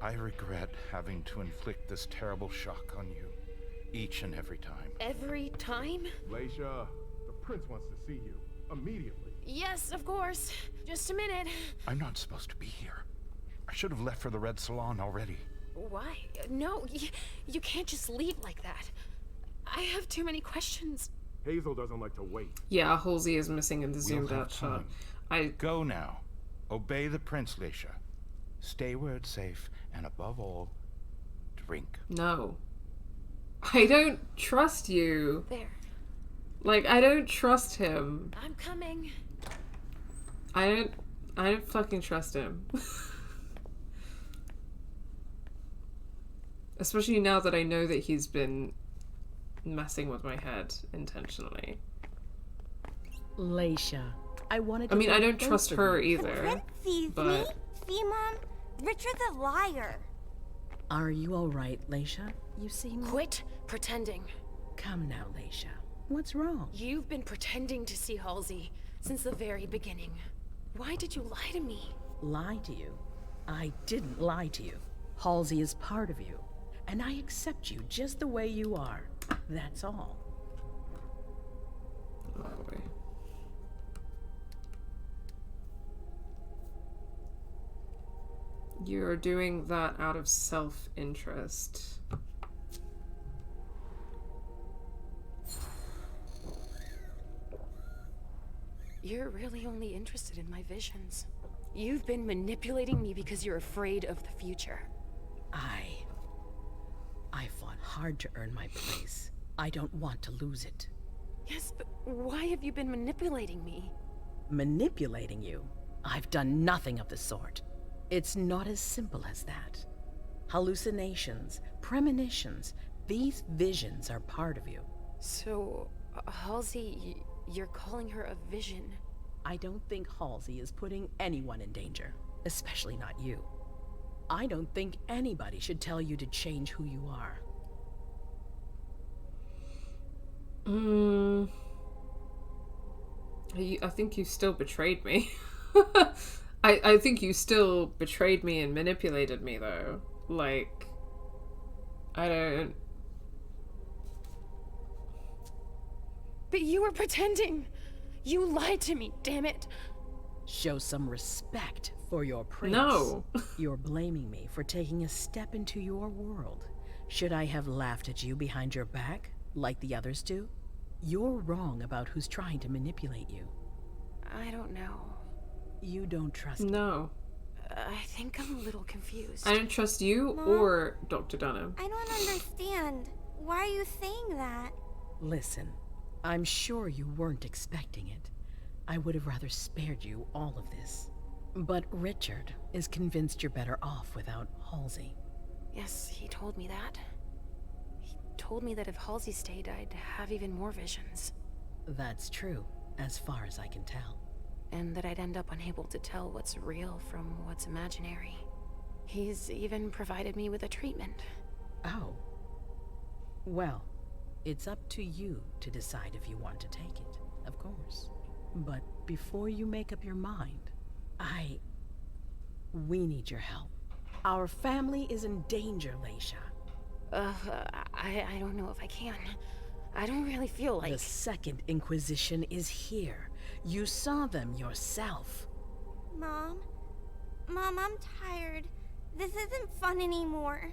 H: I regret having to inflict this terrible shock on you. Each and every time.
Q: Every time?
P: Leisha, the prince wants to see you. Immediately.
Q: Yes, of course. Just a minute.
H: I'm not supposed to be here. I should have left for the Red Salon already.
Q: Why? No, you can't just leave like that. I have too many questions.
P: Hazel doesn't like to wait.
A: Yeah, Halsey is missing in the zoomed out shot.
H: Go now. Obey the prince, Leisha. Stay where it's safe, and above all, drink.
A: No. I don't trust you.
Q: There.
A: Like, I don't trust him.
Q: I'm coming.
A: I don't fucking trust him. Especially now that I know that he's been messing with my head intentionally.
O: Leisha, I wanted to...
A: I mean, I don't trust her either.
U: The prince sees me. See, Mom? Richard's a liar.
O: Are you alright, Leisha? You seem...
Q: Quit pretending.
O: Come now, Leisha. What's wrong?
Q: You've been pretending to see Halsey since the very beginning. Why did you lie to me?
O: Lie to you? I didn't lie to you. Halsey is part of you, and I accept you just the way you are. That's all.
A: Oh, boy. You're doing that out of self-interest.
Q: You're really only interested in my visions. You've been manipulating me because you're afraid of the future.
O: I fought hard to earn my place. I don't want to lose it.
Q: Yes, but why have you been manipulating me?
O: Manipulating you? I've done nothing of the sort. It's not as simple as that. Hallucinations, premonitions, these visions are part of you.
Q: So, Halsey, you're calling her a vision?
O: I don't think Halsey is putting anyone in danger, especially not you. I don't think anybody should tell you to change who you are.
A: I think you still betrayed me. I think you still betrayed me and manipulated me, though. Like, I don't...
T: But you were pretending! You lied to me, damn it!
O: Show some respect for your prince.
A: No.
O: You're blaming me for taking a step into your world. Should I have laughed at you behind your back, like the others do? You're wrong about who's trying to manipulate you.
T: I don't know.
O: You don't trust me.
A: No.
T: I think I'm a little confused.
A: I don't trust you
U: Mom?
A: or Dr. Dunham.
U: I don't understand. Why are you saying that?
O: Listen, I'm sure you weren't expecting it. I would have rather spared you all of this. But Richard is convinced you're better off without Halsey.
T: Yes, he told me that. He told me that if Halsey stayed, I'd have even more visions.
O: That's true, as far as I can tell.
T: And that I'd end up unable to tell what's real from what's imaginary. He's even provided me with a treatment.
O: Oh. Well, it's up to you to decide if you want to take it, of course. But before you make up your mind, we need your help. Our family is in danger, Leisha.
T: I don't know if I can. I don't really feel like...
O: The Second Inquisition is here. You saw them yourself.
U: Mom, I'm tired. This isn't fun anymore.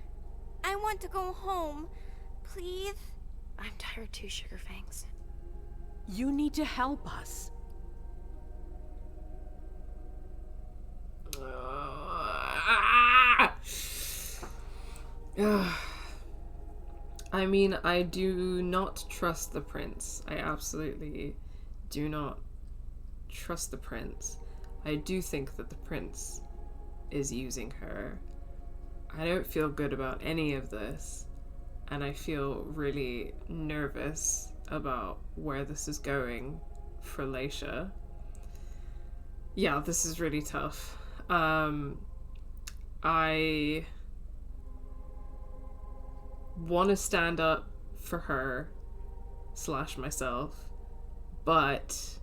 U: I want to go home. Please?
T: I'm tired too, Sugarfangs.
O: You need to help us.
A: I mean, I do not trust the prince. I absolutely do not trust the prince. I do think that the prince is using her. I don't feel good about any of this, and I feel really nervous about where this is going for Leisha. Yeah, this is really tough. I want to stand up for her / myself, but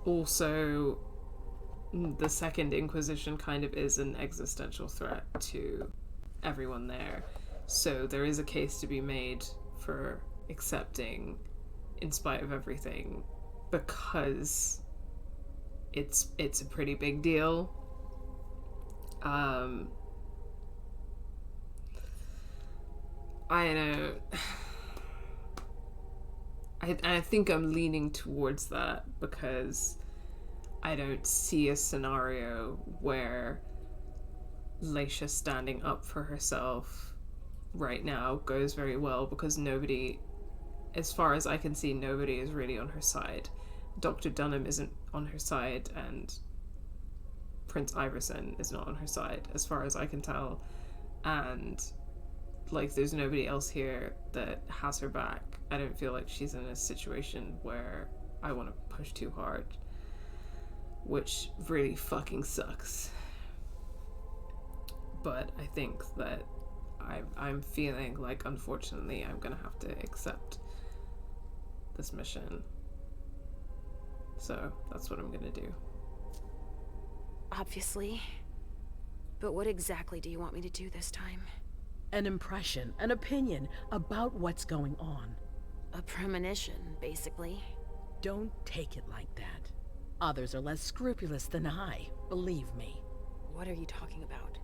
A: also the Second Inquisition kind of is an existential threat to everyone there. So there is a case to be made for accepting in spite of everything, because it's a pretty big deal. I know. I think I'm leaning towards that because I don't see a scenario where Leisha standing up for herself right now goes very well, because nobody, as far as I can see, nobody is really on her side. Dr. Dunham isn't on her side, and Prince Iverson is not on her side, as far as I can tell. And like, there's nobody else here that has her back. I don't feel like she's in a situation where I want to push too hard, which really fucking sucks. But I think that I'm feeling like, unfortunately, I'm gonna have to accept this mission. So that's what I'm gonna do.
T: Obviously. But what exactly do you want me to do this time?
O: An impression, an opinion about what's going on.
T: A premonition, basically.
O: Don't take it like that. Others are less scrupulous than I, believe me.
T: What are you talking about?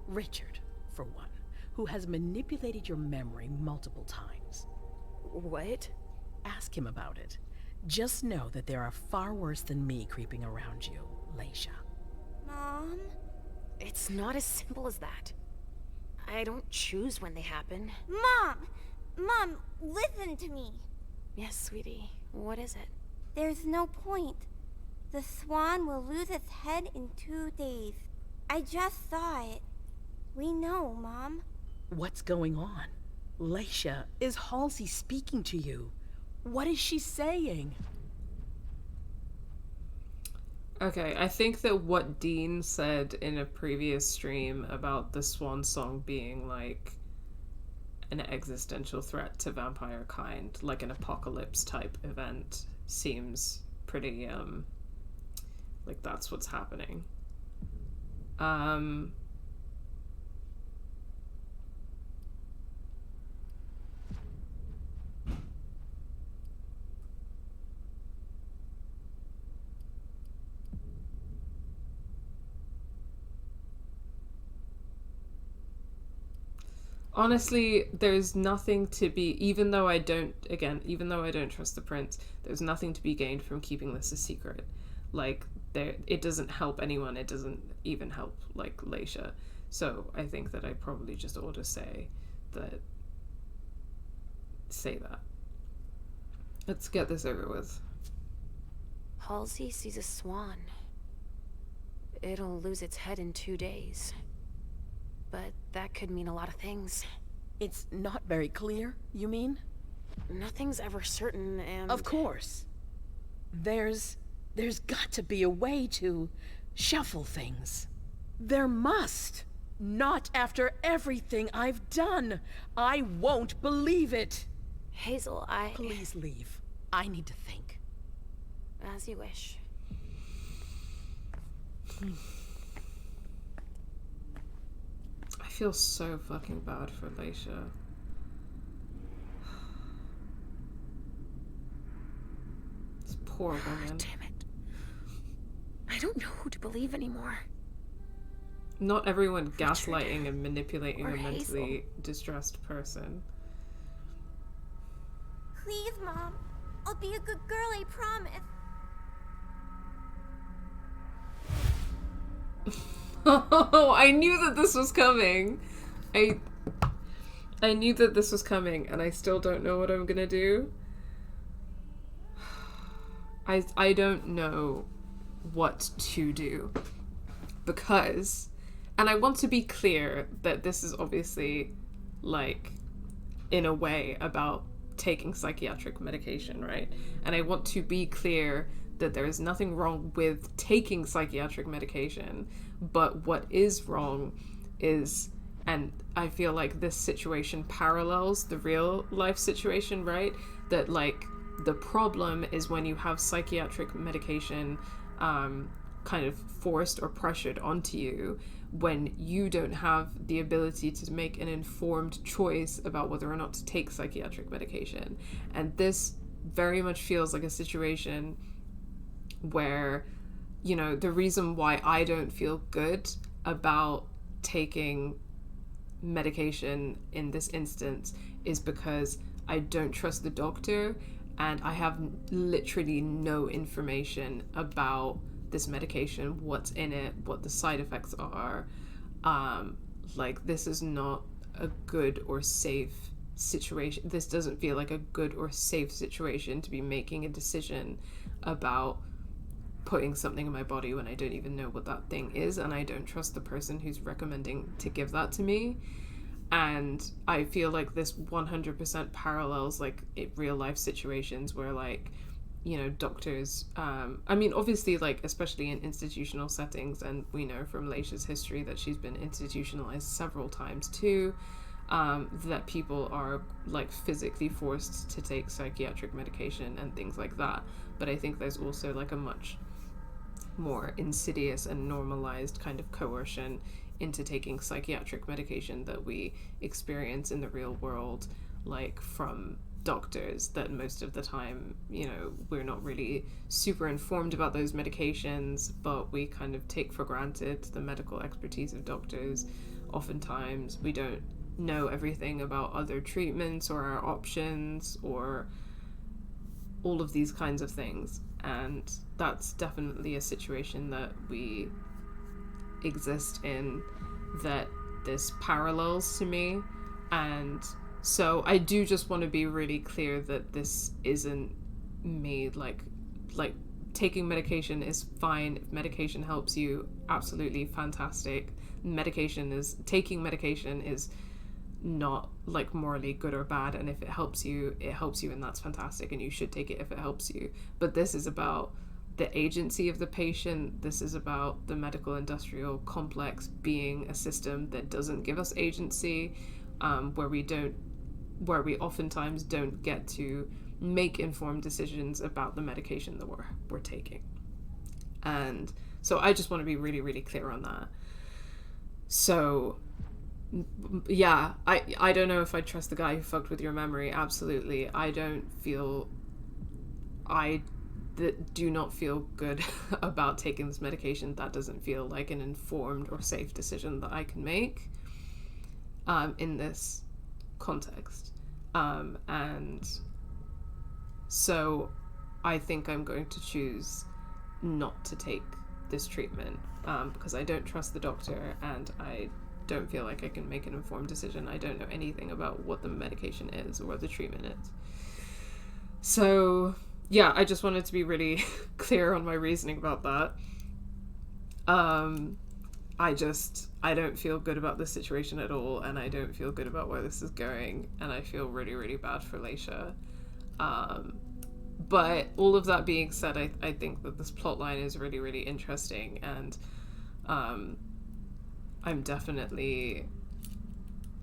O: Richard, for one, who has manipulated your memory multiple times.
T: What?
O: Ask him about it. Just know that there are far worse than me creeping around you, Leisha.
U: Mom?
T: It's not as simple as that. I don't choose when they happen.
U: Mom, listen to me.
T: Yes, sweetie. What is it?
U: There's no point. The swan will lose its head in 2 days. I just saw it. We know, Mom.
O: What's going on? Leisha, is Halsey speaking to you? What is she saying?
A: Okay, I think that what Dean said in a previous stream about the Swansong being like an existential threat to vampire kind, like an apocalypse type event, seems pretty, like that's what's happening. Honestly, there's nothing to be, even though I don't trust the prince, there's nothing to be gained from keeping this a secret. Like, it doesn't help anyone, it doesn't even help, like, Leisha. So I think that I probably just ought to say that. Let's get this over with.
T: Halsey sees a swan. It'll lose its head in 2 days. But that could mean a lot of things.
O: It's not very clear, you mean?
T: Nothing's ever certain, and...
O: Of course. There's got to be a way to shuffle things. There must. Not after everything I've done. I won't believe it.
T: Hazel,
O: Please leave. I need to think.
T: As you wish.
A: I feel so fucking bad for Leisha. This poor woman.
T: Damn it. I don't know who to believe anymore.
A: Not everyone gaslighting and manipulating a mentally distressed person.
U: Please, Mom. I'll be a good girl, I promise.
A: Oh, I knew that this was coming. I knew that this was coming, and I still don't know what I'm gonna do. I don't know what to do. Because, and I want to be clear that this is obviously, like, in a way about taking psychiatric medication, right? And I want to be clear that there is nothing wrong with taking psychiatric medication, but what is wrong is, and I feel like this situation parallels the real life situation, right? That, like, the problem is when you have psychiatric medication kind of forced or pressured onto you, when you don't have the ability to make an informed choice about whether or not to take psychiatric medication. And this very much feels like a situation where, you know, the reason why I don't feel good about taking medication in this instance is because I don't trust the doctor, and I have literally no information about this medication, what's in it, what the side effects are. Like, this is not a good or safe situation. This doesn't feel like a good or safe situation to be making a decision about putting something in my body when I don't even know what that thing is, and I don't trust the person who's recommending to give that to me. And I feel like this 100% parallels, like, real life situations where, like, you know, doctors, I mean, obviously, like, especially in institutional settings, and we know from Leisha's history that she's been institutionalized several times too, that people are, like, physically forced to take psychiatric medication and things like that. But I think there's also, like, a much more insidious and normalized kind of coercion into taking psychiatric medication that we experience in the real world, like, from doctors, that most of the time, you know, we're not really super informed about those medications, but we kind of take for granted the medical expertise of doctors. Oftentimes we don't know everything about other treatments or our options or all of these kinds of things, and that's definitely a situation that we exist in, that this parallels to me. And so I do just want to be really clear that this isn't me, like taking medication is fine. If medication helps you, absolutely fantastic. Taking medication is not, like, morally good or bad, and if it helps you, and that's fantastic, and you should take it if it helps you. But this is about the agency of the patient. This is about the medical industrial complex being a system that doesn't give us agency, where we don't where we oftentimes don't get to make informed decisions about the medication that we're taking. And so I just want to be really, really clear on that. So yeah, I don't know if I trust the guy who fucked with your memory. Absolutely. I do not feel good about taking this medication. That doesn't feel like an informed or safe decision that I can make in this context. And so I think I'm going to choose not to take this treatment because I don't trust the doctor and I don't feel like I can make an informed decision. I don't know anything about what the medication is or what the treatment is. So yeah, I just wanted to be really clear on my reasoning about that. I don't feel good about this situation at all, and I don't feel good about where this is going, and I feel really, really bad for Leisha. But all of that being said, I think that this plotline is really, really interesting, and I'm definitely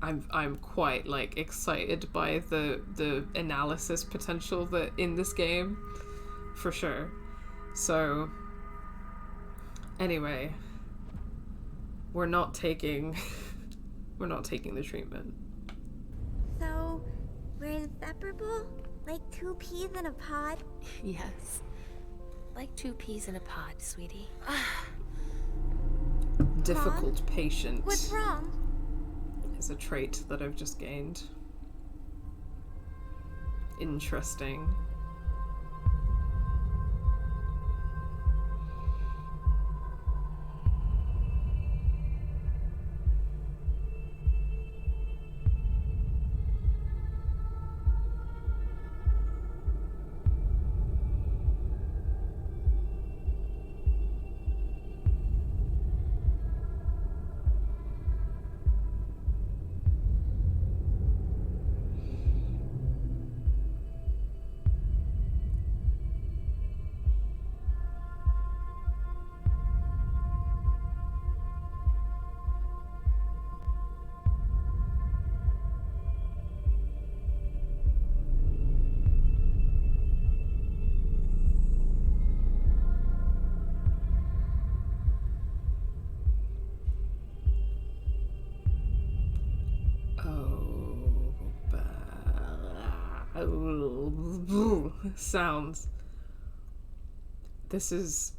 A: I'm quite like excited by the analysis potential that in this game, for sure. So anyway, we're not taking the treatment.
U: So we're inseparable? Like two peas in a pod?
T: Yes. Like two peas in a pod, sweetie.
A: Difficult patient.
U: What's wrong?
A: Is a trait that I've just gained. Interesting. Sounds. This is...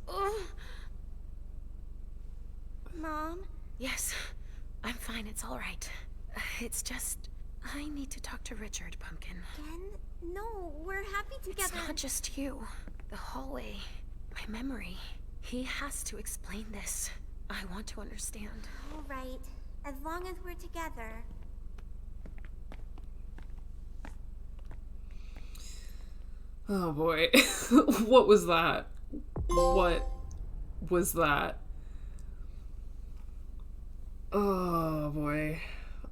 U: Mom?
T: Yes, I'm fine. It's all right. It's just... I need to talk to Richard, Pumpkin.
U: Again? No, we're happy together.
T: It's not just you. The hallway. My memory. He has to explain this. I want to understand.
U: All right. As long as we're together.
A: Oh boy. What was that? What was that? Oh boy.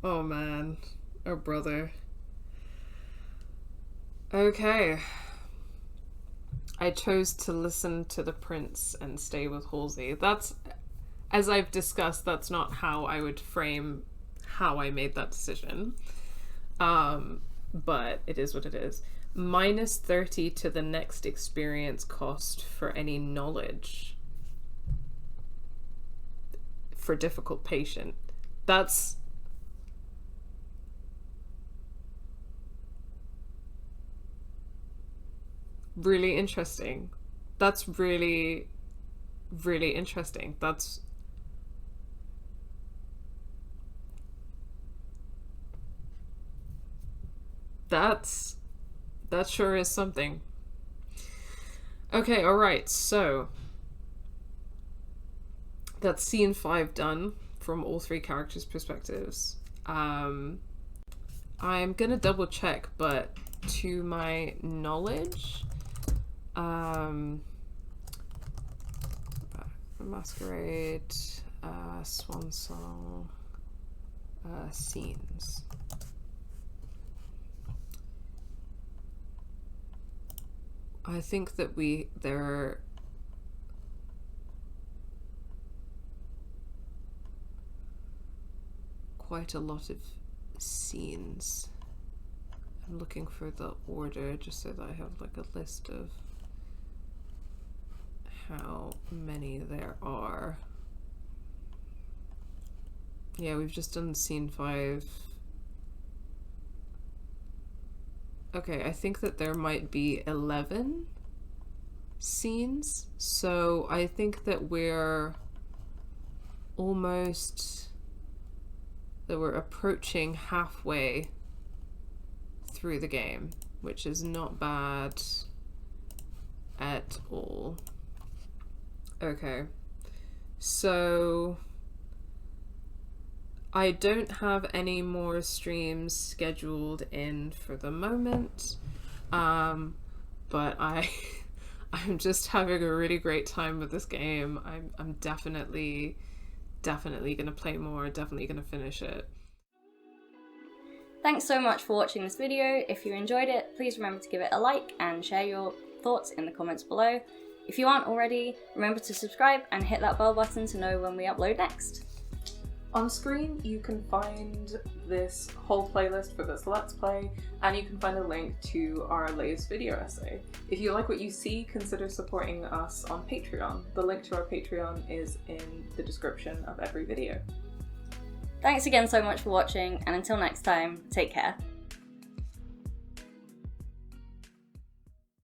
A: Oh man. Oh brother. Okay. I chose to listen to the prince and stay with Halsey. That's, as I've discussed, that's not how I would frame how I made that decision. But it is what it is. Minus 30 to the next experience cost for any knowledge for difficult patient. That's really interesting. That's really, really interesting. That sure is something. Okay, alright, so that's scene 5 done from all three characters' perspectives. I'm gonna double check, but to my knowledge, Masquerade, Swansong, scenes. I think that there are quite a lot of scenes I'm looking for the order just so that I have like a list of how many there are. Yeah, we've just done scene 5. Okay, I think that there might be 11 scenes, so I think that we're approaching halfway through the game, which is not bad at all. Okay, so I don't have any more streams scheduled in for the moment, but I'm just having a really great time with this game. I'm definitely gonna play more, definitely gonna finish it.
K: Thanks so much for watching this video. If you enjoyed it, please remember to give it a like and share your thoughts in the comments below. If you aren't already, remember to subscribe and hit that bell button to know when we upload next.
A: On screen, you can find this whole playlist for this Let's Play, and you can find a link to our latest video essay. If you like what you see, consider supporting us on Patreon. The link to our Patreon is in the description of every video.
K: Thanks again so much for watching, and until next time, take care.